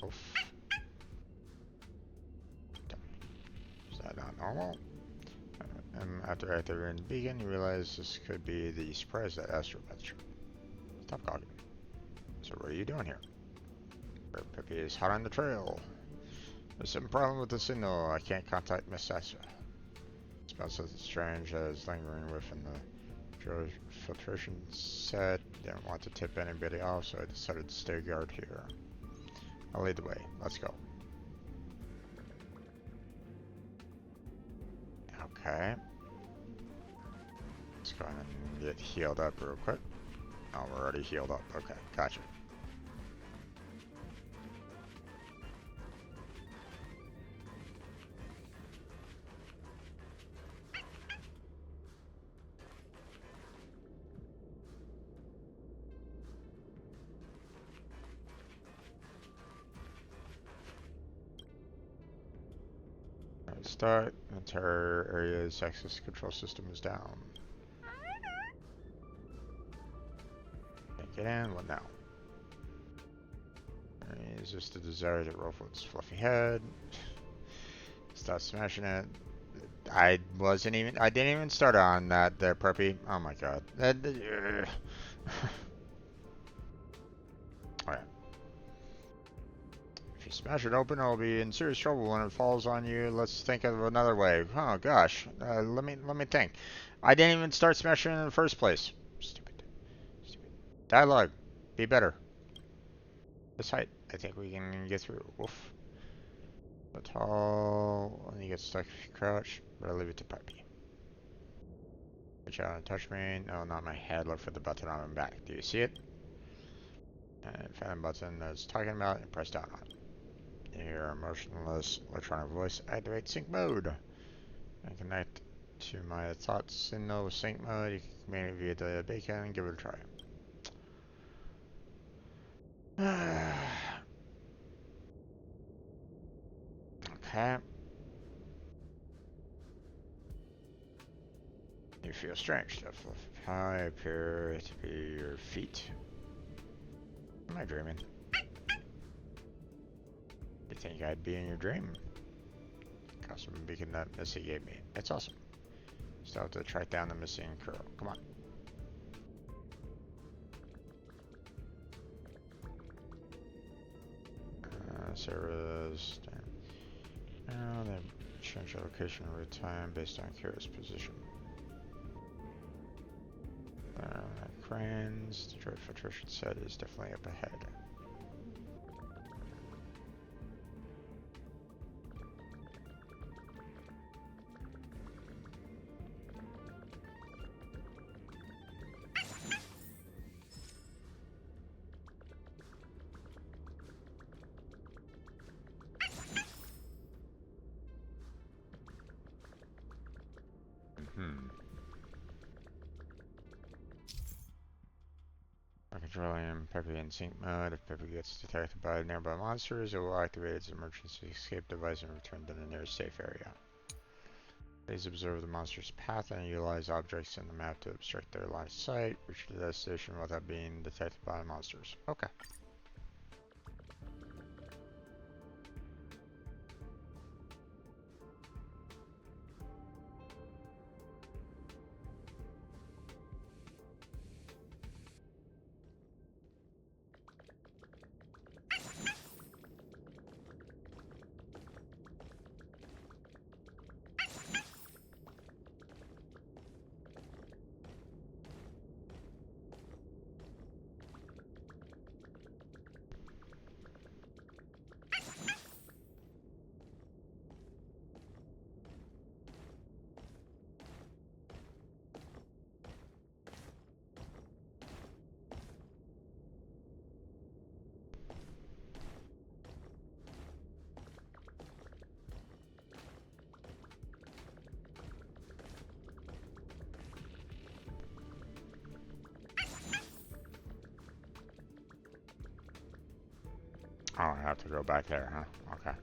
Oof. Is that not normal? After activating the beacon, you realize this could be the surprise that Astro mentioned. Stop talking. So what are you doing here? Peppy is hot on the trail. There's some problem with the signal. I can't contact Miss Astro. It smells something strange that is lingering within the filtration set. Didn't want to tip anybody off, so I decided to stay guard here. I'll lead the way. Let's go. Okay. Let's go ahead and get healed up real quick. Oh, we're already healed up. Okay, gotcha. Start. The Terraria's access control system is down. Can't get in. What now? Is this the desire to ruffle its fluffy head? Start smashing it. I didn't even start on that there, Preppy. Oh my god. Alright. If you smash it open, I'll be in serious trouble when it falls on you. Let's think of another way. Oh gosh. Let me think. I didn't even start smashing it in the first place. Stupid. Dialogue. Be better. This height. I think we can get through. Woof. So tall. And you get stuck if you crouch. But I'll leave it to Peppy. Reach out and touch me. No, not my head. Look for the button on my back. Do you see it? And find the button that's talking about and press down on it. You hear a motionless electronic voice. Activate sync mode. And connect to my thoughts in no sync mode. You can communicate via the beacon and give it a try. Okay. You feel strange. Stuff high appear to be your feet. Am I dreaming? You think I'd be in your dream? Custom beacon that Missy gave me. It's awesome. Still have to track down the missing girl. Come on. Sarah's. Now they change the location every time based on Kira's position. Cranes. The droid filtration set is definitely up ahead. Controlling Peppy in sync mode. If Peppy gets detected by nearby monsters, it will activate its emergency escape device and return to the nearest safe area. Please observe the monster's path and utilize objects in the map to obstruct their line of sight. Reach the destination without being detected by monsters. Okay. Oh, I have to go back there, huh? Okay.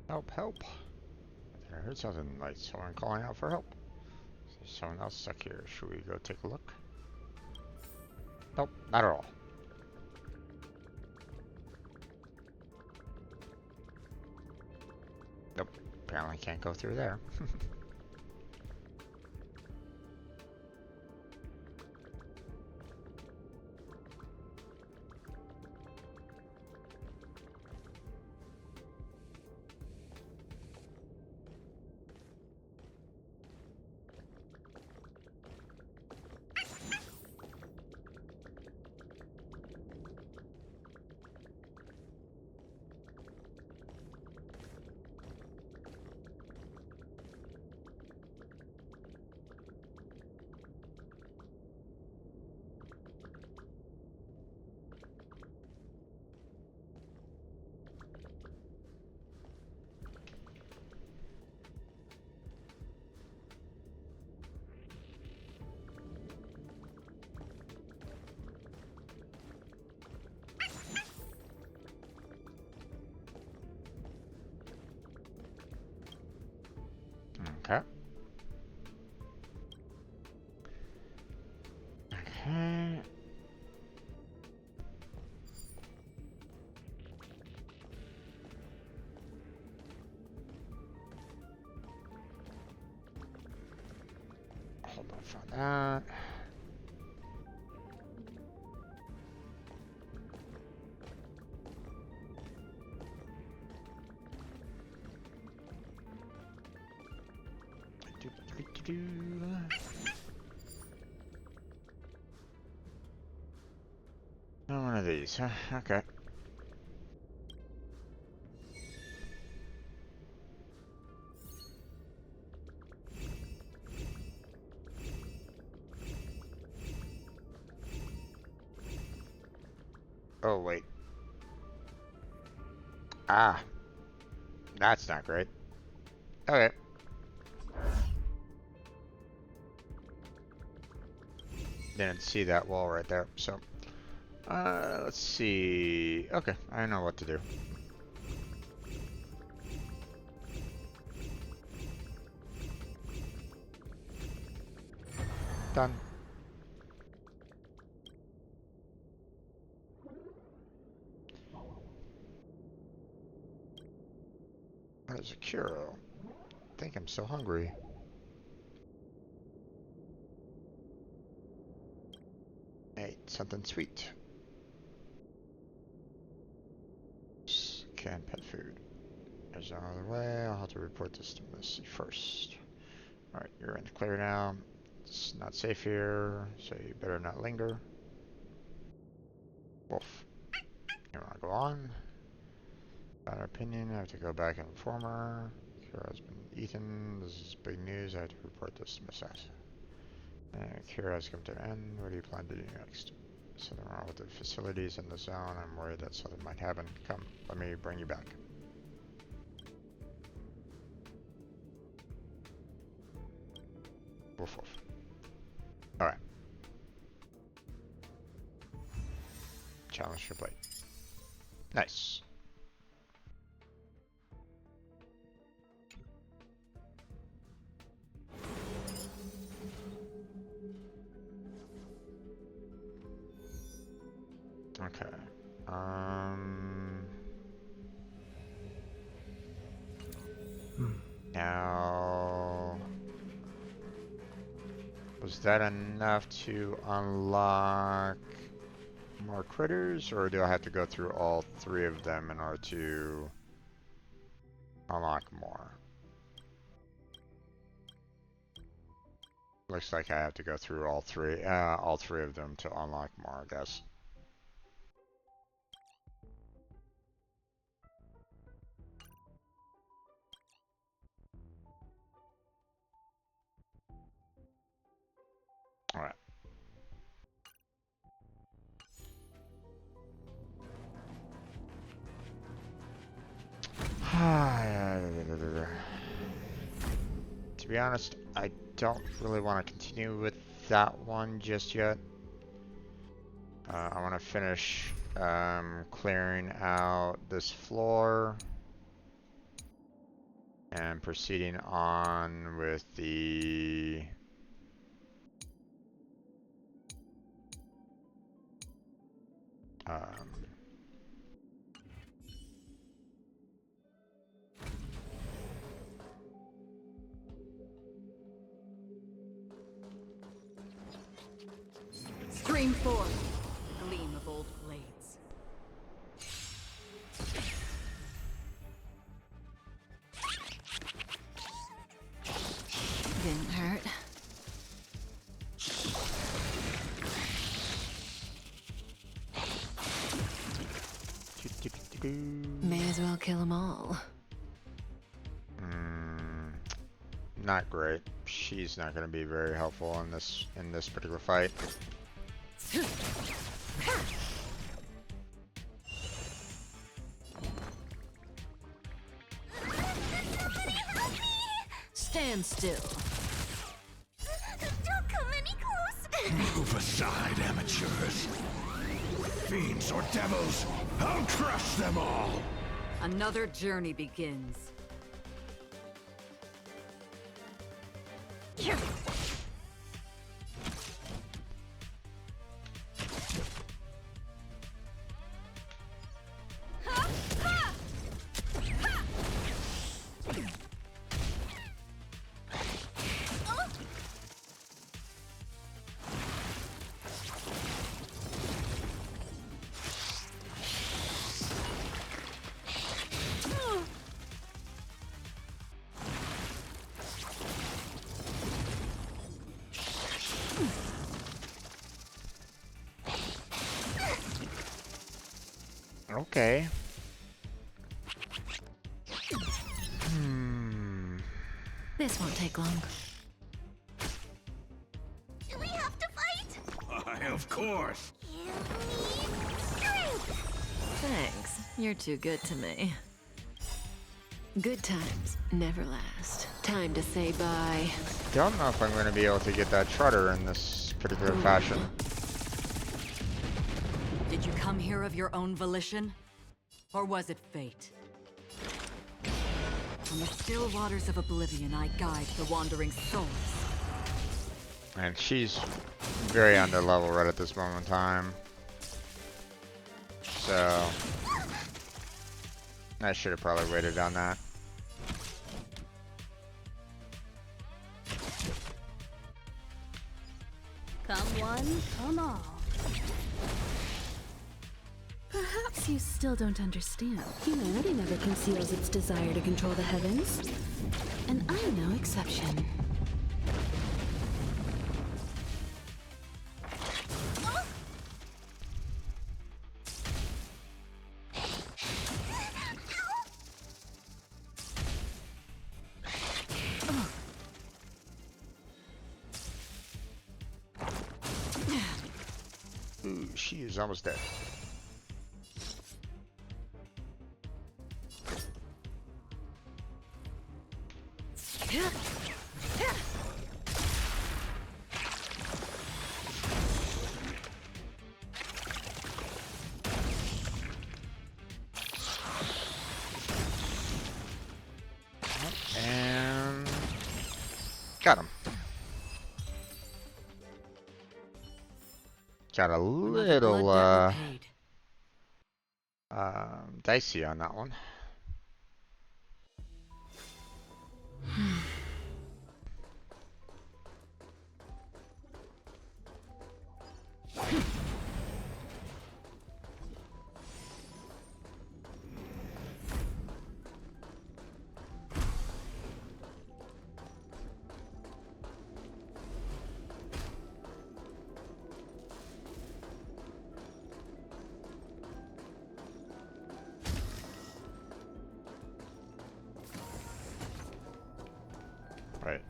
Help, help. I heard something like someone calling out for help. There's someone else stuck here. Should we go take a look? Nope, not at all. Nope, apparently can't go through there. Okay. Okay. Hold off on that. Not one of these, huh? Okay. Oh, wait. Ah. That's not great. Okay. Didn't see that wall right there, so. Let's see. Okay, I know what to do. Done. There's a cure. I think I'm so hungry. Hey, something sweet. Canned pet food. There's no other way. I'll have to report this to Missy first. Alright, you're in the clear now. It's not safe here, so you better not linger. Wolf. You wanna go on? Bad opinion, I have to go back and inform her. Kira has been eaten. This is big news. I have to report this to Miss S. Kira has come to an end. What do you plan to do next? Something wrong with the facilities in the zone. I'm worried that something might happen. Come, let me bring you back. Woof woof. Alright. Challenge complete. Nice. Okay. Now Was that enough to unlock more critters, or do I have to go through all 3 of them in order to unlock more? Looks like I have to go through all three of them to unlock more, I guess. All right. To be honest, I don't really want to continue with that one just yet. I want to finish clearing out this floor and proceeding on with the Stream 4. Gleam of old blades. Didn't hurt. May as well kill them all. Not great. She's not going to be very helpful in this particular fight. Stand still. Don't come any closer. Move aside, amateurs. Fiends or devils, I'll crush them all. Another journey begins. Okay. This won't take long. Do we have to fight? Why, of course. Give me strength. Thanks. You're too good to me. Good times never last. Time to say bye. Don't know if I'm going to be able to get that Trotter in this particular fashion. Did you come here of your own volition? Or was it fate? On the still waters of oblivion, I guide the wandering souls. And she's very under level right at this moment in time. So I should have probably waited on that. Come one, come all. Perhaps you still don't understand. Humanity never conceals its desire to control the heavens. And I'm no exception. Ooh, she is almost dead. And got him. Got a little dicey on that one. Right.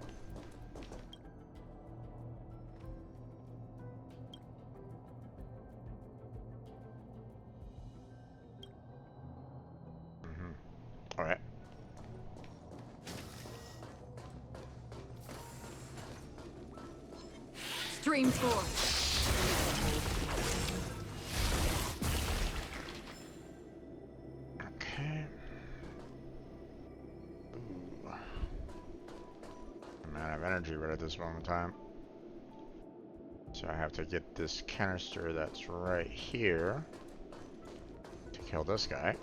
All right. Stream 4. Okay. Ooh. I'm out of energy right at this moment in time. So I have to get this canister that's right here to kill this guy.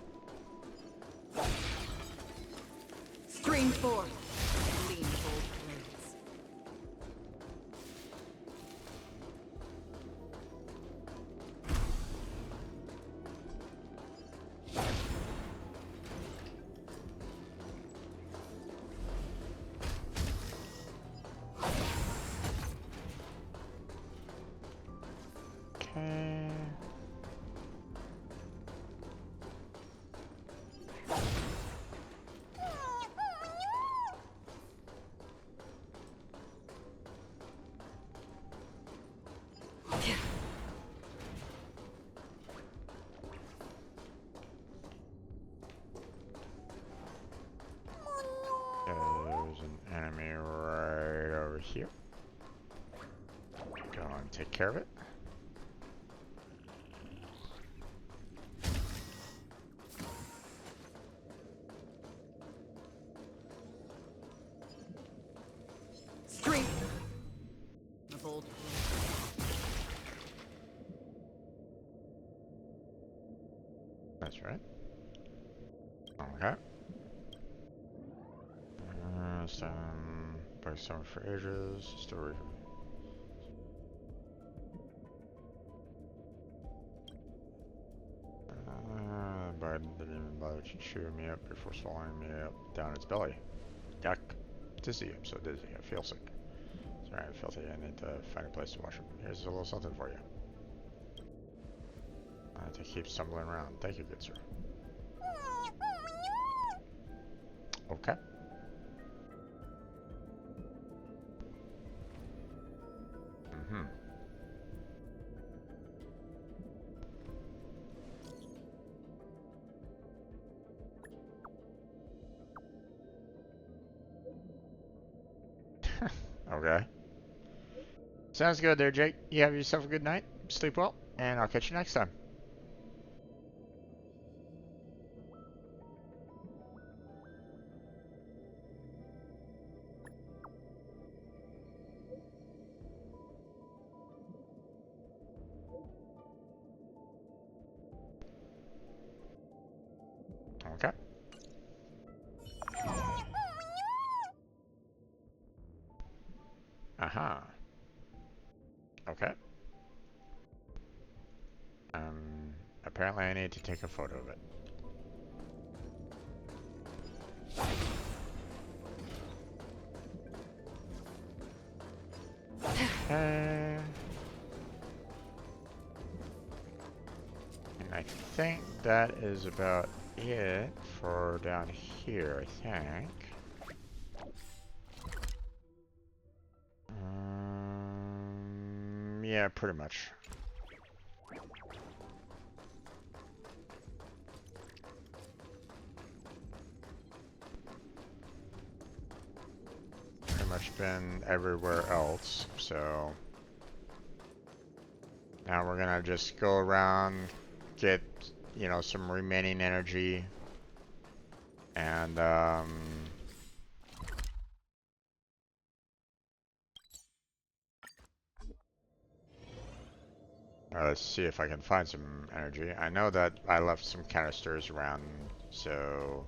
Stream 4. Gleam gold blades. Okay. There's an enemy right over here. Go and take care of it. Stream. A bold blade. That's right. Okay. By summer for ages. Story. But didn't even bother to chew me up before swallowing me up down its belly. Yuck. Dizzy. I'm so dizzy. I feel sick. Sorry, I'm filthy. I need to find a place to wash up. Here's a little something for you. I have to keep stumbling around. Thank you, good sir. Okay. Okay. Sounds good there, Jake. You have yourself a good night. Sleep well, and I'll catch you next time. Okay. Aha. Okay. Apparently I need to take a photo of it. Okay. And I think that is about it for down here, I think. Yeah, pretty much. Pretty much been everywhere else, so now we're gonna just go around, get, you know, some remaining energy, and let's see if I can find some energy. I know that I left some canisters around, so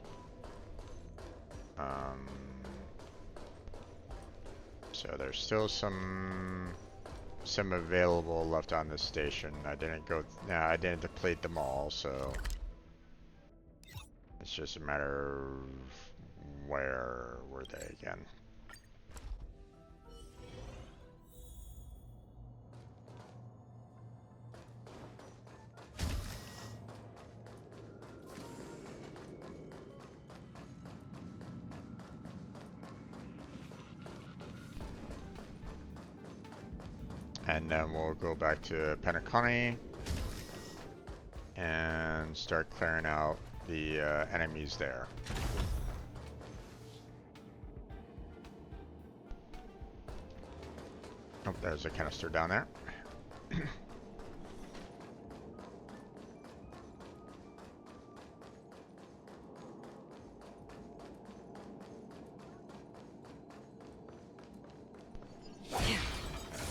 so there's still some available left on this station. I didn't deplete them all, so it's just a matter of where were they again. And then we'll go back to Penacony and start clearing out the enemies there. Oh, there's a canister down there.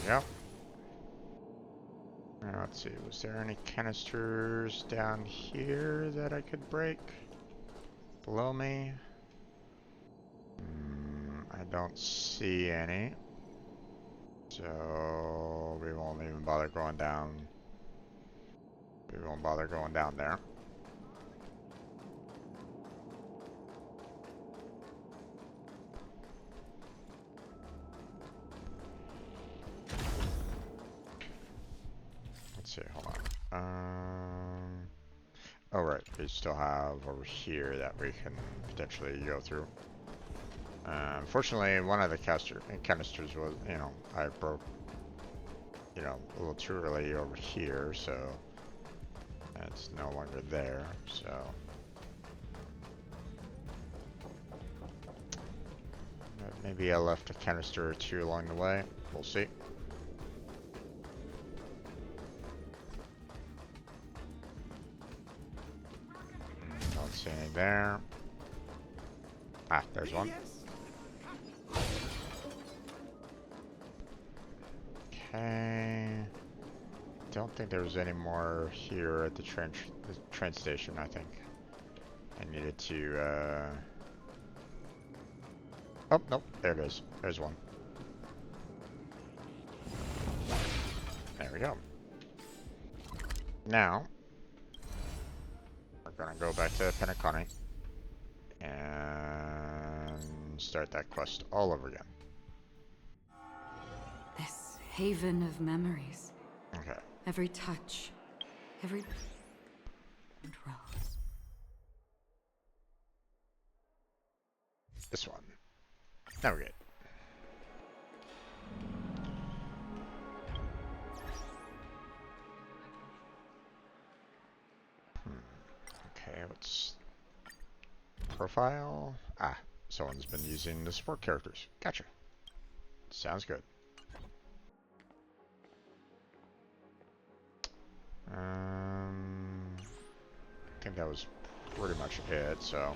Yep. Now, let's see, was there any canisters down here that I could break? Below me? I don't see any. So we won't even bother going down. We won't bother going down there. Let's see, hold on. Oh right, we still have over here that we can potentially go through. Unfortunately, one of the canisters was, I broke, a little too early over here, so it's no longer there, so. Maybe I left a canister or two along the way, we'll see. Don't see any there. Ah, there's one. Okay. Don't think there was any more here at the train station, I think. I needed to, Oh, nope, there it is. There's one. There we go. Now, we're gonna go back to Penacony and start that quest all over again. This haven of memories. Okay. Every touch, every and rose. This one. Now we're good. Okay, what's profile? Ah, someone's been using the support characters. Gotcha. Sounds good. I think that was pretty much it, so.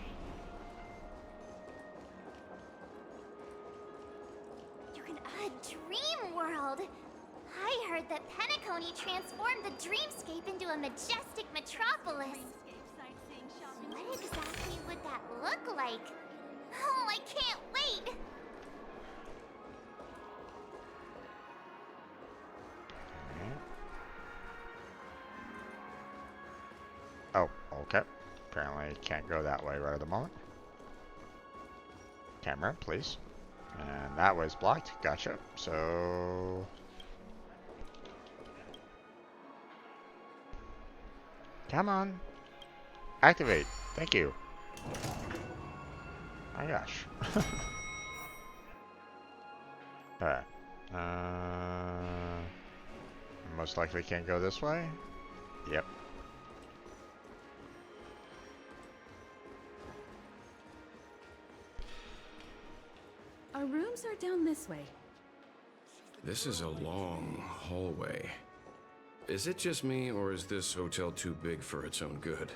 You can add Dream World! I heard that Penacony transformed the dreamscape into a majestic metropolis. What exactly would that look like? Oh, I can't wait! Oh, okay. Apparently can't go that way right at the moment. Camera, please. And that was blocked. Gotcha. So... Come on. Activate. Thank you. My gosh. Alright. Most likely can't go this way. Yep. Our rooms are down this way. This is a long hallway. Is it just me, or is this hotel too big for its own good?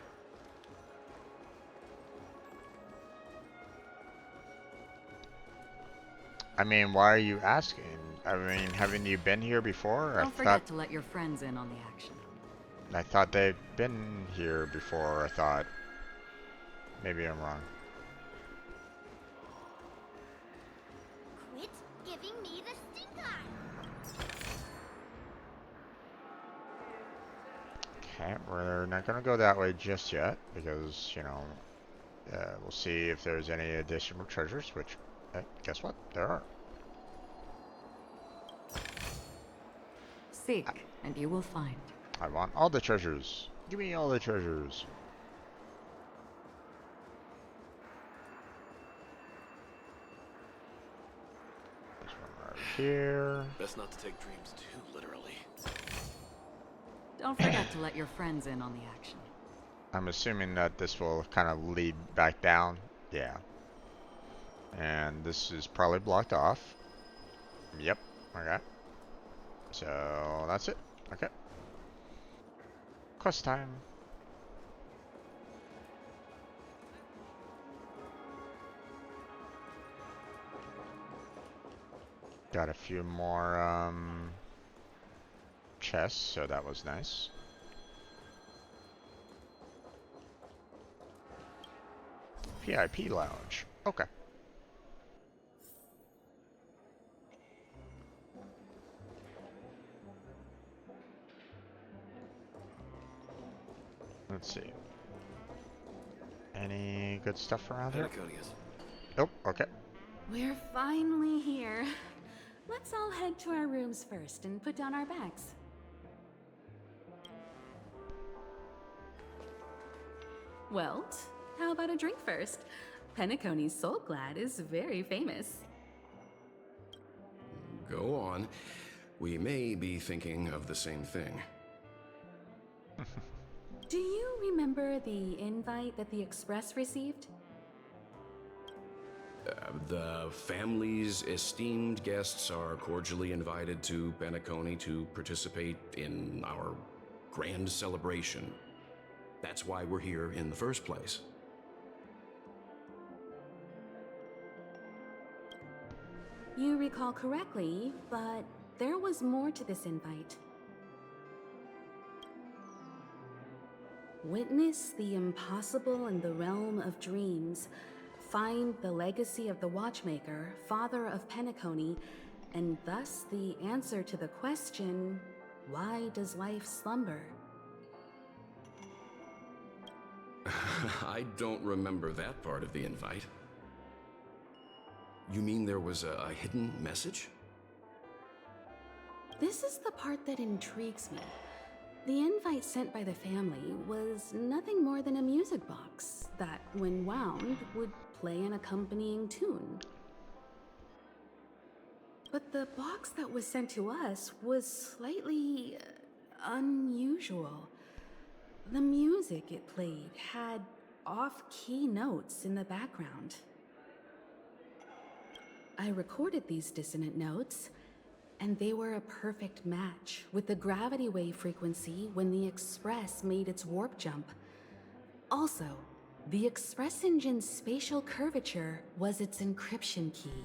I mean, why are you asking? I mean, haven't you been here before? Don't forget to let your friends in on the action. I thought they'd been here before. I thought. Maybe I'm wrong. Quit giving me the stink eye! Okay, we're not gonna go that way just yet because, we'll see if there's any additional treasures, which, guess what? There are. Seek, and you will find. I want all the treasures. Give me all the treasures. There's one right here. Best not to take dreams too literally. Don't forget to let your friends in on the action. I'm assuming that this will kind of lead back down. Yeah. And this is probably blocked off. Yep. Okay. So that's it. Okay. Quest time. Got a few more chests, so that was nice. VIP lounge. Okay. Let's see. Any good stuff around here? Oh, okay. We're finally here. Let's all head to our rooms first and put down our bags. Well, how about a drink first? Penacony's Soul Glad is very famous. Go on. We may be thinking of the same thing. Do you remember the invite that the Express received? The family's esteemed guests are cordially invited to Penacony to participate in our grand celebration. That's why we're here in the first place. You recall correctly, but there was more to this invite. Witness the impossible in the realm of dreams. Find the legacy of the Watchmaker, father of Penacony, and thus the answer to the question, why does life slumber? I don't remember that part of the invite. You mean there was a hidden message? This is the part that intrigues me. The invite sent by the family was nothing more than a music box that, when wound, would play an accompanying tune. But the box that was sent to us was slightly unusual. The music it played had off-key notes in the background. I recorded these dissonant notes, and they were a perfect match with the gravity wave frequency when the Express made its warp jump. Also, the Express engine's spatial curvature was its encryption key.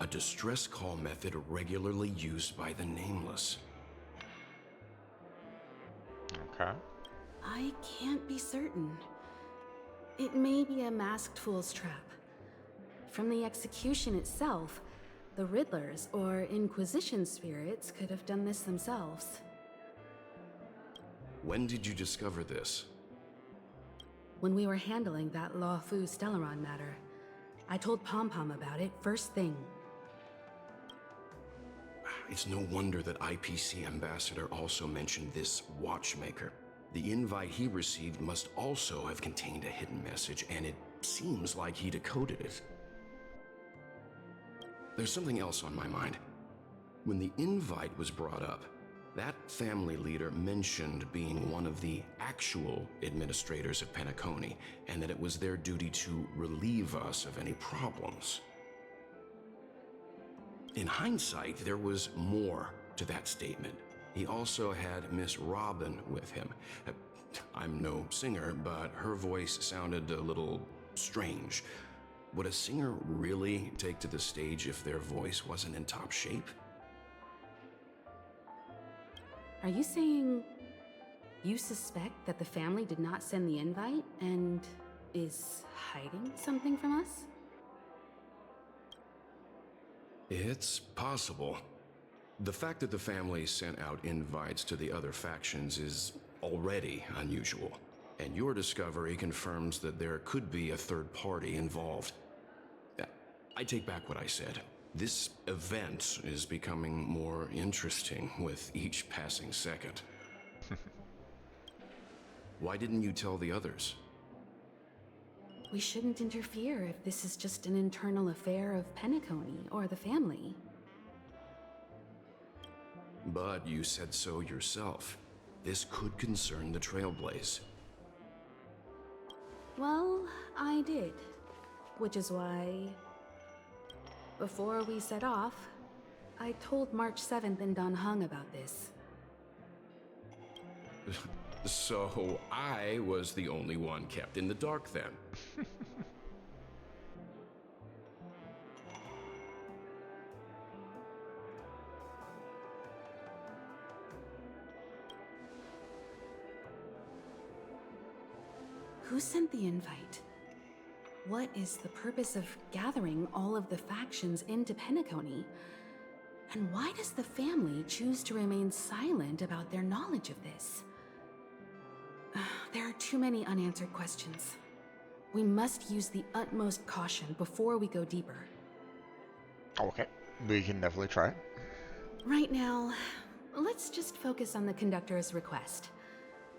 A distress call method regularly used by the Nameless. Okay. I can't be certain. It may be a masked fool's trap. From the execution itself, the Riddlers or Inquisition spirits could have done this themselves. When did you discover this? When we were handling that Lawfu Stellaron matter, I told Pom-Pom about it first thing. It's no wonder that IPC Ambassador also mentioned this Watchmaker. The invite he received must also have contained a hidden message, and it seems like he decoded it. There's something else on my mind. When the invite was brought up, that family leader mentioned being one of the actual administrators of Penacony, and that it was their duty to relieve us of any problems. In hindsight, there was more to that statement. He also had Miss Robin with him. I'm no singer, but her voice sounded a little strange. Would a singer really take to the stage if their voice wasn't in top shape? Are you saying you suspect that the family did not send the invite and is hiding something from us? It's possible. The fact that the family sent out invites to the other factions is already unusual, and your discovery confirms that there could be a third party involved. I take back what I said. This event is becoming more interesting with each passing second. Why didn't you tell the others? We shouldn't interfere if this is just an internal affair of Penacony or the family. But you said so yourself. This could concern the Trailblaze. Well, I did. Which is why, before we set off, I told March 7th and Don Hung about this. So I was the only one kept in the dark then. Who sent the invite? What is the purpose of gathering all of the factions into Penacony? And why does the family choose to remain silent about their knowledge of this? There are too many unanswered questions. We must use the utmost caution before we go deeper. Okay, we can definitely try it. Right now, let's just focus on the conductor's request.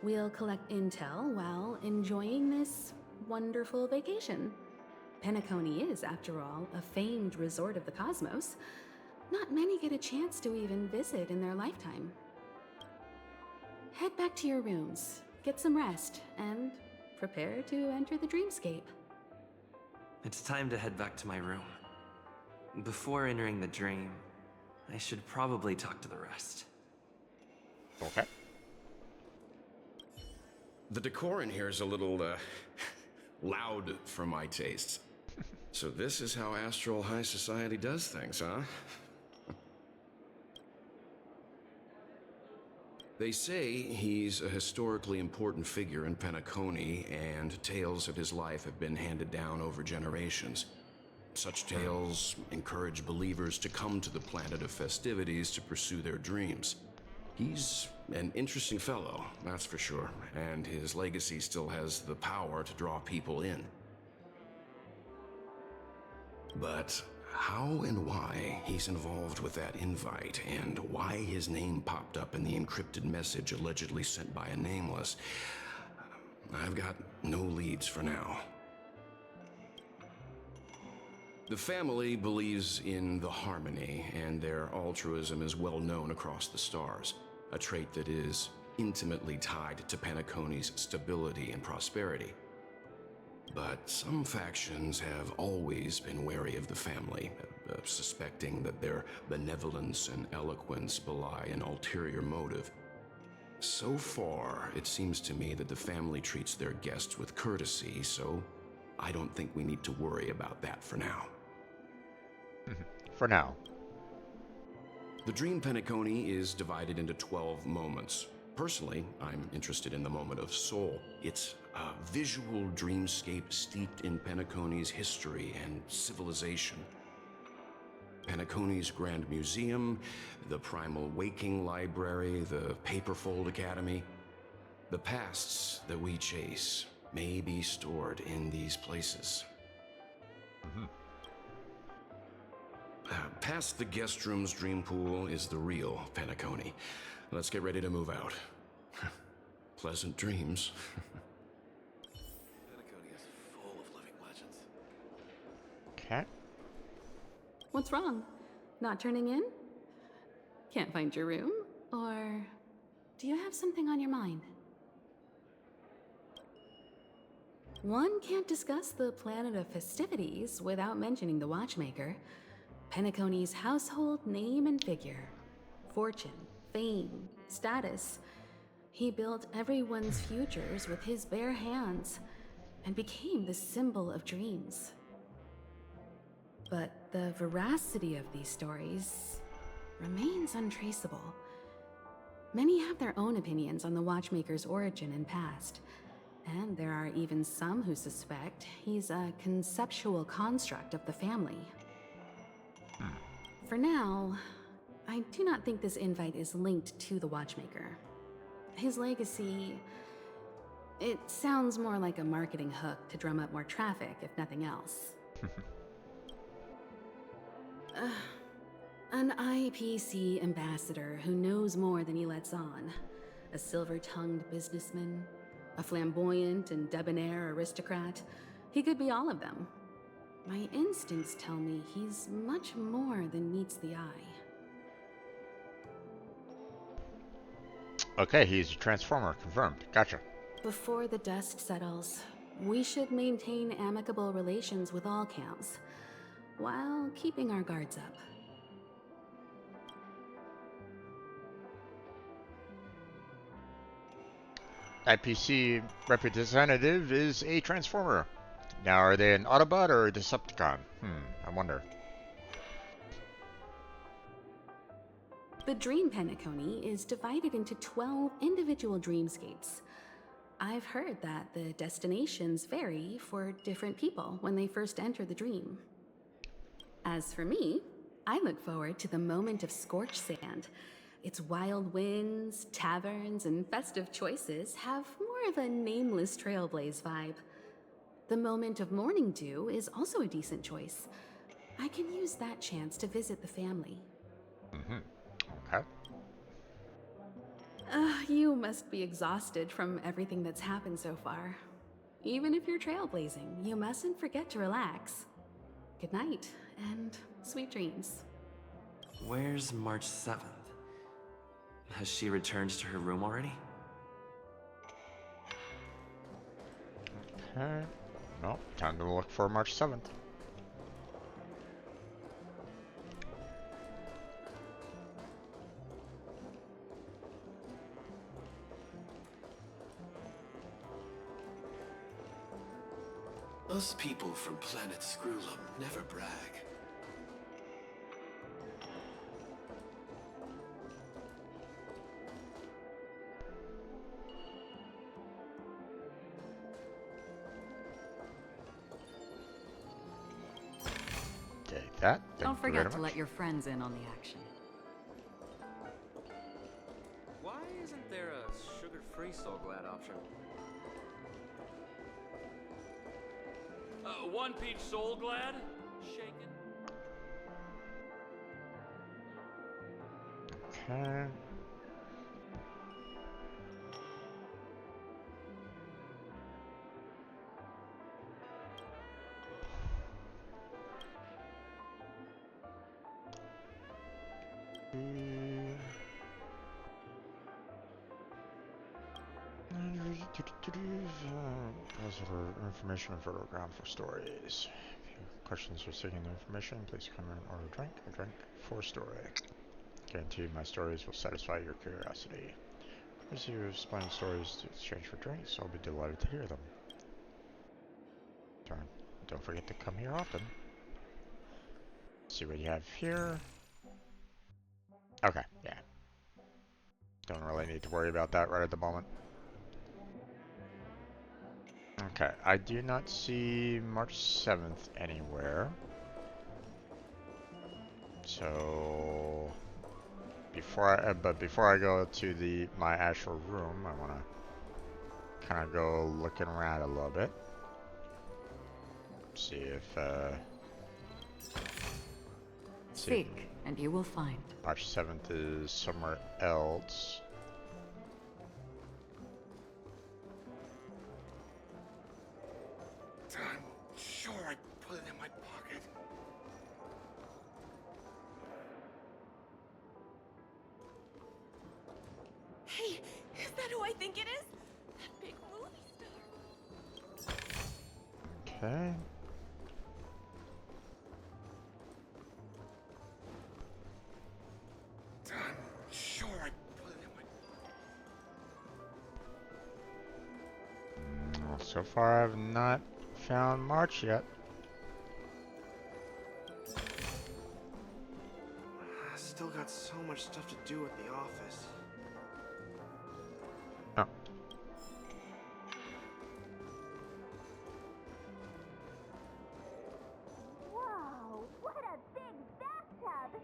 We'll collect intel while enjoying this wonderful vacation. Penacony is, after all, a famed resort of the cosmos. Not many get a chance to even visit in their lifetime. Head back to your rooms, get some rest, and prepare to enter the dreamscape. It's time to head back to my room. Before entering the dream, I should probably talk to the rest. Okay. The decor in here is a little, loud for my tastes. So this is how Astral High Society does things, huh? They say he's a historically important figure in Penacony, and tales of his life have been handed down over generations. Such tales encourage believers to come to the planet of festivities to pursue their dreams. He's an interesting fellow, that's for sure, and his legacy still has the power to draw people in. But how and why he's involved with that invite, and why his name popped up in the encrypted message allegedly sent by a nameless, I've got no leads for now. The family believes in the harmony, and their altruism is well known across the stars, a trait that is intimately tied to Penacony's stability and prosperity. But some factions have always been wary of the family, suspecting that their benevolence and eloquence belie an ulterior motive. So far, it seems to me that the family treats their guests with courtesy, so I don't think we need to worry about that for now. For now. The Dream Penacony is divided into 12 moments. Personally, I'm interested in the moment of Soul. It's a visual dreamscape steeped in Penacony's history and civilization. Penacony's Grand Museum, the Primal Waking Library, the Paperfold Academy. The pasts that we chase may be stored in these places. Past the guest room's dream pool is the real Penacony. Let's get ready to move out. Pleasant dreams. Penacony is full of living legends. Okay. What's wrong? Not turning in? Can't find your room? Or do you have something on your mind? One can't discuss the planet of festivities without mentioning the Watchmaker. Penacony's household name and figure. Fortune, fame, status. He built everyone's futures with his bare hands and became the symbol of dreams. But the veracity of these stories remains untraceable. Many have their own opinions on the Watchmaker's origin and past, and there are even some who suspect he's a conceptual construct of the family. For now, I do not think this invite is linked to the Watchmaker. His legacy, it sounds more like a marketing hook to drum up more traffic, if nothing else. An IPC ambassador who knows more than he lets on. A silver-tongued businessman, a flamboyant and debonair aristocrat, He could be all of them. My instincts tell me he's much more than meets the eye. Okay, he's a transformer. Confirmed. Gotcha. Before the dust settles, we should maintain amicable relations with all camps, while keeping our guards up. IPC representative is a transformer. Now, are they an Autobot or a Decepticon? I wonder. The Dream Penacony is divided into 12 individual dreamscapes. I've heard that the destinations vary for different people when they first enter the dream. As for me, I look forward to the moment of scorched sand. Its wild winds, taverns, and festive choices have more of a nameless trailblaze vibe. The moment of morning dew is also a decent choice. I can use that chance to visit the family. Okay. You must be exhausted from everything that's happened so far. Even if you're trailblazing, you mustn't forget to relax. Good night, and sweet dreams. Where's March 7th? Has she returned to her room already? Okay. Well, time to look for March 7th. Us people from planet Screwlum never brag. Take that. Don't Thank you very forget to much. let your friends in on the action. Why isn't there a sugar-free Soul Glad option? One peach Soul Glad? Shaken? Okay. Positive information and photogram for stories. If you have questions or seeking information, please comment and order a drink for story. Guarantee my stories will satisfy your curiosity. As you explain stories to exchange for drinks, I'll be delighted to hear them. Don't forget to come here often. See what you have here. Okay, yeah. Don't really need to worry about that right at the moment. Okay, I do not see March 7th anywhere. So before I go to my actual room, I want to kind of go looking around a little bit. See if Seek, and you will find. March 7th is somewhere else. I'm sure I put it in my pocket. Hey, is that who I think it is? That big movie star. Okay. I'm sure I put it in my... Well, so far I've not found March yet. I still got so much stuff to do at the office. Oh. Whoa, what a big bathtub!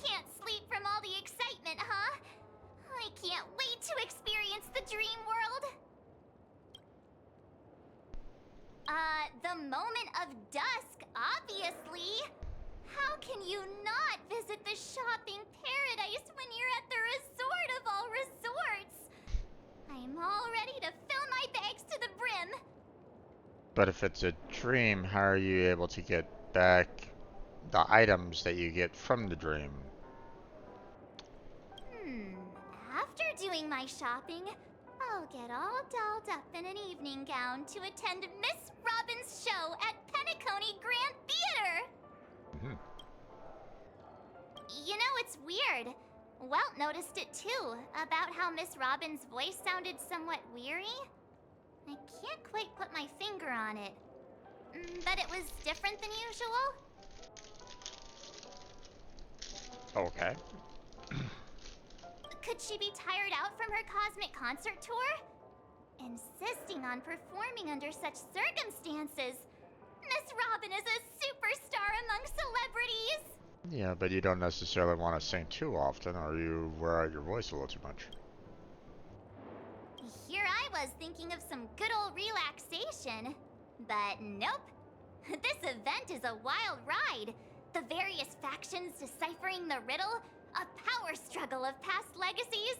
Can't sleep from all the excitement, huh? I can't wait to experience the dream world! The moment of dusk, obviously! How can you not visit the shopping paradise when you're at the resort But if it's a dream, how are you able to get back the items that you get from the dream? After doing my shopping, I'll get all dolled up in an evening gown to attend Miss Robin's show at Penacony Grand Theater. You know, it's weird. Welt noticed it too, about how Miss Robin's voice sounded somewhat weary. I can't quite put my finger on it, but it was different than usual. Okay. Could she be tired out from her cosmic concert tour? Insisting on performing under such circumstances. Miss Robin is a superstar among celebrities. Yeah, but you don't necessarily want to sing too often, or you wear out your voice a little too much. Here I was thinking of some good old relaxation. But nope. This event is a wild ride. The various factions deciphering the riddle, a power struggle of past legacies.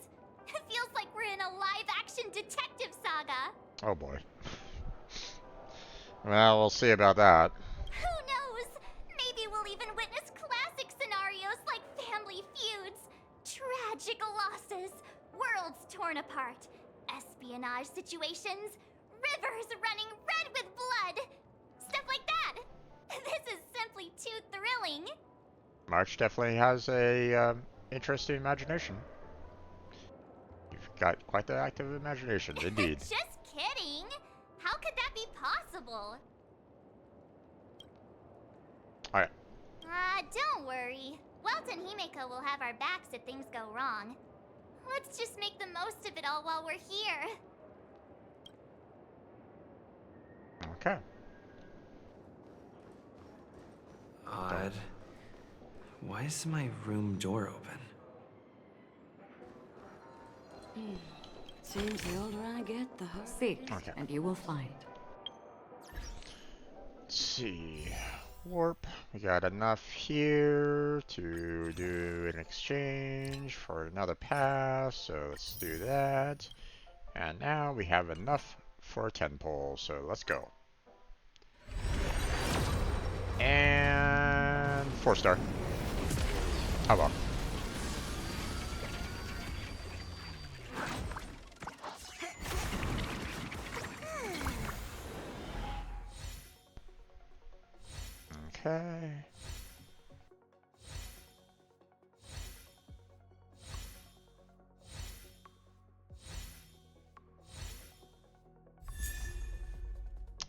It feels like we're in a live-action detective saga. Oh boy. Well, we'll see about that. Who knows? Maybe we'll even witness classic scenarios like family feuds, tragic losses, worlds torn apart, espionage situations, rivers running red with blood. Stuff like that. This is simply too thrilling. March definitely has a interesting imagination. You've got quite the active imagination, indeed. Just kidding. How could that be possible? Alright. Don't worry. Welt and Himeko will have our backs if things go wrong. Let's just make the most of it all while we're here. Okay. Odd. Why is my room door open? Seems the older I get, the seek, and you will find. Let's see. Warp. We got enough here to do an exchange for another pass, so let's do that. And now we have enough for a 10 pole, so let's go. And 4-star. How about? Okay.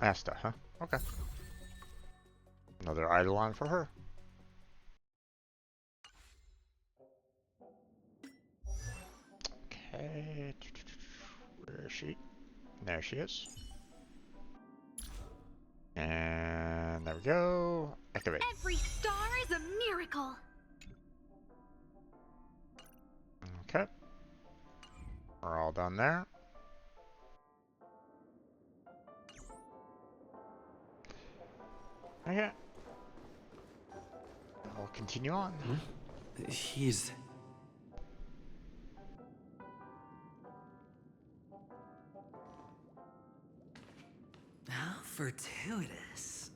Asta, huh? Okay. Another Eidolon for her. Okay. Where is she? There she is. And there we go. Activate. Every star is a miracle. Okay. We're all done there. Okay. I'll continue on. He's... How fortuitous.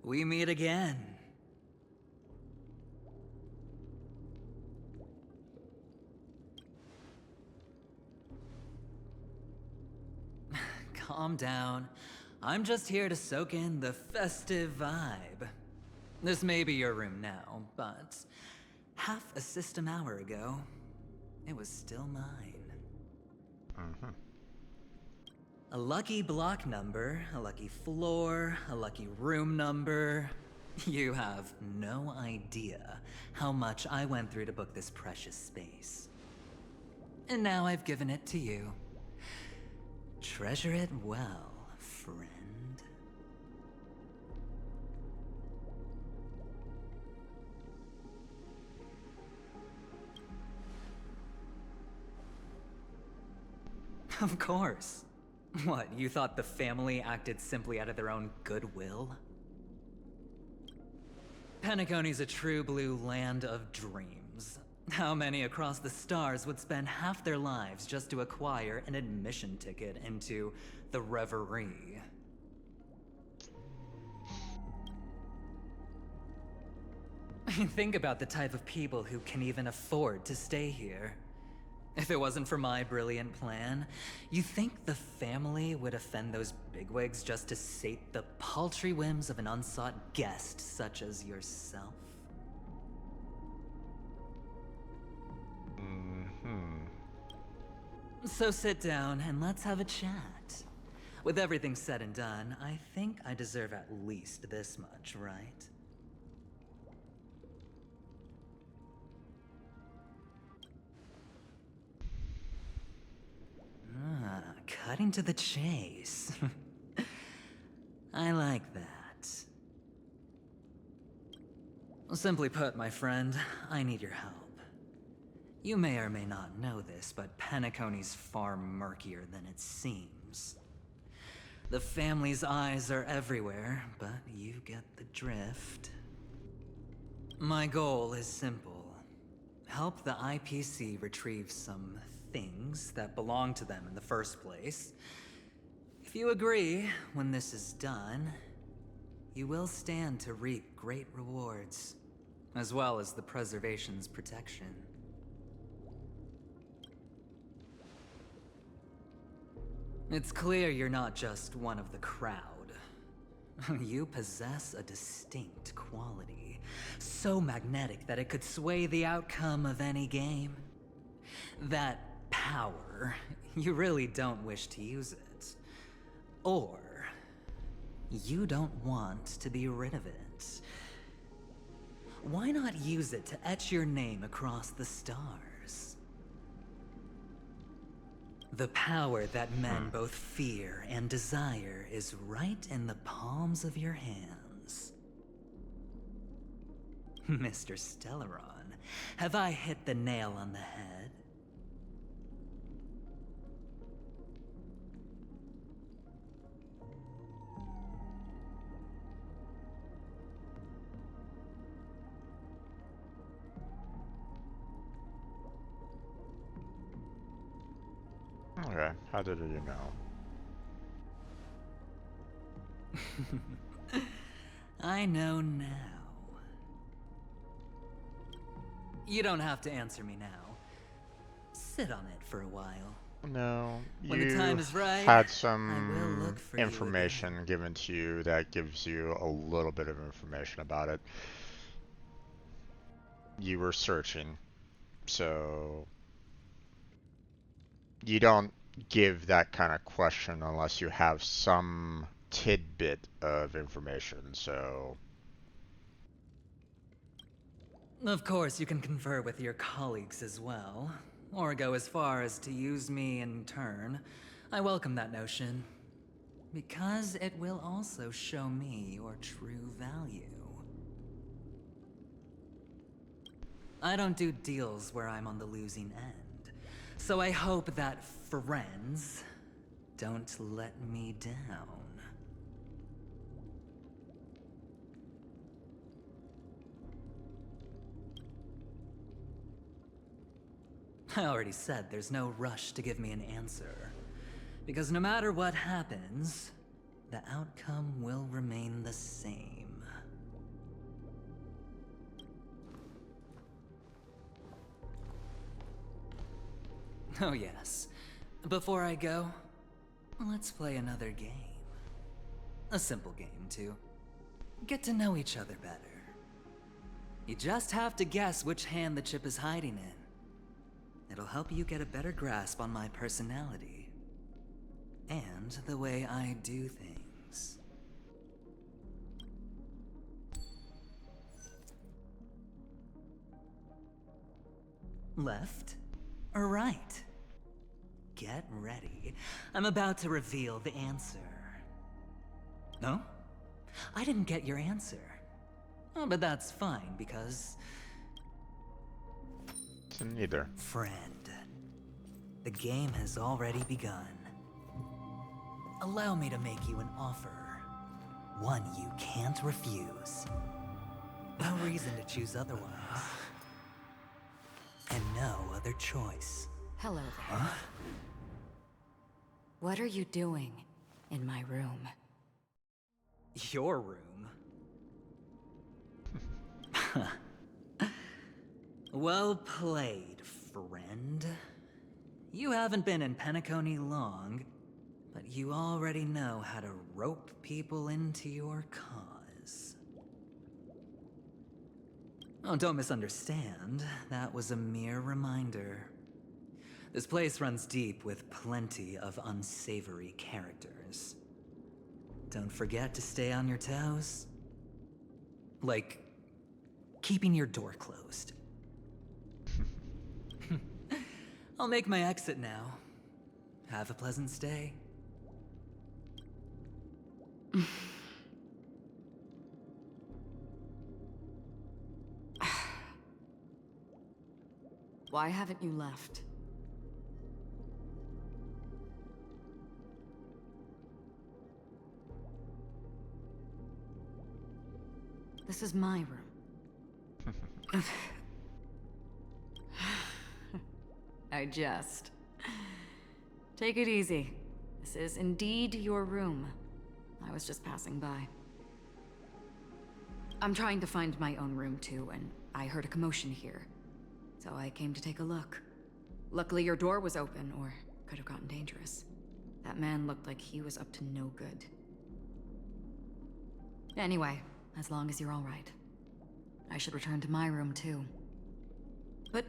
We meet again. Calm down. I'm just here to soak in the festive vibe. This may be your room now, but half a system hour ago, it was still mine. Mm-hmm. A lucky block number, a lucky floor, a lucky room number. You have no idea how much I went through to book this precious space. And now I've given it to you. Treasure it well, friend. Of course. What, you thought the family acted simply out of their own goodwill? Penacony's a true blue land of dreams. How many across the stars would spend half their lives just to acquire an admission ticket into the reverie? Think about the type of people who can even afford to stay here. If it wasn't for my brilliant plan, you think the family would offend those bigwigs just to sate the paltry whims of an unsought guest such as yourself? So sit down and let's have a chat. With everything said and done, I think I deserve at least this much, right? Cutting to the chase. I like that. Simply put, my friend, I need your help. You may or may not know this, but Penacony's far murkier than it seems. The family's eyes are everywhere, but you get the drift. My goal is simple. Help the IPC retrieve some things that belong to them in the first place. If you agree, when this is done, you will stand to reap great rewards, as well as the preservation's protection. It's clear you're not just one of the crowd. You possess a distinct quality, so magnetic that it could sway the outcome of any game. That power, you really don't wish to use it. Or, you don't want to be rid of it. Why not use it to etch your name across the stars? The power that men both fear and desire is right in the palms of your hands. Mr. Stellaron, have I hit the nail on the head? Okay, how did you know? I know now. You don't have to answer me now. Sit on it for a while. No, when the time is right, had I will some look for information given to you that gives you a little bit of information about it. You were searching, so you don't give that kind of question unless you have some tidbit of information, so... Of course, you can confer with your colleagues as well, or go as far as to use me in turn. I welcome that notion, because it will also show me your true value. I don't do deals where I'm on the losing end, so I hope that friends don't let me down. I already said there's no rush to give me an answer, because no matter what happens, the outcome will remain the same. Oh yes. Before I go, let's play another game. A simple game, to get to know each other better. You just have to guess which hand the chip is hiding in. It'll help you get a better grasp on my personality and the way I do things. Left or right? Get ready. I'm about to reveal the answer. No? I didn't get your answer. Oh, but that's fine, because... Neither. Friend, the game has already begun. Allow me to make you an offer. One you can't refuse. No reason to choose otherwise. And no other choice. Hello there. Huh? What are you doing in my room? Your room? Well played, friend. You haven't been in Penacony long, but you already know how to rope people into your cause. Oh, don't misunderstand. That was a mere reminder. This place runs deep with plenty of unsavory characters. Don't forget to stay on your toes. Like, keeping your door closed. I'll make my exit now. Have a pleasant stay. Why haven't you left? This is my room. I jest. Take it easy. This is indeed your room. I was just passing by. I'm trying to find my own room too, and I heard a commotion here. So I came to take a look. Luckily your door was open, or could have gotten dangerous. That man looked like he was up to no good. Anyway, as long as you're all right. I should return to my room too. But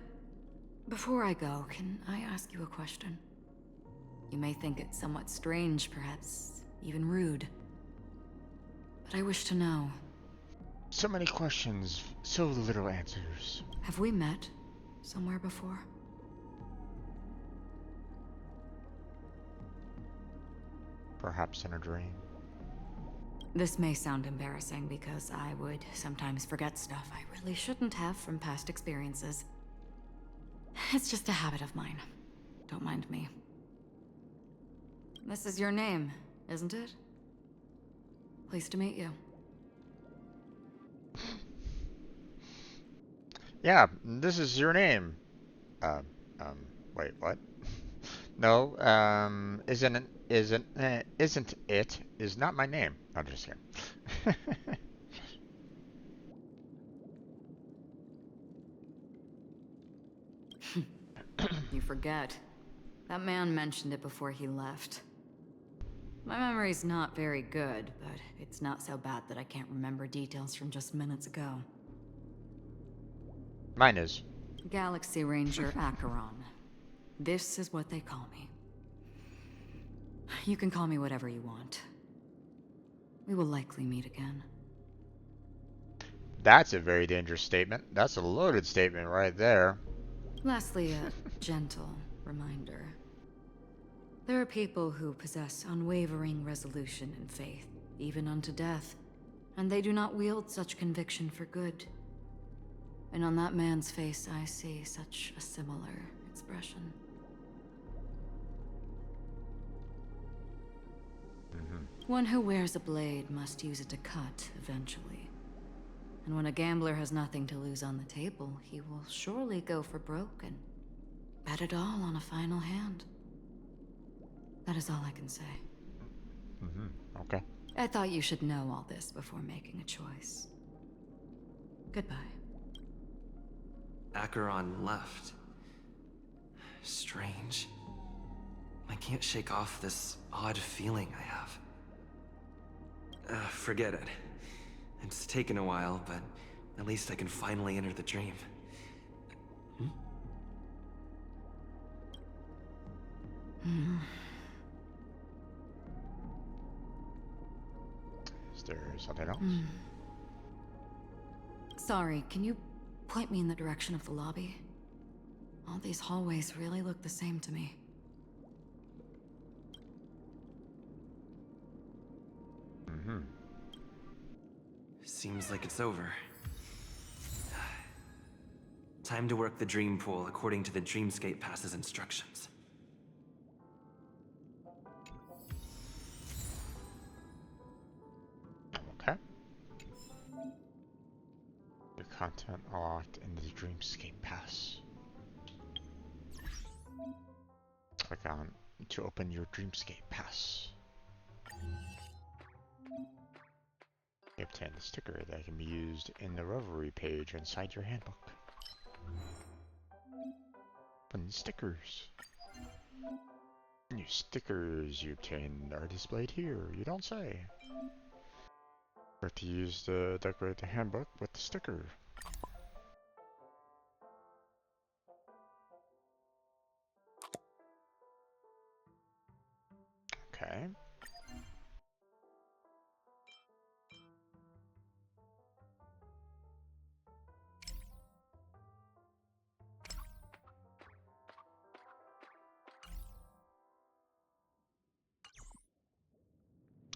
before I go, can I ask you a question? You may think it somewhat strange, perhaps even rude. But I wish to know. So many questions, so little answers. Have we met somewhere before? Perhaps in a dream. This may sound embarrassing because I would sometimes forget stuff I really shouldn't have from past experiences. It's just a habit of mine. Don't mind me. This is your name, isn't it? Pleased to meet you. Yeah, this is your name. Wait, what? No, isn't it? Is not my name. I'm just kidding. You forget. That man mentioned it before he left. My memory's not very good, but it's not so bad that I can't remember details from just minutes ago. Mine is. Galaxy Ranger Acheron. This is what they call me. You can call me whatever you want. We will likely meet again. That's a very dangerous statement. That's a loaded statement right there. Lastly, a gentle reminder. There are people who possess unwavering resolution and faith, even unto death, and they do not wield such conviction for good. And on that man's face I see such a similar expression. One who wears a blade must use it to cut eventually. And when a gambler has nothing to lose on the table, he will surely go for broke and bet it all on a final hand. That is all I can say. Okay. I thought you should know all this before making a choice. Goodbye. Acheron left. Strange. I can't shake off this odd feeling I have. Forget it. It's taken a while, but at least I can finally enter the dream. Is there something else? Sorry, can you point me in the direction of the lobby? All these hallways really look the same to me. Seems like it's over. Time to work the dream pool according to the Dreamscape Pass's instructions. Okay. The content locked in the Dreamscape Pass. Click on to open your Dreamscape Pass. You obtain the sticker that can be used in the Revelry page inside your handbook. open stickers. New stickers you obtain are displayed here. You don't say. Or to use the decorate the handbook with the sticker. Okay.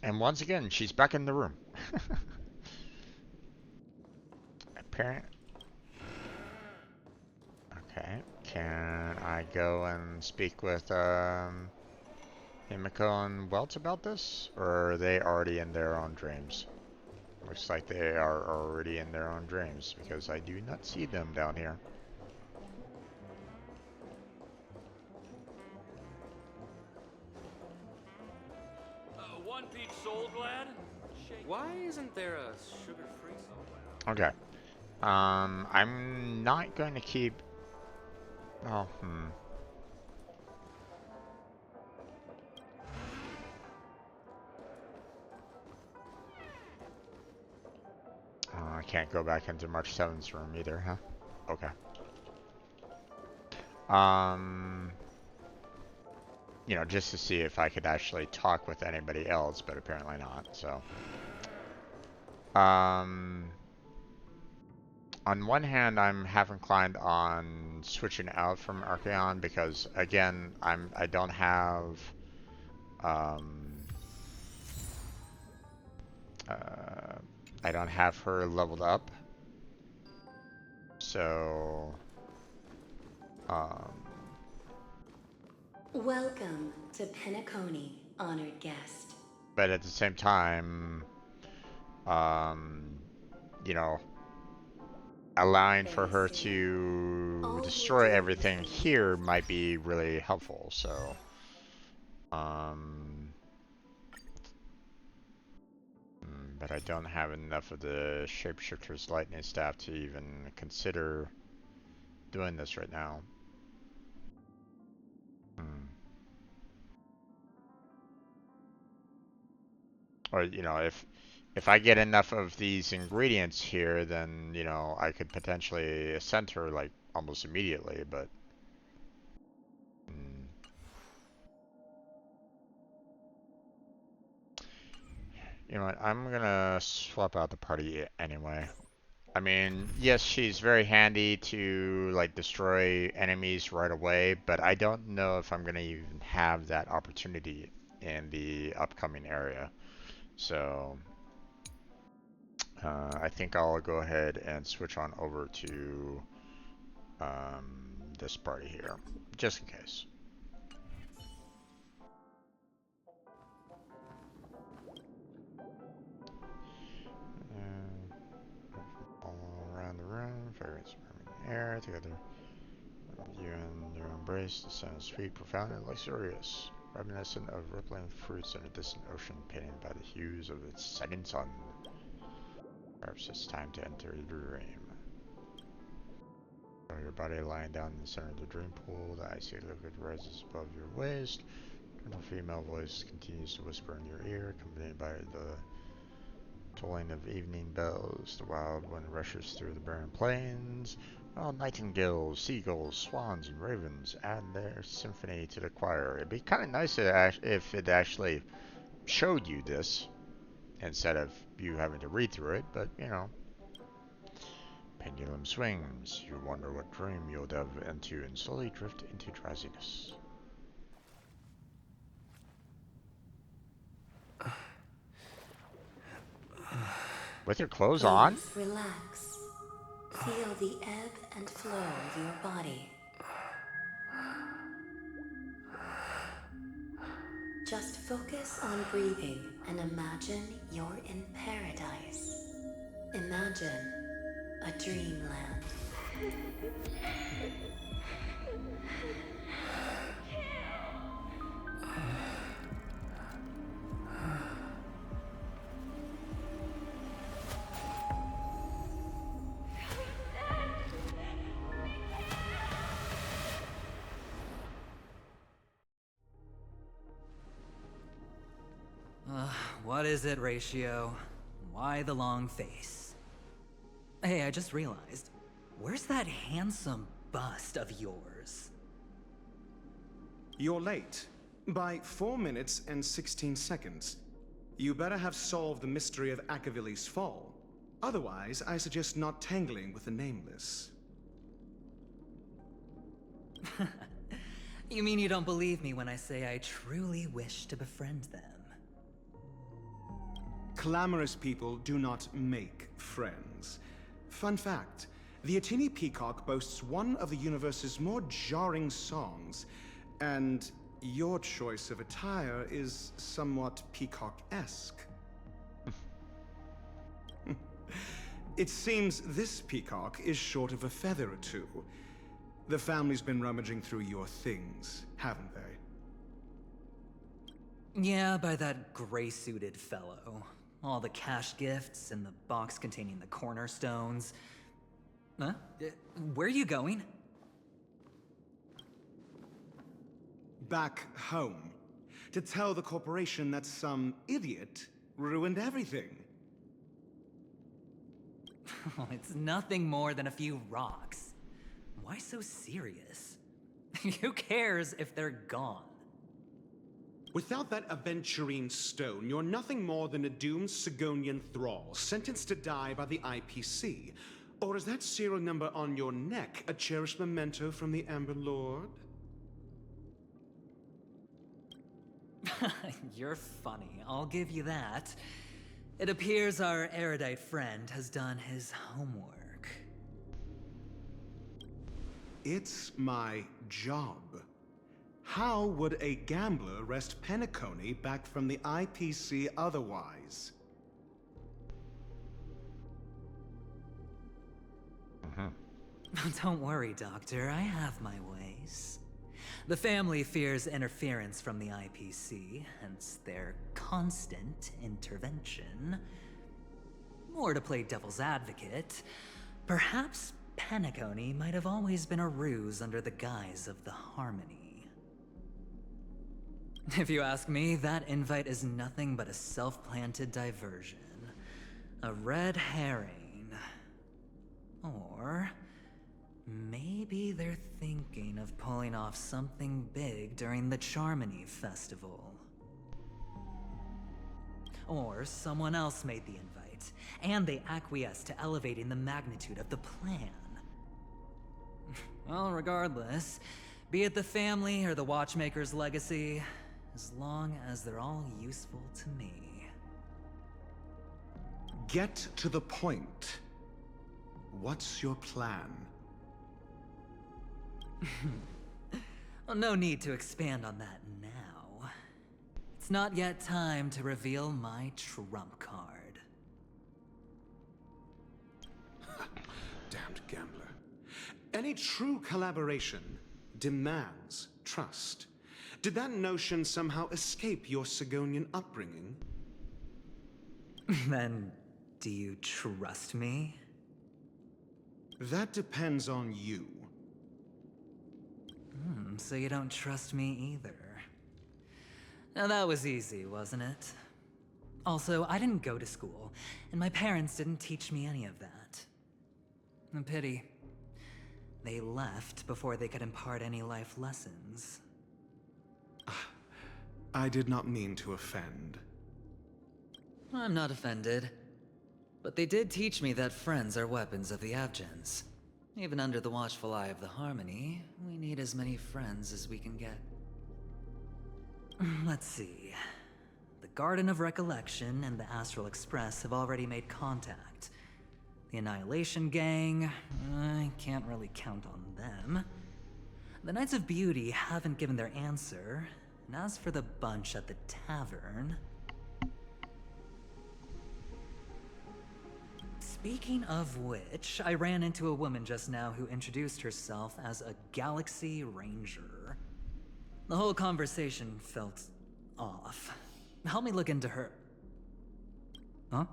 And once again, she's back in the room. Apparent. Okay. Can I go and speak with Himiko and Welts about this? Or are they already in their own dreams? Looks like they are already in their own dreams because I do not see them down here. One peach sold, lad? Why isn't there a sugar-free soda? Okay. I'm not going to keep... Oh, I can't go back into March 7th's room either, huh? Okay. You know, just to see if I could actually talk with anybody else, but apparently not, so. On one hand, I'm half inclined on switching out from Archeon because, again, I don't have, I don't have her leveled up, so, Welcome to Penacony, honored guest. but at the same time, you know, allowing for her to destroy everything here might be really helpful, so, but I don't have enough of the Shapeshifter's Lightning Staff to even consider doing this right now. Or, you know, if I get enough of these ingredients here, then, you know, I could potentially ascend her, like, almost immediately, but... You know what, I'm gonna swap out the party anyway. I mean, yes, she's very handy to, like, destroy enemies right away, but I don't know if I'm gonna even have that opportunity in the upcoming area. So, I think I'll go ahead and switch on over to this party here, just in case. All around the room, fragrance in the air, together. You and your embrace, the sound is sweet, profound, and luxurious, reminiscent of rippling fruits in a distant ocean painted by the hues of its setting sun. Perhaps it's time to enter the dream. Feel your body lying down in the center of the dream pool, the icy liquid rises above your waist. A female voice continues to whisper in your ear, accompanied by the tolling of evening bells. The wild wind rushes through the barren plains. Oh, nightingales, seagulls, swans, and ravens add their symphony to the choir. It'd be kind of nice if it actually showed you this instead of you having to read through it, but you know. Pendulum swings. You wonder what dream you'll delve into and slowly drift into drowsiness. With your clothes on? Relax. Feel the ebb and flow of your body. Just focus on breathing and imagine you're in paradise. Imagine a dreamland. what is it, Ratio? Why the long face? Hey, I just realized, where's that handsome bust of yours? You're late. By 4 minutes and 16 seconds. You better have solved the mystery of Akavili's fall. Otherwise, I suggest not tangling with the Nameless. You mean you don't believe me when I say I truly wish to befriend them? Clamorous people do not make friends. Fun fact, the Atini Peacock boasts one of the universe's more jarring songs, and your choice of attire is somewhat peacock-esque. It seems this peacock is short of a feather or two. The family's been rummaging through your things, haven't they? Yeah, by that gray-suited fellow. All the cash gifts and the box containing the cornerstones. Huh? Where are you going? Back home. To tell the corporation that some idiot ruined everything. It's nothing more than a few rocks. Why so serious? Who cares if they're gone? Without that aventurine stone, you're nothing more than a doomed Sigonian thrall, sentenced to die by the IPC. Or is that serial number on your neck a cherished memento from the Amber Lord? You're funny, I'll give you that. It appears our erudite friend has done his homework. It's my job. How would a gambler wrest Penacony back from the IPC otherwise? Don't worry, Doctor, I have my ways. The family fears interference from the IPC, hence their constant intervention. Or to play devil's advocate, perhaps Penacony might have always been a ruse under the guise of the Harmony. If you ask me, that invite is nothing but a self-planted diversion. A red herring. Or maybe they're thinking of pulling off something big during the Charmony Festival. Or someone else made the invite, and they acquiesced to elevating the magnitude of the plan. Well, regardless, be it the family or the Watchmaker's legacy, as long as they're all useful to me. Get to the point. What's your plan? Well, no need to expand on that now. It's not yet time to reveal my trump card. Damned gambler. Any true collaboration demands trust. Did that notion somehow escape your Sigonian upbringing? Then, do you trust me? That depends on you. So you don't trust me either. Now that was easy, wasn't it? Also, I didn't go to school, and my parents didn't teach me any of that. A pity. They left before they could impart any life lessons. I did not mean to offend. I'm not offended. But they did teach me that friends are weapons of the Abgens. Even under the watchful eye of the Harmony, we need as many friends as we can get. Let's see. The Garden of Recollection and the Astral Express have already made contact. The Annihilation Gang, I can't really count on them. The Knights of Beauty haven't given their answer, and as for the bunch at the tavern... Speaking of which, I ran into a woman just now who introduced herself as a Galaxy Ranger. The whole conversation felt off. Help me look into her... Huh?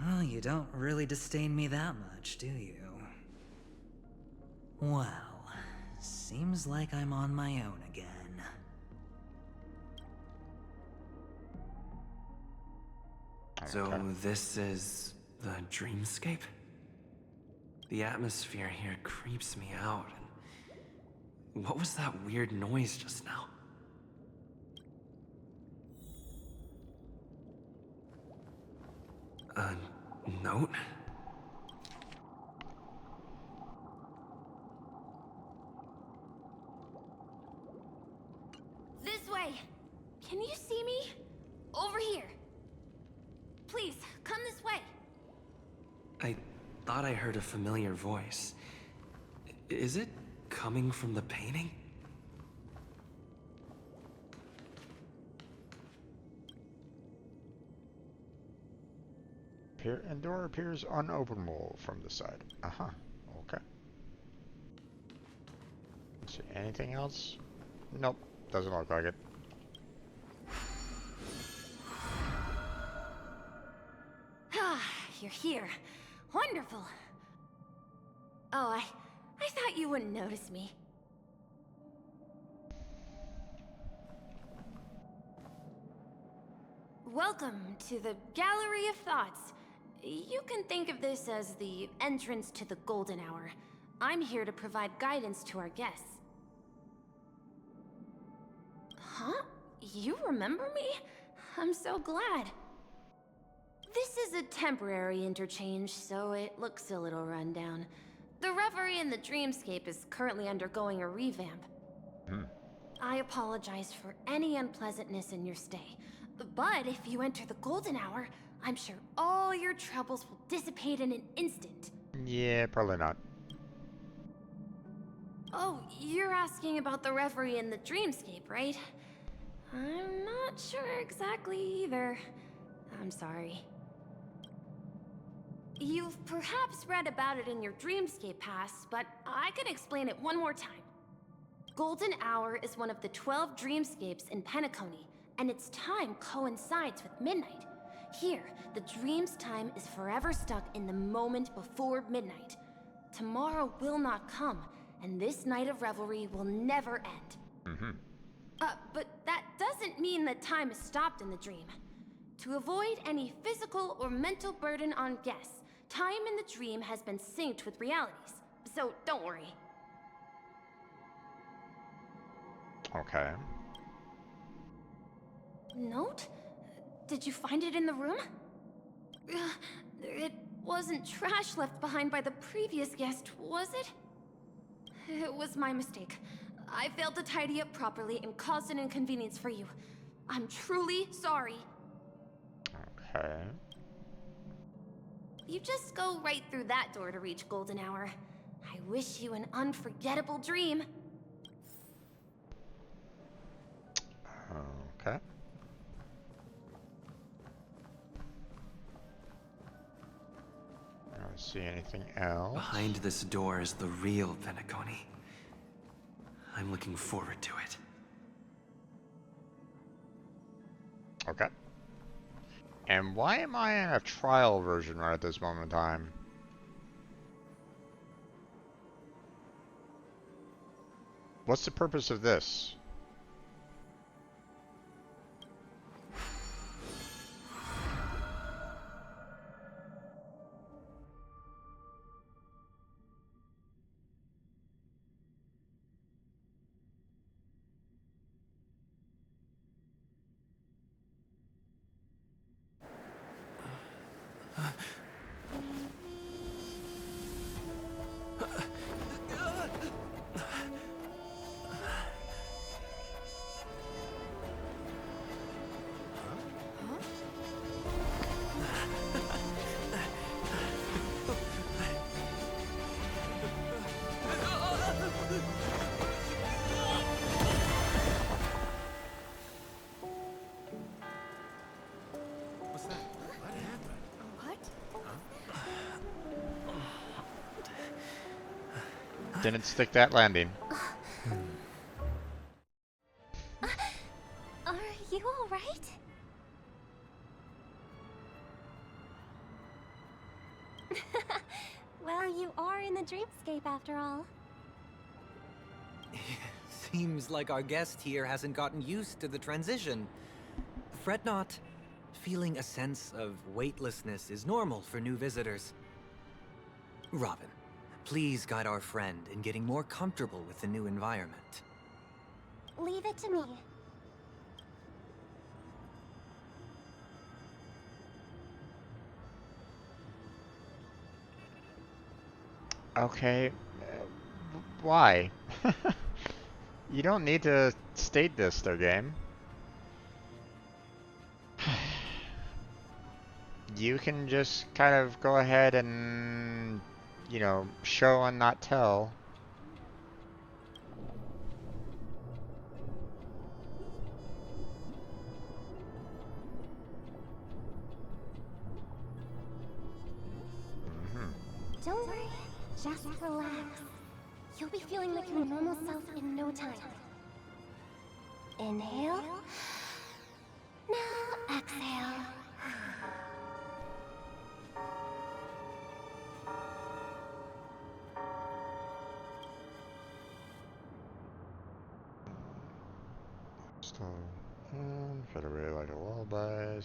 Oh, you don't really disdain me that much, do you? Well, seems like I'm on my own again. So this is the dreamscape? The atmosphere here creeps me out. And what was that weird noise just now? A note? This way! Can you see me? Over here! Please, come this way! I thought I heard a familiar voice. Is it coming from the painting? And door appears unopenable from the side. Uh-huh. Okay. See anything else? Nope. Doesn't look like it. Ah, you're here. Wonderful. Oh, I thought you wouldn't notice me. Welcome to the Gallery of Thoughts. You can think of this as the entrance to the Golden Hour. I'm here to provide guidance to our guests. Huh? You remember me? I'm so glad. This is a temporary interchange, so it looks a little rundown. The Reverie in the Dreamscape is currently undergoing a revamp. I apologize for any unpleasantness in your stay. But if you enter the Golden Hour, I'm sure all your troubles will dissipate in an instant. Yeah, probably not. Oh, you're asking about the Reverie in the Dreamscape, right? I'm not sure exactly either. I'm sorry. You've perhaps read about it in your Dreamscape past, but I can explain it one more time. Golden Hour is one of the 12 dreamscapes in Penacony, and its time coincides with midnight. Here, the dream's time is forever stuck in the moment before midnight. Tomorrow will not come, and this night of revelry will never end. But that doesn't mean that time is stopped in the dream. To avoid any physical or mental burden on guests, time in the dream has been synced with realities, so don't worry. Okay. Note? Did you find it in the room? It wasn't trash left behind by the previous guest, was it? It was my mistake. I failed to tidy up properly and caused an inconvenience for you. I'm truly sorry. Okay. You just go right through that door to reach Golden Hour. I wish you an unforgettable dream. Okay. I don't see anything else. Behind this door is the real Penacony. I'm looking forward to it. Okay. And why am I in a trial version right at this moment in time? What's the purpose of this? Didn't stick that landing. Are you all right? Well, you are in the dreamscape after all. Seems like our guest here hasn't gotten used to the transition. Fret not. Feeling a sense of weightlessness is normal for new visitors. Robin, please guide our friend in getting more comfortable with the new environment. Leave it to me. Okay, why? You don't need to state this, though, game. You can just kind of go ahead and, you know, show and not tell. Don't worry. Just relax. You'll be feeling like your normal self in no time. Inhale. Now exhale. Still, fade away like a lullaby.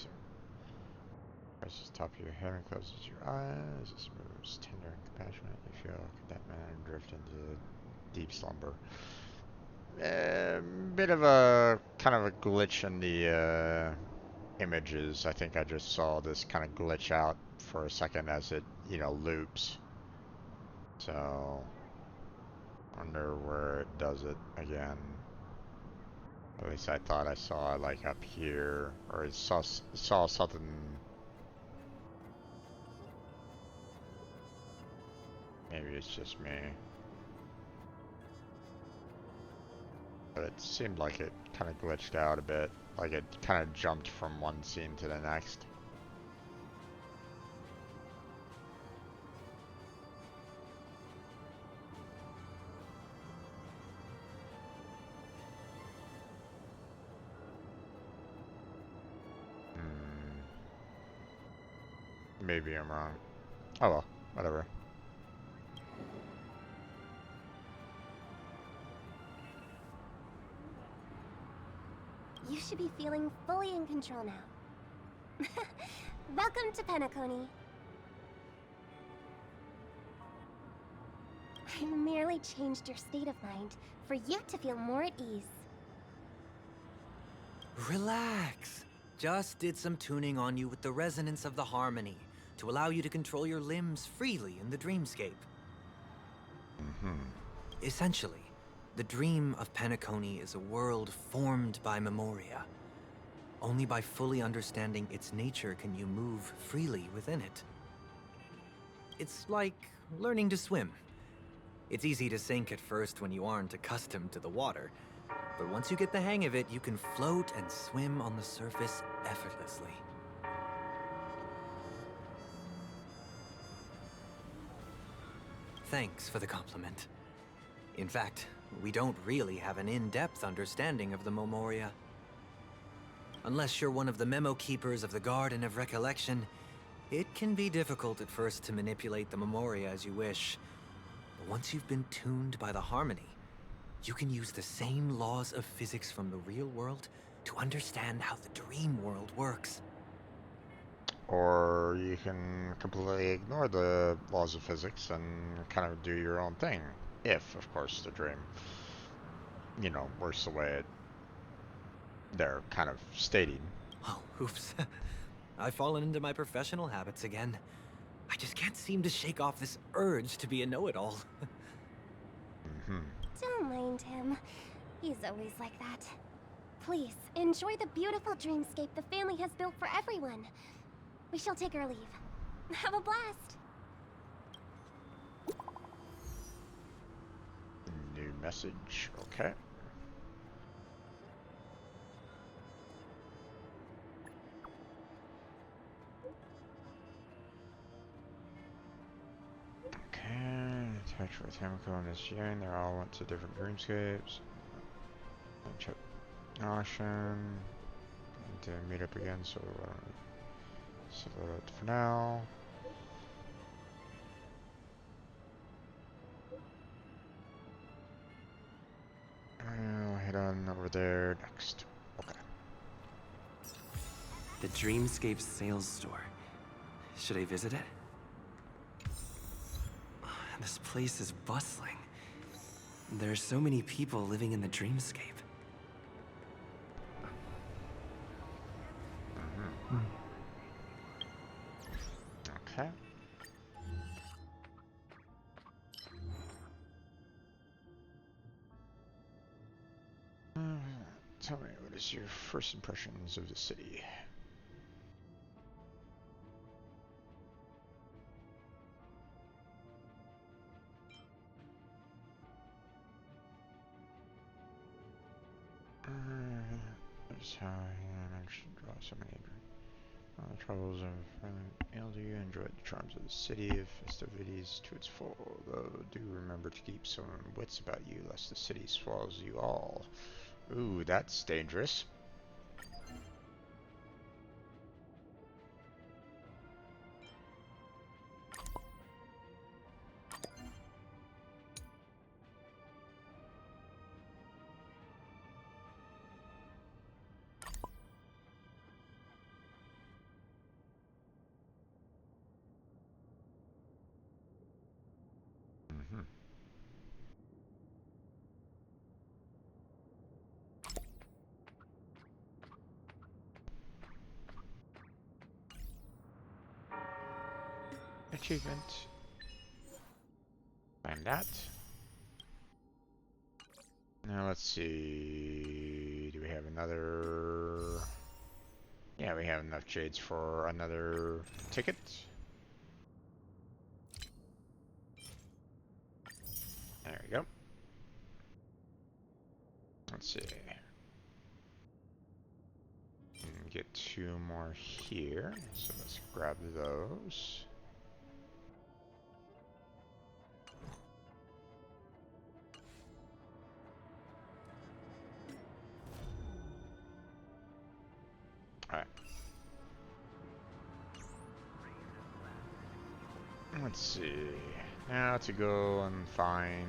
Presses the top of your head and closes your eyes. It moves tender and compassionate. You feel that man drift into deep slumber. Bit of a kind of a glitch in the images. I think I just saw this kind of glitch out for a second as it, you know, loops. So, wonder where it does it again. At least I thought I saw it like up here, or I saw something. Maybe it's just me. But it seemed like it kind of glitched out a bit. Like it kind of jumped from one scene to the next. Maybe I'm wrong. Oh well, whatever. You should be feeling fully in control now. Welcome to Penacony. I merely changed your state of mind for you to feel more at ease. Relax. Just did some tuning on you with the resonance of the harmony to allow you to control your limbs freely in the dreamscape. Essentially, the dream of Penacony is a world formed by memoria. Only by fully understanding its nature can you move freely within it. It's like learning to swim. It's easy to sink at first when you aren't accustomed to the water, but once you get the hang of it, you can float and swim on the surface effortlessly. Thanks for the compliment. In fact, we don't really have an in-depth understanding of the memoria. Unless you're one of the memo keepers of the Garden of Recollection, it can be difficult at first to manipulate the memoria as you wish. But once you've been tuned by the harmony, you can use the same laws of physics from the real world to understand how the dream world works. Or you can completely ignore the laws of physics and kind of do your own thing. If, of course, the dream, you know, works the way they're kind of stating. Oh, oops. I've fallen into my professional habits again. I just can't seem to shake off this urge to be a know-it-all. Don't mind him. He's always like that. Please, enjoy the beautiful dreamscape the family has built for everyone. We shall take our leave. Have a blast! New message, okay. Okay, attached with Hamilton and his Yang, they all went to different dreamscapes. Check Ocean. Need to meet up again, so settle it for now. I'll head on over there next. Okay. The Dreamscape sales store. Should I visit it? This place is bustling. There are so many people living in the Dreamscape. Okay. Tell me, what is your first impressions of the city? That's how I managed to draw so many the troubles of LD. Enjoyed the charms of the city of festivities to its full, though do remember to keep some wits about you, lest the city swallows you all. Ooh, that's dangerous. Achievement. Find that. Now let's see. Do we have another? Yeah, we have enough jades for another ticket. There we go. Let's see. Get 2 more here. So let's grab those. Alright. Let's see. Now to go and find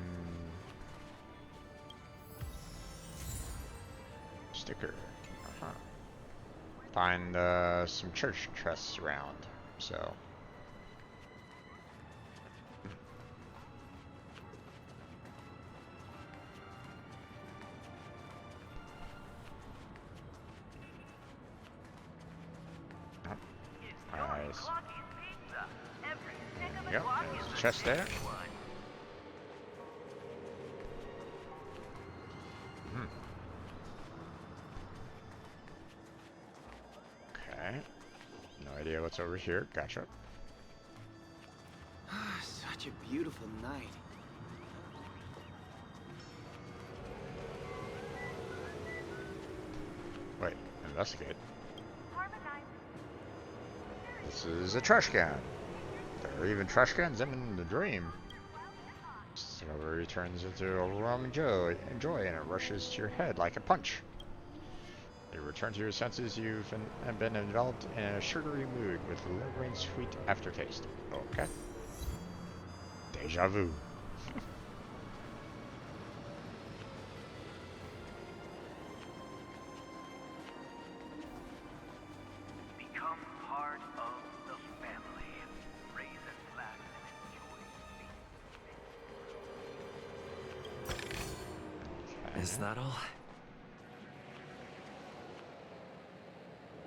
sticker. Find some church chests around. So. Nice. There you go. There's a chest there. Okay. No idea what's over here. Gotcha. Such a beautiful night. Wait, investigate. This is a trash can. There are even trash cans in the dream. Discovery turns into overwhelming joy, and it rushes to your head like a punch. You return to your senses. You've been enveloped in a sugary mood with a lingering sweet aftertaste. Okay. Deja vu. Become part of the family. Raise and laugh and enjoy. Is that all?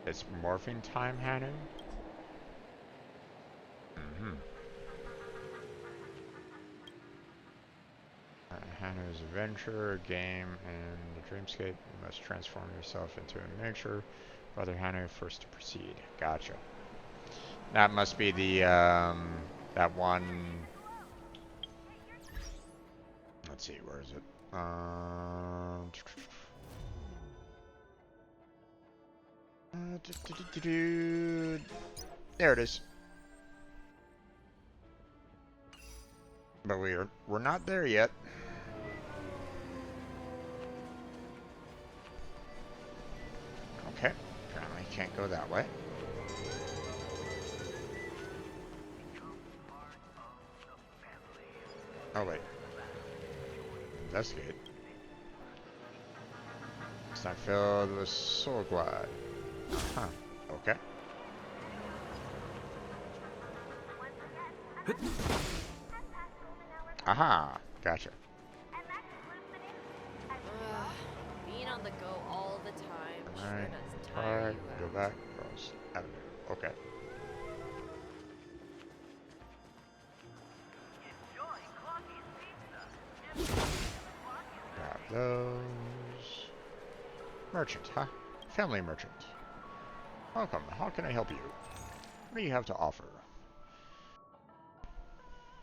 It's morphing time, Hanu? Hanu's adventure, a game, and the dreamscape. You must transform yourself into a miniature Brother Hanu first to proceed. Gotcha. That must be the, that one... Let's see, where is it? There it is. But we're not there yet. Okay, apparently can't go that way. Oh wait. Investigate. It's not filled with soul glide. Huh. Okay. Aha, gotcha. Being on the go all the time sure Alright, does tire you go out. back, cross avenue. Okay. Grab those. Merchant, huh? Family merchant. Welcome, how can I help you? What do you have to offer?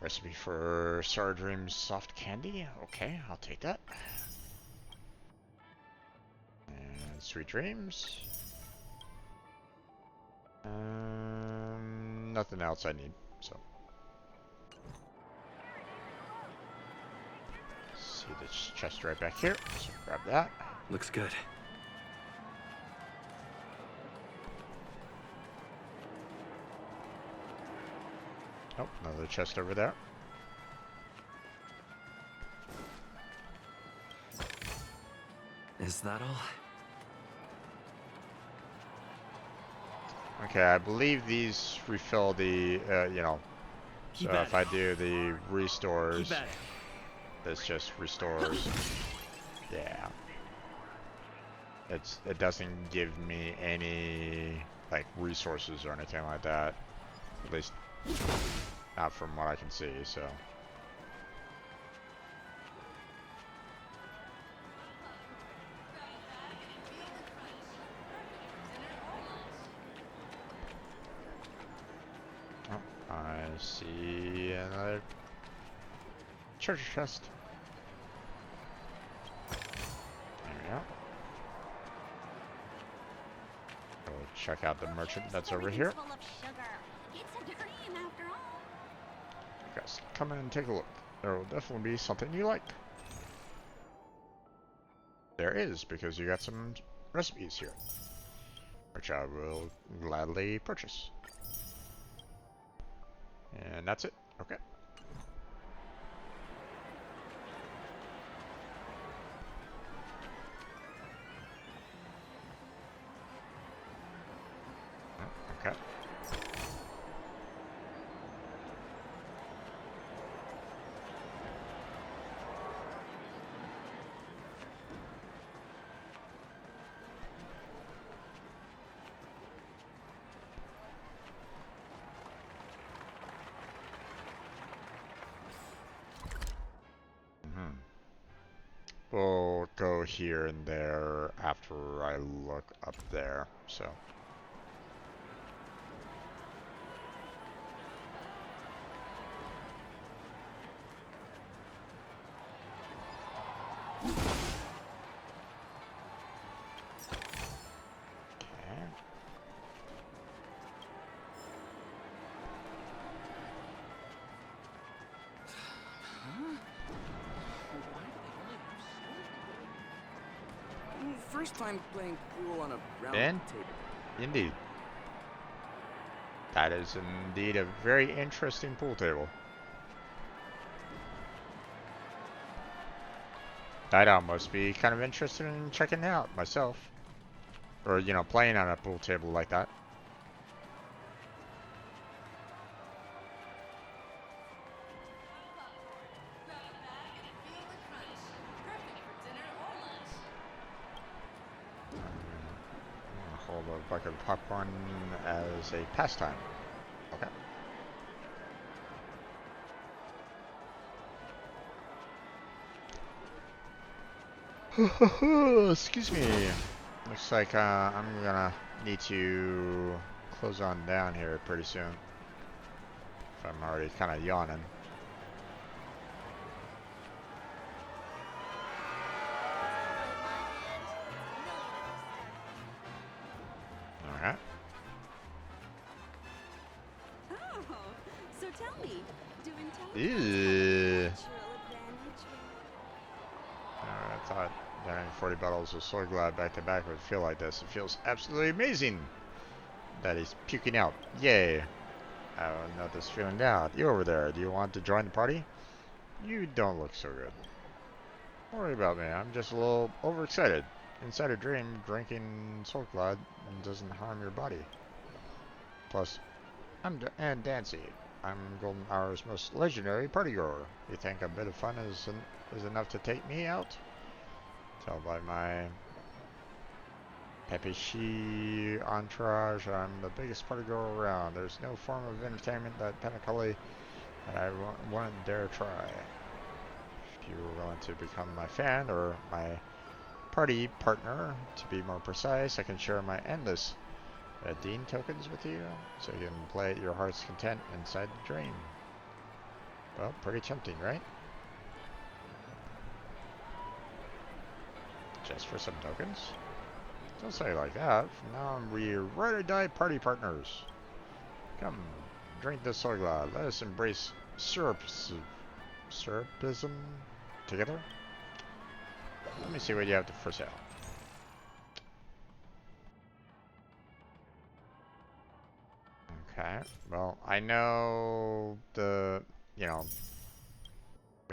Recipe for Star Dreams soft candy? Okay, I'll take that. And sweet dreams. Nothing else I need, so. See this chest right back here, so grab that. Looks good. Oh, another chest over there. Is that all? Okay, I believe these refill the, you know, so if I do the restores, this just restores. Yeah. It doesn't give me any, like, resources or anything like that. At least, not from what I can see, so. Oh, I see another treasure chest. There we go. Go check out the merchant that's over here. Guys, come in and take a look. There will definitely be something you like. There is, because you got some recipes here, which I will gladly purchase. And that's it. Okay. Okay. We'll go here and there after I look up there, so. First time playing pool on a round And table. indeed. That is indeed a very interesting pool table. I'd almost be kind of interested in checking it out myself. Or, you know, playing on a pool table like that. Hold a bucket of popcorn as a pastime. Okay. Excuse me. Looks like I'm gonna need to close on down here pretty soon. If I'm already kind of yawning. Alright. Oh, so tell me, do Ew. I thought down 40 bottles of soy glad back to back would feel like this. It feels absolutely amazing that he's puking out. Yay. I don't know this feeling now. You over there, do you want to join the party? You don't look so good. Don't worry about me. I'm just a little overexcited. Inside a dream, drinking soy glad doesn't harm your body. Plus, and Dancy. I'm Golden Hour's most legendary party goer. You think a bit of fun is enough to take me out? Tell by my Pepeshi entourage, I'm the biggest party goer around. There's no form of entertainment that Penacony that I wouldn't dare try. If you were willing to become my fan or my party partner, to be more precise, I can share my endless Dean tokens with you, so you can play at your heart's content inside the dream. Well, pretty tempting, right? Just for some tokens? Don't say it like that. From now on, we're ride or die party partners. Come, drink this soy glad. Let us embrace syrupism together. Let me see what you have for sale. Okay, well, I know we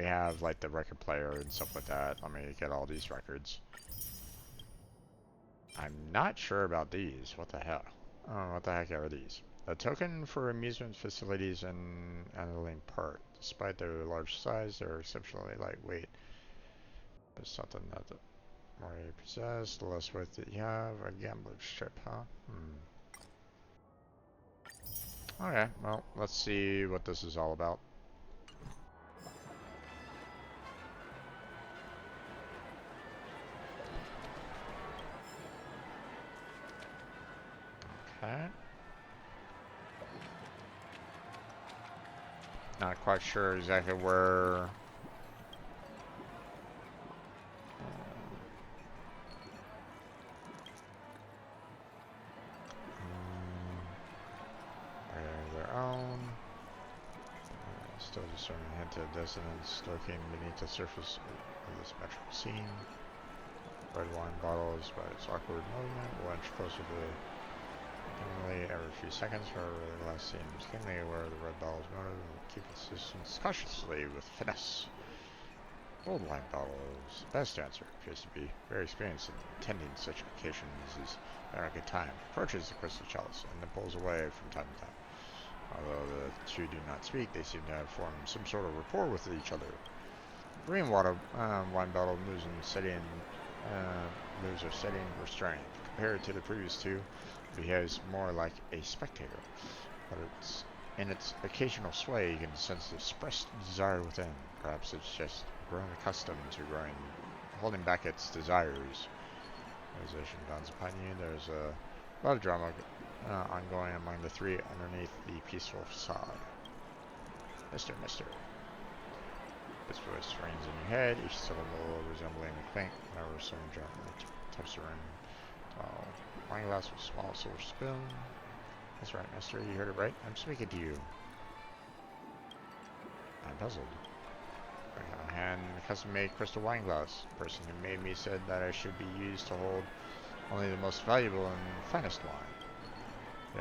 have like the record player and stuff like that. Let me get all these records. I'm not sure about these. What the hell? Oh, what the heck are these? A token for amusement facilities in Annaling Park. Despite their large size, they're exceptionally lightweight. There's something that the more you possess, the less weight that you have. A gambler's chip, huh? Okay, well, let's see what this is all about. Okay. Not quite sure exactly where... their own. Still discerning a hint of dissonance lurking beneath the surface of this metro scene. Red wine bottles by its awkward movement will inch closer to Emily every few seconds. However, the last scene was keenly aware of the red bottle's motive and keep its distance cautiously with finesse. Gold wine bottles, the best dancer, appears to be very experienced in attending such occasions as having a good time. Approaches the crystal chalice and then pulls away from time to time. Although the two do not speak, they seem to have formed some sort of rapport with each other. Green wine bottle moves are setting restrained. Compared to the previous two, it behaves more like a spectator. But in its occasional sway, you can sense the expressed desire within. Perhaps it's just grown accustomed to holding back its desires. Realization dawns upon you. There's a love drama ongoing among the three underneath the peaceful facade. Mister. This voice rings in your head, each syllable resembling a clink whenever someone gently taps her in. Wine glass with a small silver spoon. That's right, mister, you heard it right. I'm speaking to you. I'm puzzled. I hand a custom-made crystal wine glass. The person who made me said that I should be used to hold only the most valuable and finest wine.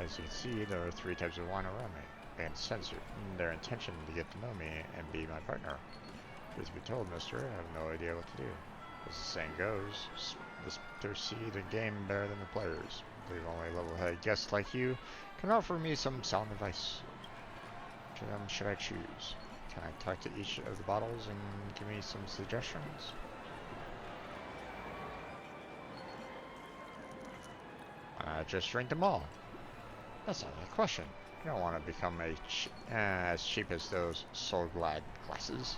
As you can see, there are three types of wine around me. I can sense their intention to get to know me and be my partner. Truth be told, mister, I have no idea what to do. As the saying goes, the spectators see the game better than the players. I believe only level-headed guests like you can offer me some sound advice. Which of them should I choose? Can I talk to each of the bottles and give me some suggestions? Just drink them all. That's not a question. You don't want to become as cheap as those soul glad glasses.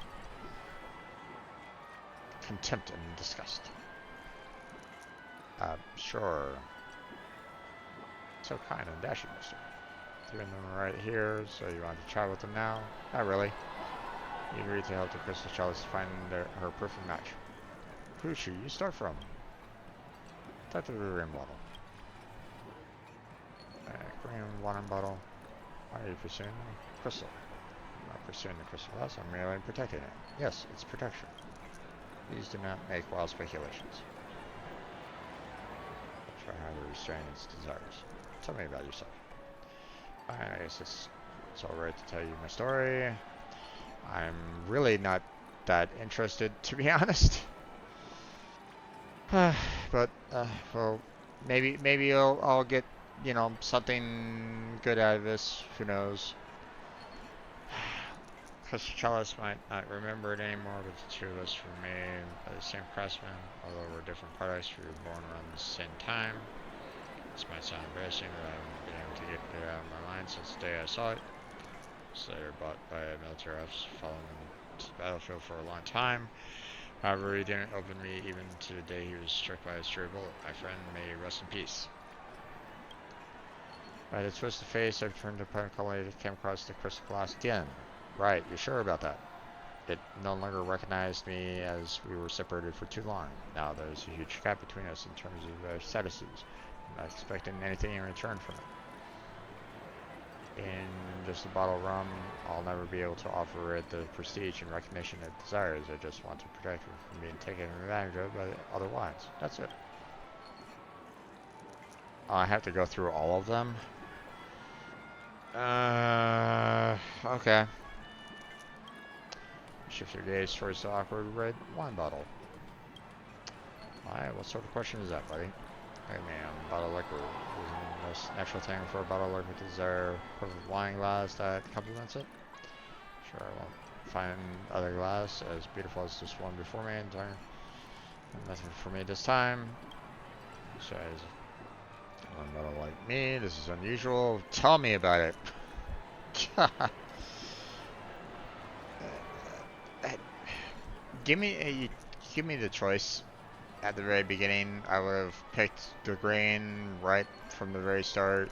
Contempt and disgust. Sure. So kind and dashing, mister. Doing them right here, so you want to chat with them now? Not really. You agreed to help the crystal chalice find her perfect match. Who should you start from? Start the rim bottle. Green water bottle. Why are you pursuing the crystal? I'm not pursuing the crystal glass, I'm merely protecting it. Yes, it's protection. Please do not make wild speculations. Try how to restrain its desires. Tell me about yourself. Fine, I guess it's alright to tell you my story. I'm really not that interested, to be honest. But well, maybe I'll get you know, something good out of this. Who knows? Crystal Chalice might not remember it anymore, but the two of us remain by the same craftsman, although we're different products. We were born around the same time. This might sound embarrassing, but I haven't been able to get it out of my mind since the day I saw it. Slayer bought by a military officer following to the battlefield for a long time. However, he didn't open me even to the day he was struck by a stray bullet. My friend, may rest in peace. By the twist of face, I turned to Penacony and came across the crystal glass again. Right, you're sure about that? It no longer recognized me as we were separated for too long. Now there's a huge gap between us in terms of our statuses. I'm not expecting anything in return from it. In just a bottle of rum, I'll never be able to offer it the prestige and recognition it desires. I just want to protect it from being taken advantage of by otherwise. That's it. I have to go through all of them. Okay. Shift your gaze towards the awkward red wine bottle. Alright, what sort of question is that, buddy? Hey man, bottle liquor is the most natural thing for a bottle liquor to desire. Perfect wine glass that complements it. Sure, I won't find other glass as beautiful as this one before me. And nothing for me this time. Besides, one bottle like me. This is unusual. Tell me about it. Give me the choice. At the very beginning, I would have picked the grain right from the very start.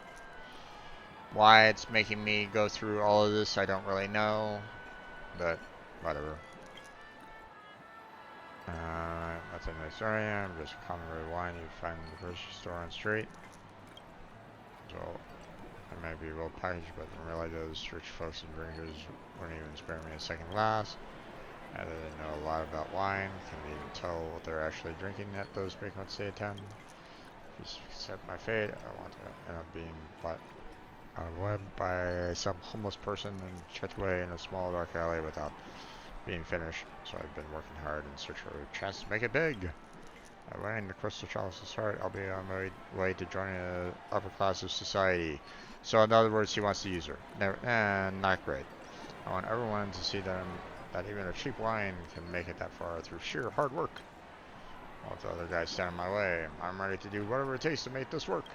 Why it's making me go through all of this, I don't really know, but whatever. That's a nice area. I'm just a common red wine you find in the grocery store on the street. So it might be well packaged, but in reality, those rich folks and drinkers wouldn't even spare me a second glass. Either they know a lot about wine, can even tell what they're actually drinking at those frequency they attend. If you accept my fate, I want to end up being bought on a web by some homeless person and checked away in a small dark alley without being finished. So I've been working hard in search for a chance to make it big. By winning the Crystal Chalice's heart, I'll be on my way to joining the upper class of society. So in other words, he wants to use her. Never, not great. I want everyone to see that even a cheap wine can make it that far through sheer hard work. While the other guys stand in my way, I'm ready to do whatever it takes to make this work.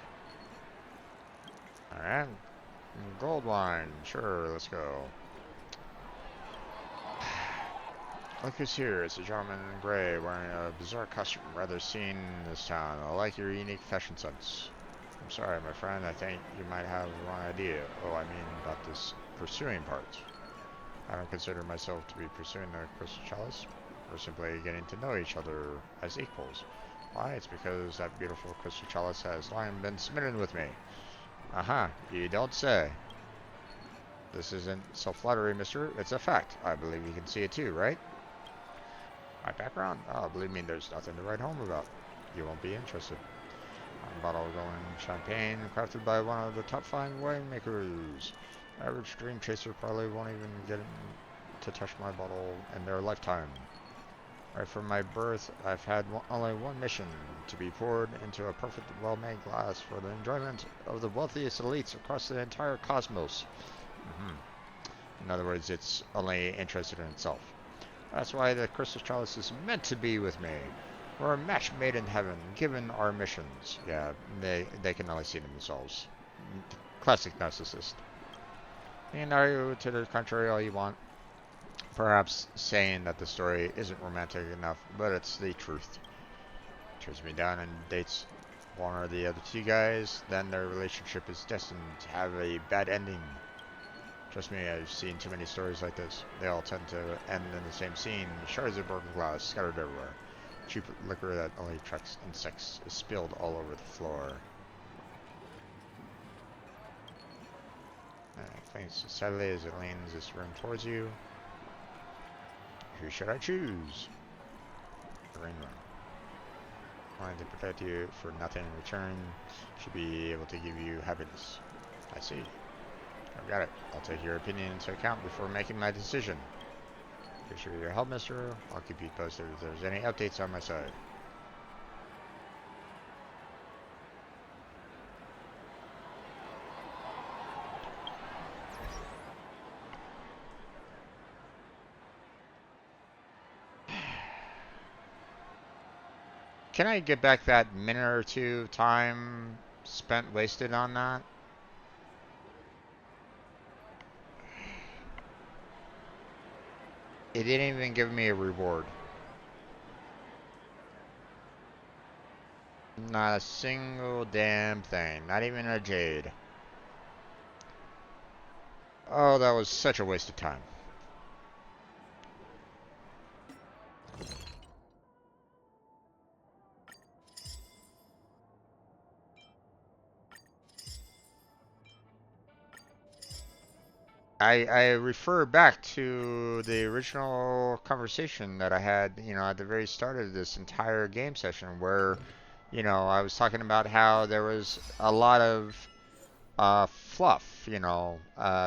Alright. Gold wine. Sure, let's go. Look who's here. It's a gentleman in gray wearing a bizarre costume rather seen in this town. I like your unique fashion sense. I'm sorry, my friend. I think you might have the wrong idea. Oh, I mean about this pursuing part. I don't consider myself to be pursuing the Crystal Chalice. We're simply getting to know each other as equals. Why? It's because that beautiful Crystal Chalice has long been smitten with me. Aha, you don't say. This isn't self-flattery, mister. It's a fact. I believe you can see it too, right? My background? Oh, believe me, there's nothing to write home about. You won't be interested. A bottle of golden champagne crafted by one of the top 5 winemakers. Average dream chaser probably won't even get to touch my bottle in their lifetime. Right from my birth, I've had only one mission, to be poured into a perfect, well-made glass for the enjoyment of the wealthiest elites across the entire cosmos. In other words, it's only interested in itself. That's why the Crystal Chalice is meant to be with me. We're a match made in heaven, given our missions. Yeah, they can only see themselves. Classic narcissist. You can argue to the contrary all you want. Perhaps saying that the story isn't romantic enough, but it's the truth. Turns me down and dates one or the other two guys, then their relationship is destined to have a bad ending. Trust me, I've seen too many stories like this. They all tend to end in the same scene. Shards of broken glass scattered everywhere. Cheap liquor that only attracts insects is spilled all over the floor. Clings sadly as it leans its room towards you. Who should I choose? The green one. Wanting to protect you for nothing in return, should be able to give you happiness. I see. I've got it. I'll take your opinion into account before making my decision. Appreciate your help, mister. I'll keep you posted if there's any updates on my side. Can I get back that minute or two time spent wasted on that? It didn't even give me a reward. Not a single damn thing. Not even a jade. Oh, that was such a waste of time. I refer back to the original conversation that I had, you know, at the very start of this entire game session where, you know, I was talking about how there was a lot of fluff, you know,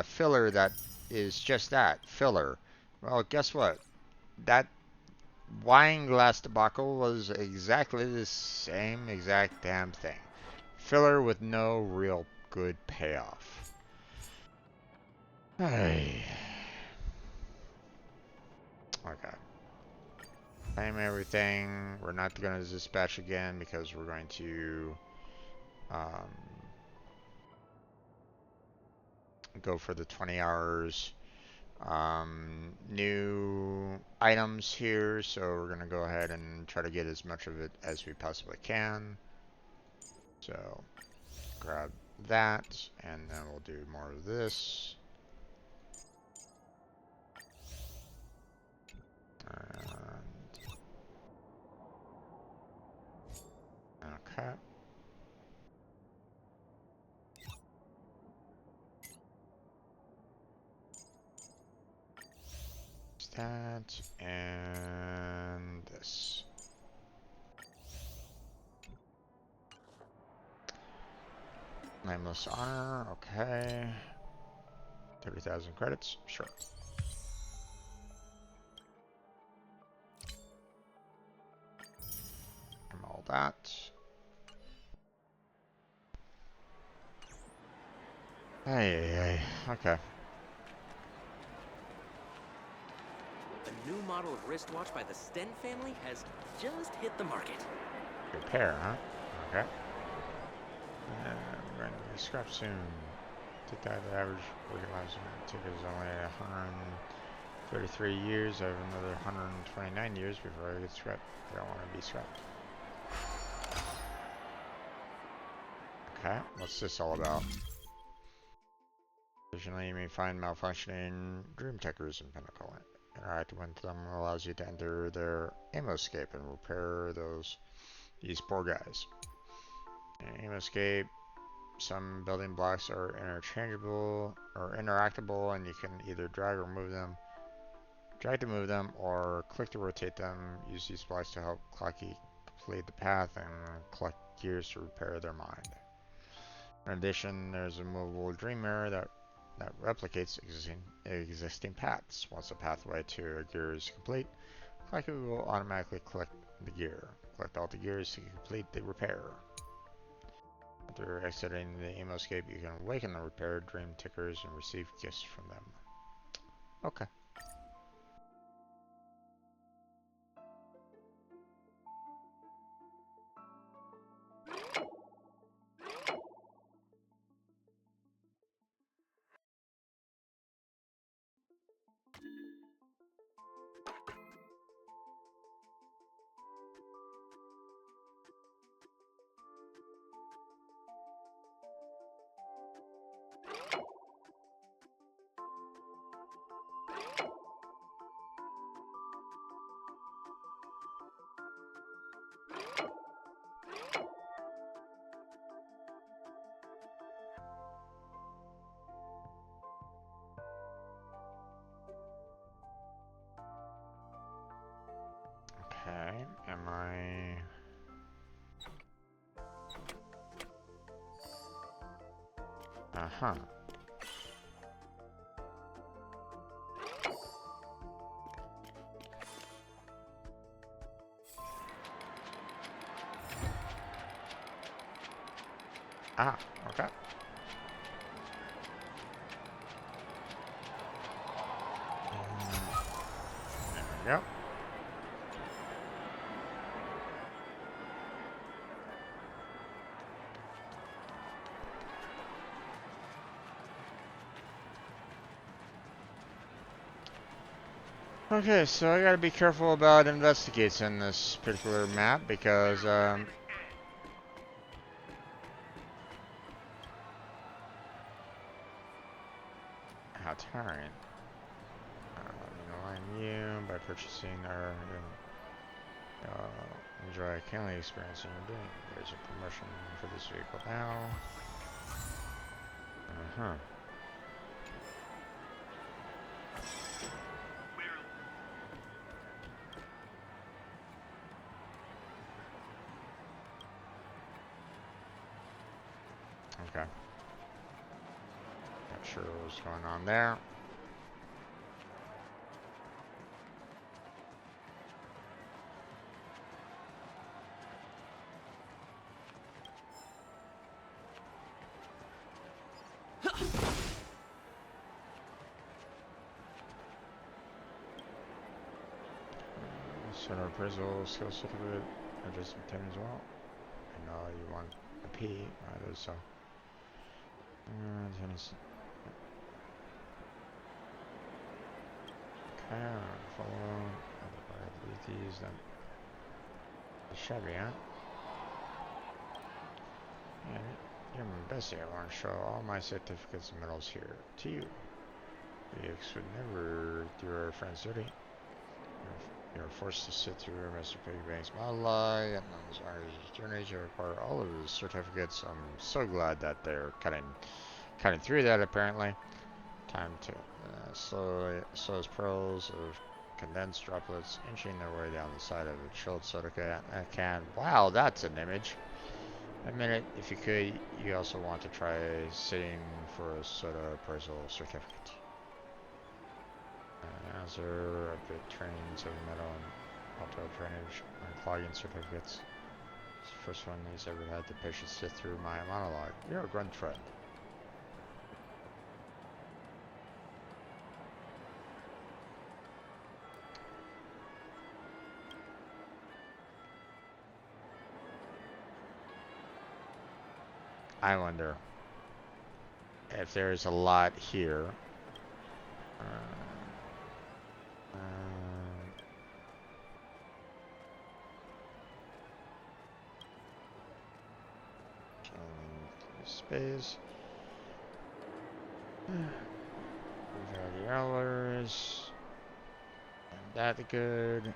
filler that is just that, filler. Well, guess what? That wine glass debacle was exactly the same exact damn thing. Filler with no real good payoff. Hey. Okay. Claim everything. We're not going to dispatch again because we're going to go for the 20 hours. New items here, so we're going to go ahead and try to get as much of it as we possibly can. So grab that, and then we'll do more of this. Okay. That and this. Nameless honor, okay. 30,000 credits, sure. And all that. Hey, okay. A new model of wristwatch by the Sten family has just hit the market. Repair, huh? Okay. We're going to be scrapped soon. Take that average working lifespan ticket is only 133 years. I have another 129 years before I get scrapped. I don't want to be scrapped. Okay, what's this all about? Additionally, you may find malfunctioning dream techers in Penacony. Interacting with them allows you to enter their amoscape and repair these poor guys. In amoscape, some building blocks are interchangeable or interactable, and you can either drag to move them, or click to rotate them. Use these blocks to help Clocky complete the path and collect gears to repair their mind. In addition, there's a movable dream mirror that replicates existing paths. Once the pathway to a gear is complete, Clocky will automatically collect the gear. Collect all the gears to complete the repair. After exiting the amoscape, you can awaken the repaired dream tickers and receive gifts from them. Okay. Okay, am I... Uh-huh. Ah, okay. There we go. Okay, so I gotta be careful about investigates in this particular map because, how tiring. Align you by purchasing or enjoy a Kenley experience in your doing. There's a promotion for this vehicle now. Uh-huh. Okay. Not sure what's going on there. Center appraisal skill certificate address obtained as well. I know you want a P either, so. Okay, follow. VODs, then. Chevy, huh? Yeah, you're my bestie. I want to show all my certificates and medals here to you. VX would never do our friend's duty. You're forced to sit through Mr. Piggybank's monologue, and as long as your journey to require all of his certificates. I'm so glad that they're cutting through that. Apparently, time to slows pearls of condensed droplets inching their way down the side of a chilled soda can. Wow, that's an image. A minute, if you could. You also want to try sitting for a soda appraisal certificate. Answer a bit trains of metal and auto drainage and clogging certificates. It's the first one he's ever had the patience sit through my monologue. You're a grunt friend. I wonder if there's a lot here. Space. We've got the hours. And that good.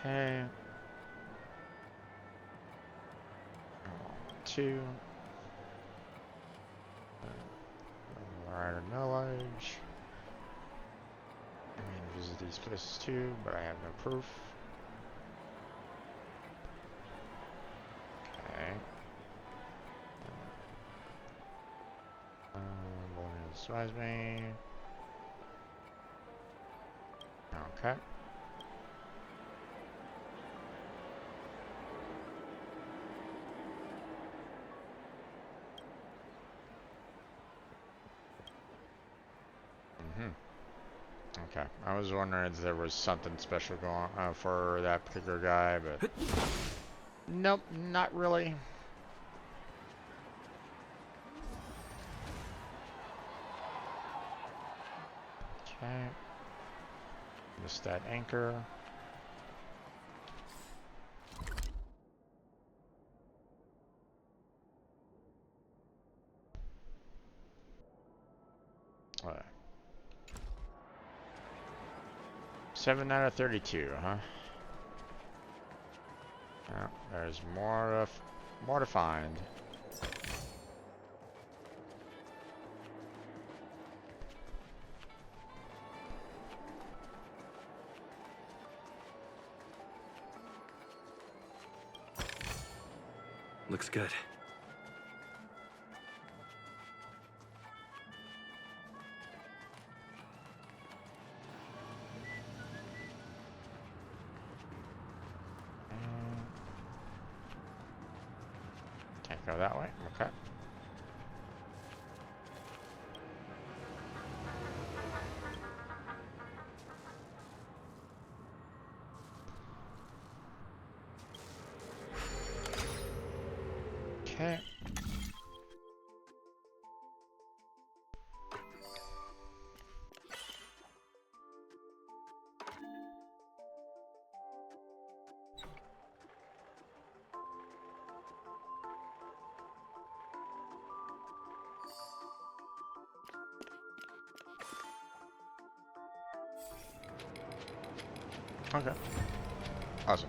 Okay. 2. Alright, knowledge. I mean, visit these places too, but I have no proof. Okay. Despise me. Okay. Okay, I was wondering if there was something special going on for that particular guy, but nope, not really. Okay, missed that anchor. What? 7 out of 32, huh? Oh, there's more to find. Looks good. Can't go that way. Okay. Okay. Okay. Awesome.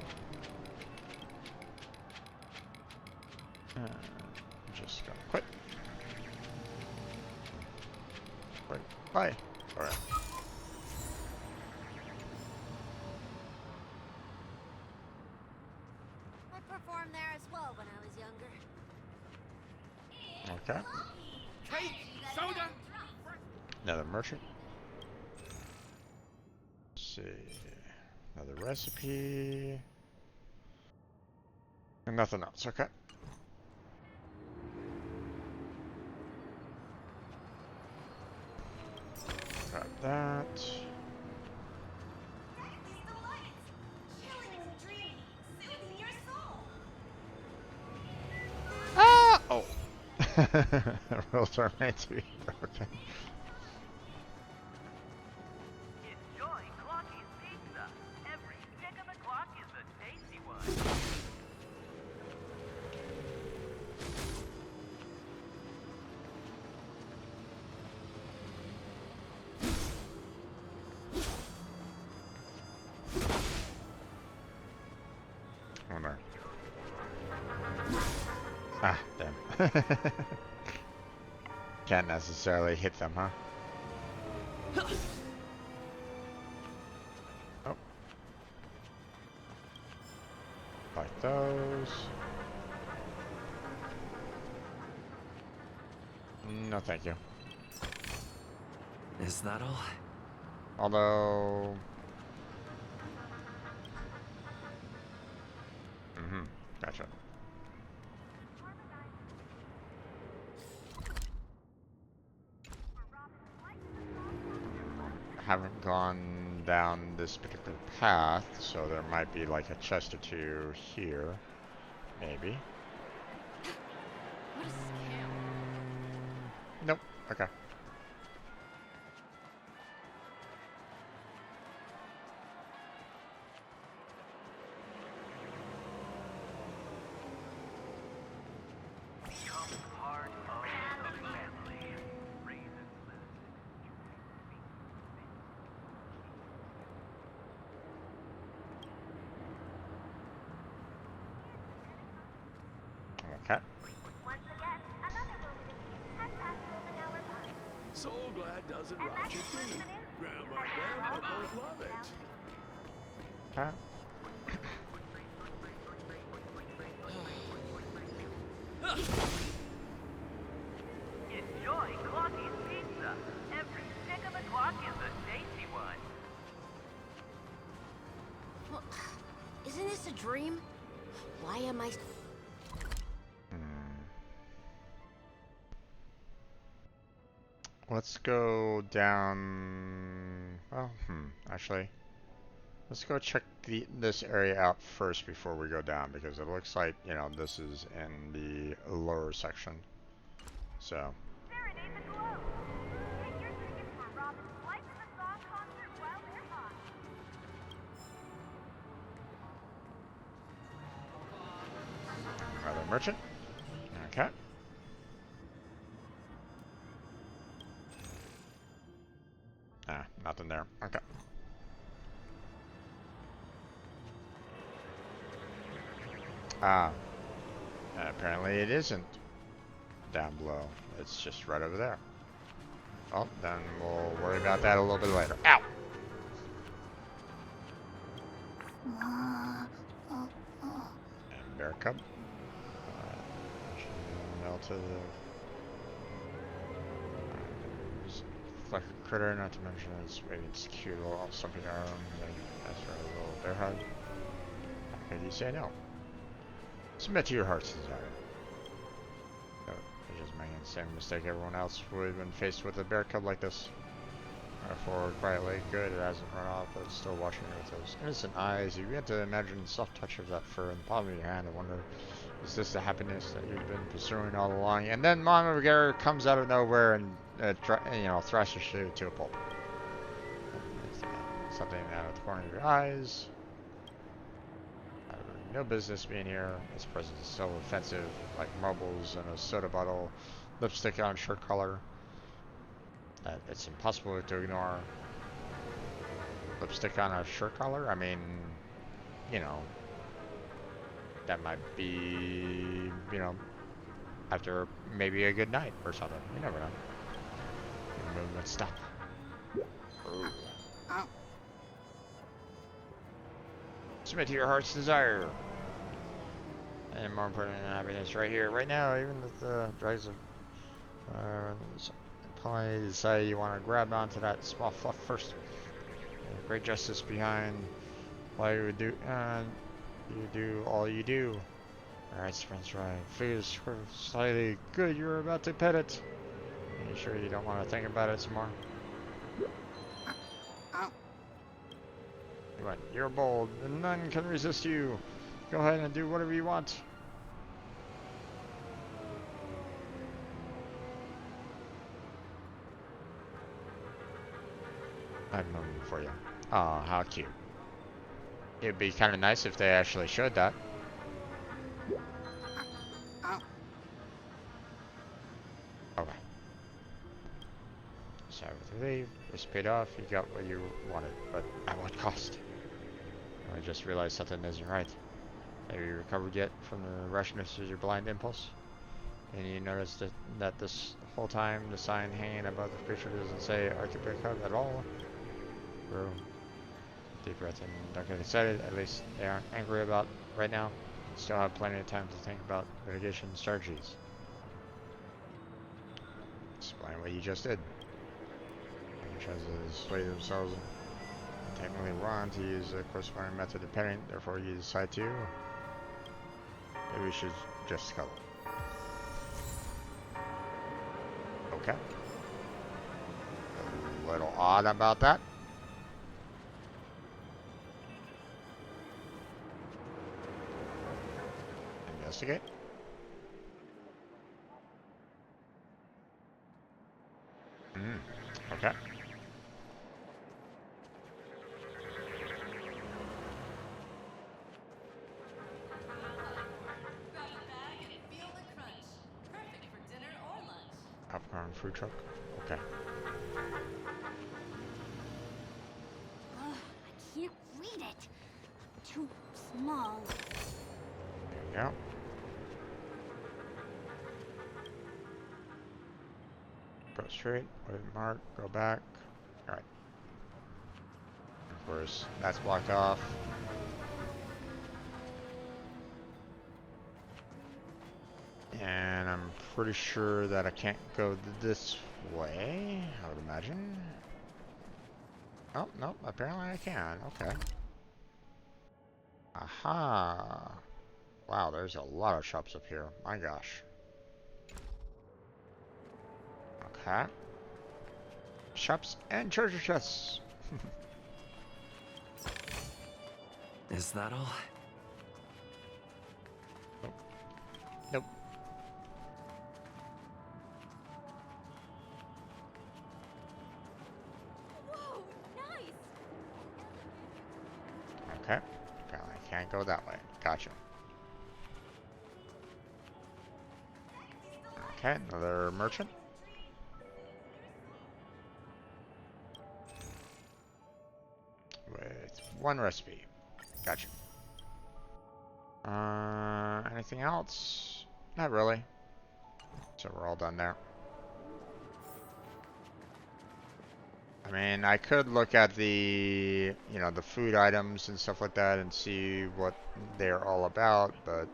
Just gonna quit. Wait, bye. Alright. I performed there as well when I was younger. Okay. Hey, soda! Another merchant. Let's see. Another recipe. And nothing else. Okay. Grab that. Ah! Oh. Rules are meant to be broken. Enjoy Clocky's pizza. Every stick of the clock is a tasty one. Oh no. Ah, damn. Can't necessarily hit them, huh? Oh. Like those. No, thank you. Is that all? Although... Gotcha. Haven't gone down this particular path, so there might be like a chest or two here. Maybe. Nope. Okay. Okay. So glad doesn't rot your teeth. Grandma and Grandpa both love it. Okay. Enjoy Clocky's pizza. Every stick of the clock is a tasty one. Well, isn't this a dream? Why am I... Let's go down... Well, actually, let's go check this area out first before we go down, because it looks like, you know, this is in the lower section. So... Another merchant. Okay. Ah, nothing there. Okay. Ah. Apparently it isn't down below. It's just right over there. Oh, then we'll worry about that a little bit later. Ow! And bear cub. Melted. Like a critter, not to mention it's cute little stumpy arm, and that's for a little bear hug. How could you say no? Submit to your heart's desire. So, you're just making the same mistake everyone else would when faced with a bear cub like this. Forward quietly, good, it hasn't run off, but it's still watching you with those innocent eyes. You begin to imagine the soft touch of that fur in the palm of your hand and wonder, Is this the happiness that you've been pursuing all along? And then Mama Bear comes out of nowhere and, thrashes you to a pulp. Something out of the corner of your eyes. I have no business being here. This presence is so offensive, like marbles and a soda bottle, lipstick on shirt collar, that it's impossible to ignore. Lipstick on a shirt collar? I mean, you know, that might be, after maybe a good night or something. You never know. Your movement stop. Ooh. Submit to your heart's desire. And more important than happiness right here, right now, even if the drugs of imply say you want to grab onto that small fluff first. Great justice behind why you would do you do all you do. Alright, Spence, right. Figures slightly good, you're about to pet it. Are you sure you don't want to think about it some more? You're bold, and none can resist you. Go ahead and do whatever you want. I'm moving for you. Oh, how cute. It'd be kind of nice if they actually showed that. Okay. Sorry with relief. It's paid off. You got what you wanted, but at what cost? I just realized something isn't right. Have you recovered yet from the rashness of your blind impulse? And you notice that this whole time the sign hanging above the picture doesn't say Archipelago Hub at all? Bro. Deep breath and don't get excited. At least they aren't angry about right now. Still have plenty of time to think about litigation strategies. Explain what you just did. They try to sway themselves and technically wrong to use a corresponding method dependent, therefore you decide to. Maybe we should just scuttle. Okay. A little odd about that. Investigate. Okay. Popcorn food truck. Okay. Ugh, I can't read it. Too small. There you go. Go straight, wait, mark, go back. Alright. Of course, that's blocked off. And I'm pretty sure that I can't go this way, I would imagine. Oh, no, apparently I can. Okay. Aha. Wow, there's a lot of shops up here. My gosh. Okay. Shops and treasure chests. Is that all? Nope. Whoa, nice. Okay. Apparently I can't go that way. Gotcha. Okay, another merchant. With one recipe. Gotcha. Anything else? Not really. So we're all done there. I mean, I could look at the, the food items and stuff like that and see what they're all about, but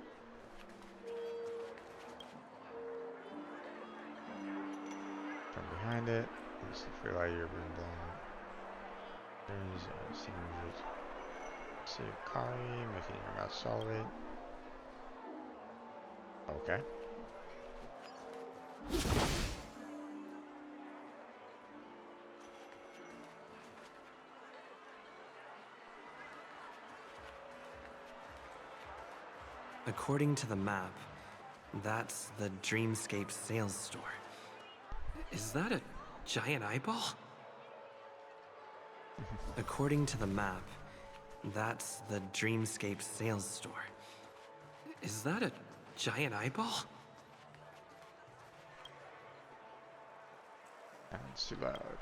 from behind it, let's feel like you're being blown. See Kari, making your mouth salivate. Okay. According to the map, that's the Dreamscape sales store. Is that a giant eyeball? According to the map, that's the Dreamscape sales store. Is that a giant eyeball? It's too loud.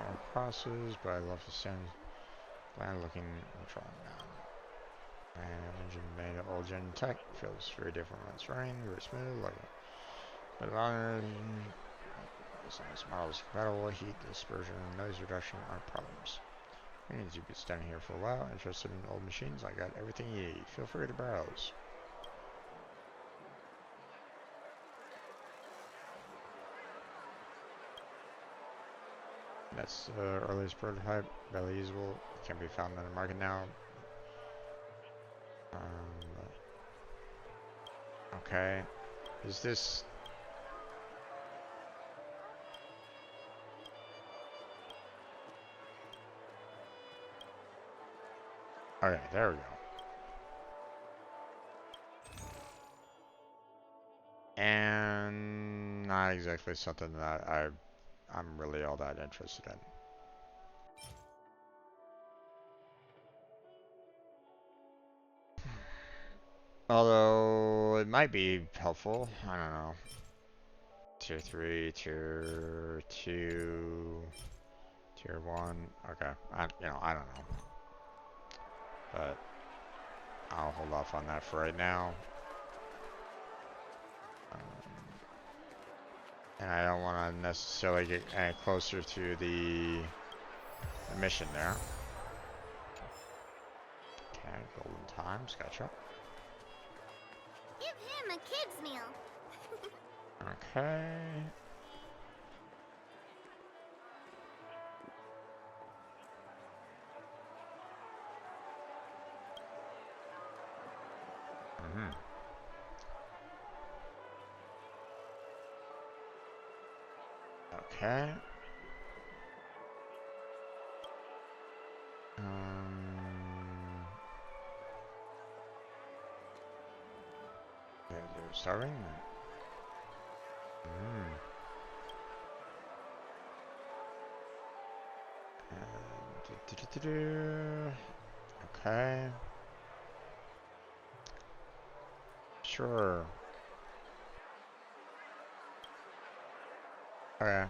All crosses, but I love the sound. Bland looking and trying now. And engine made of old gen tech. Feels very different when it's running, very smooth, like it. But as long as models compatible, heat dispersion and noise reduction aren't problems. Means you've been standing here for a while, interested in old machines, I got everything you need. Feel free to browse. That's the earliest prototype, barely usable, can be found on the market now. Okay, is this... Okay, there we go. And not exactly something that I'm really all that interested in. Although it might be helpful, I don't know. Tier 3, Tier 2, Tier 1. Okay, I don't know. But I'll hold off on that for right now. And I don't want to necessarily get any closer to the mission there. Okay, golden times, gotcha. Give him a kid's meal. Okay. Okay. They're starving. Okay. Sure. Okay.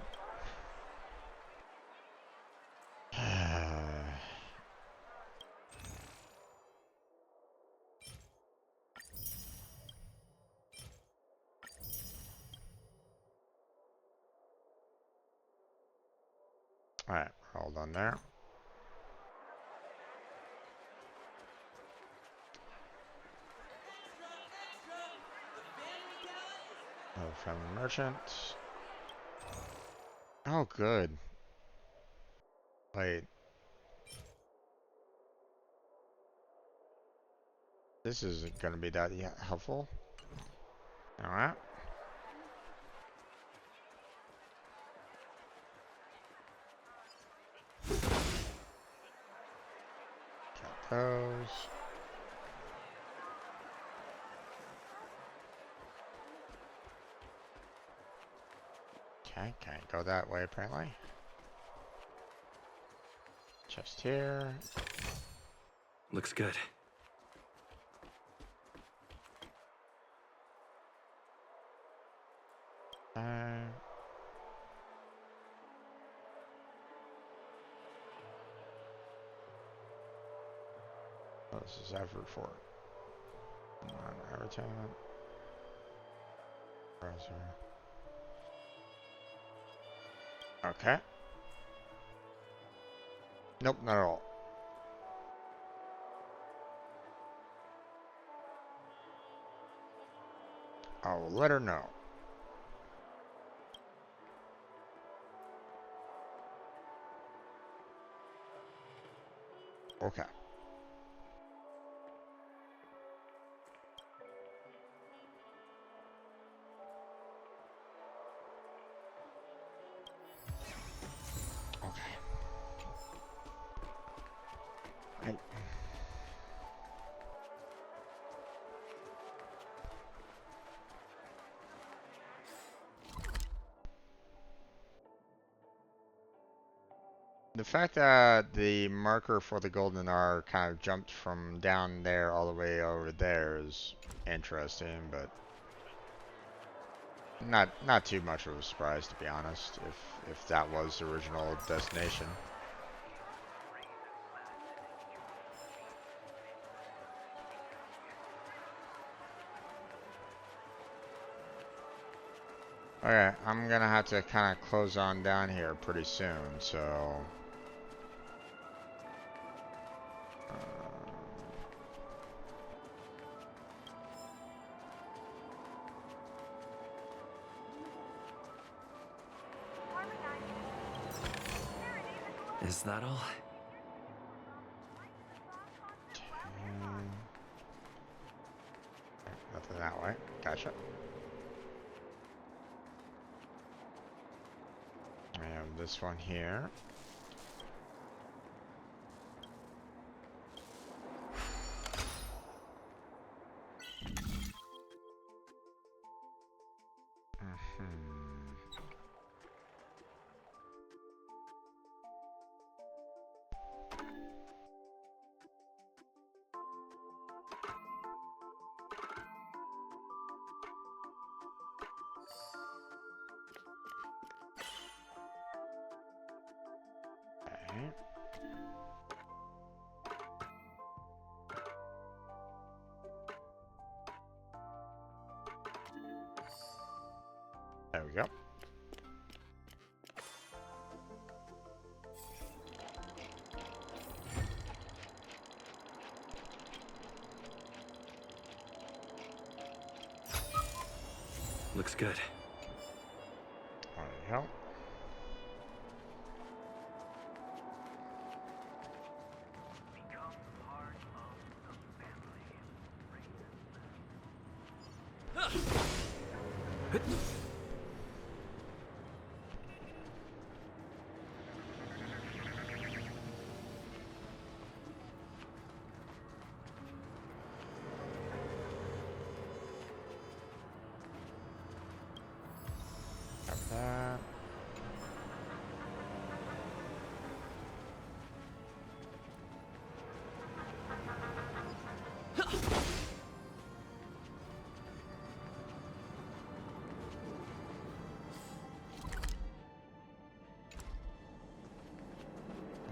Alright, hold on there. Oh, family merchant. Oh, good. Wait. This isn't gonna be that helpful. Alright. Got those. Okay, can't go that way apparently. Chest here. Looks good. Oh, this is effort for it. Everything. Browser. Okay. Nope, not at all. I'll let her know. Okay. Okay. The fact that the marker for the golden R kind of jumped from down there all the way over there is interesting, but not too much of a surprise, to be honest, if that was the original destination. Okay, I'm gonna have to kind of close on down here pretty soon, so Is that all? nothing that way. Gotcha. I have this one here. Okay. There we go. Looks good. There we go. Got that.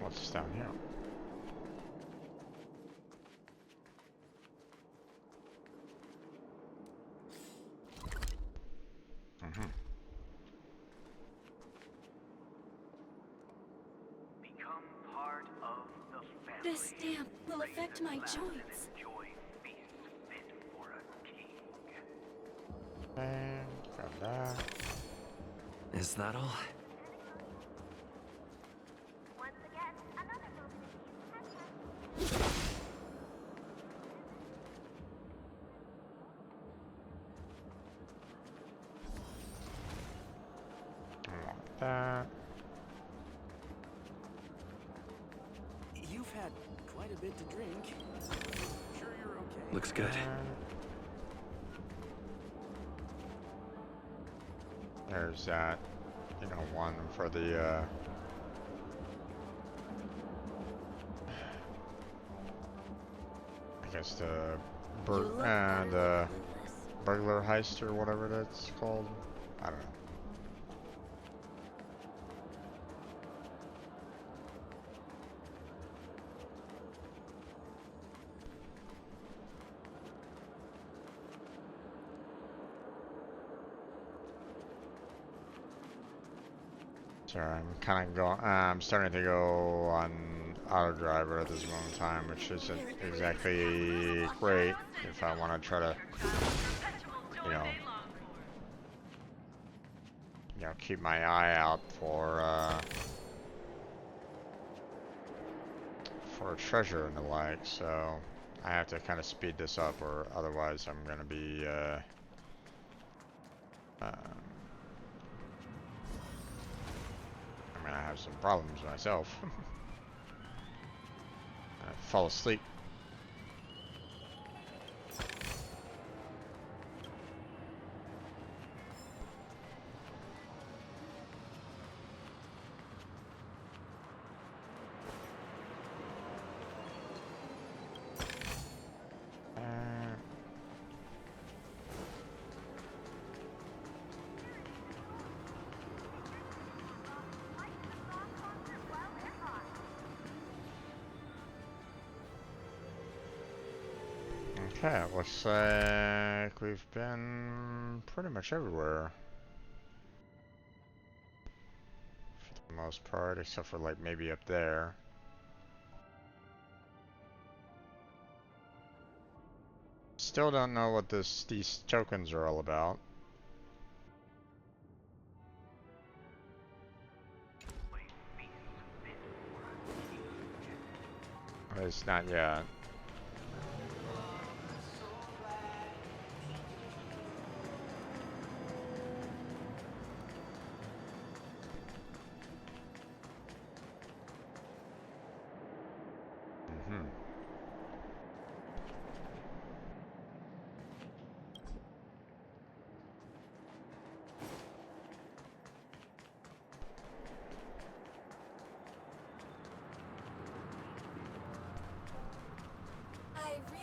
What's down here? Mm-hmm. Become part of the family. This stamp will affect my joints. Enjoy feast fit for a king. And got that. Is that all? Once again, another moment of peace has passed. Want that. You've had quite a bit to drink. Sure you're okay? Looks good. There's that, you know, one for the I guess the burglar heist or whatever that's called. I don't know. Sorry, I'm kind of going. I'm starting to go on auto driver at this moment in time, which isn't exactly great if I want to try to, you know, keep my eye out for treasure and the like. So I have to kind of speed this up, or otherwise I'm going to be. I mean, I have some problems myself. I fall asleep. Okay, looks like we've been pretty much everywhere. For the most part, except for like maybe up there. Still don't know what these tokens are all about. At least not yet.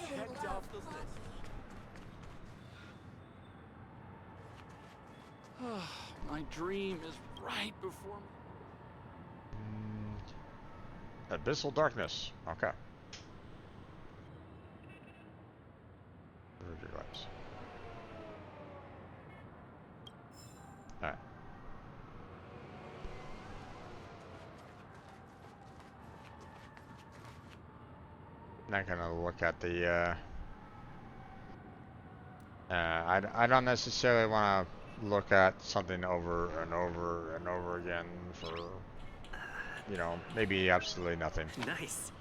Checked off the list. My dream is right before me. Abyssal darkness. Okay. Realize. Alright. Not gonna look at the I don't necessarily want to look at something over and over and over again for, you know, maybe absolutely nothing. Nice.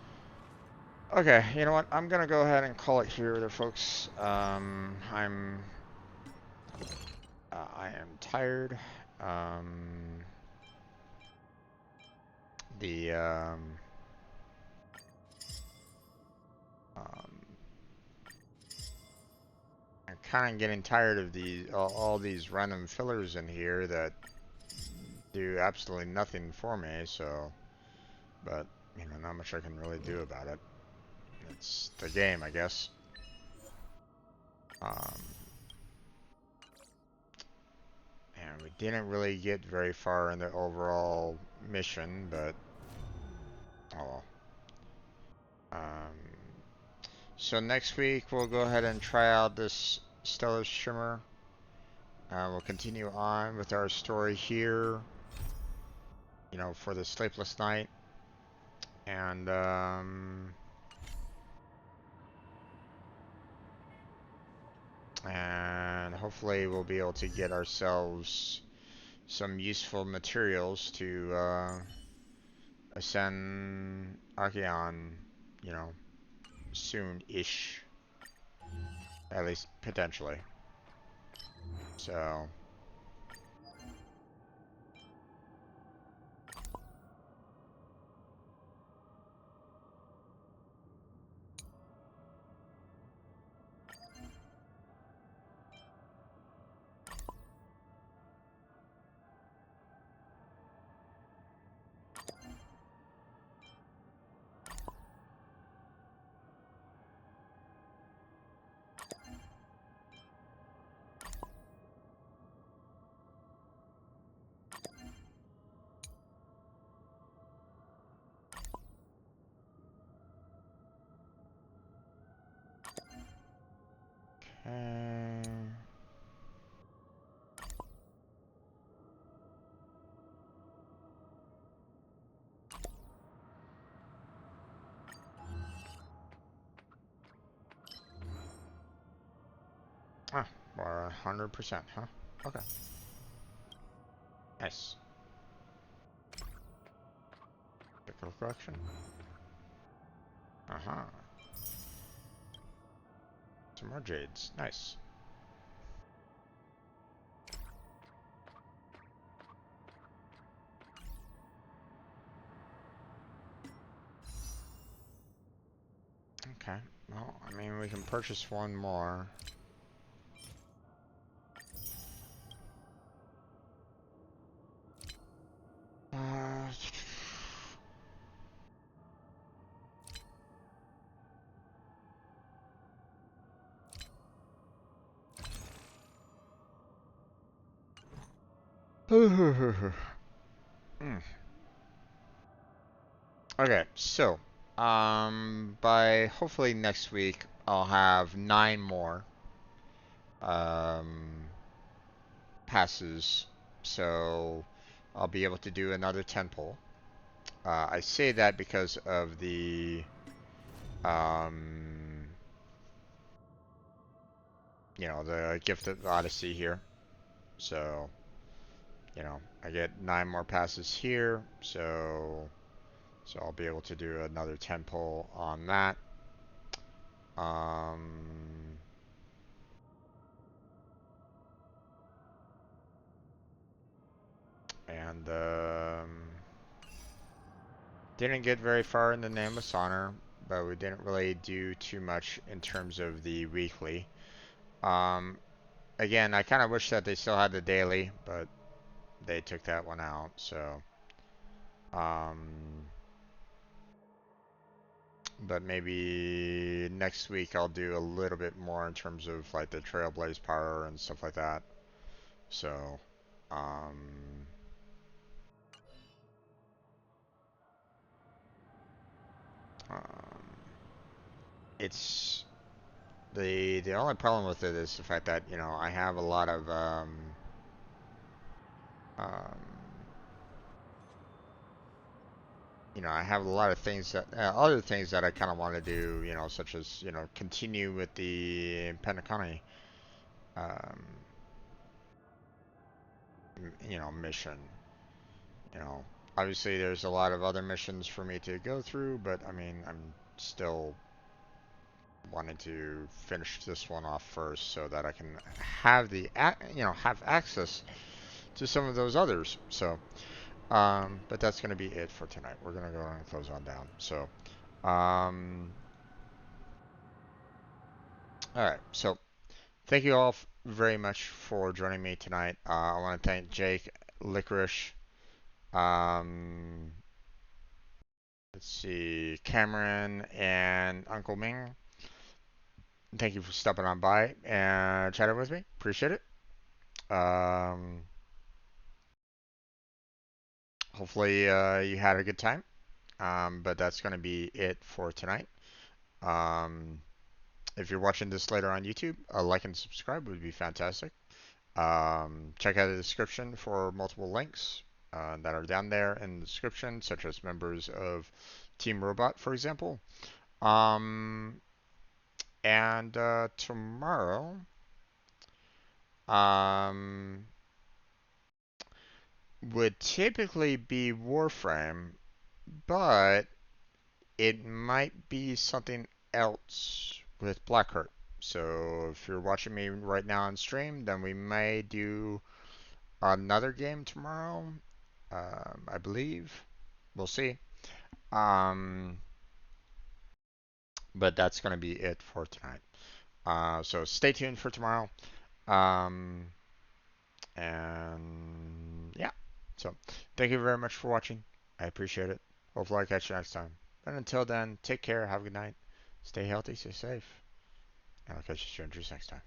Okay, you know what? I'm gonna go ahead and call it here, there, folks. I am tired. The I'm kind of getting tired of all these random fillers in here that do absolutely nothing for me. So, but you know, not much I can really do about it. It's the game, I guess. And we didn't really get very far in the overall mission, but oh well. So next week we'll go ahead and try out this Stellar Shimmer. We'll continue on with our story here, you know, for the Sleepless Night, and hopefully we'll be able to get ourselves some useful materials to ascend Archeon, you know, soon-ish, at least potentially. So or 100%, huh? Okay. Nice. Pickle collection. Uh-huh. Some more jades. Nice. Okay. Well, I mean, we can purchase one more. Okay, so by hopefully next week I'll have 9 more passes, so I'll be able to do another 10 pull. I say that because of the you know, the Gift of Odyssey here. So, you know, I get 9 more passes here, so I'll be able to do another 10 pull on that. And didn't get very far in the Nameless Honor, but we didn't really do too much in terms of the weekly. Again, I kind of wish that they still had the daily, but they took that one out, so but maybe next week I'll do a little bit more in terms of like the Trailblaze power and stuff like that. So it's the only problem with it is the fact that, you know, I have a lot of you know, I have a lot of things that other things that I kind of want to do, you know, such as, you know, continue with the Penacony you know, mission. You know, obviously there's a lot of other missions for me to go through, but I mean, I'm still wanting to finish this one off first so that I can have the you know, have access to some of those others. So but that's going to be it for tonight. We're going to go and close on down. So all right, so thank you all very much for joining me tonight. I want to thank Jake, Licorice, let's see, Cameron, and Uncle Ming. Thank you for stopping on by and chatting with me. Appreciate it. Hopefully you had a good time. But that's going to be it for tonight. If you're watching this later on YouTube, a like and subscribe would be fantastic. Check out the description for multiple links that are down there in the description, such as members of Team Robot, for example. And tomorrow, would typically be Warframe, but it might be something else with Blackheart. So if you're watching me right now on stream, then we may do another game tomorrow. I believe. We'll see. But that's going to be it for tonight. So stay tuned for tomorrow. And yeah. So thank you very much for watching. I appreciate it. Hopefully I catch you next time. But until then, take care. Have a good night. Stay healthy. Stay safe. And I'll catch you strangers next time.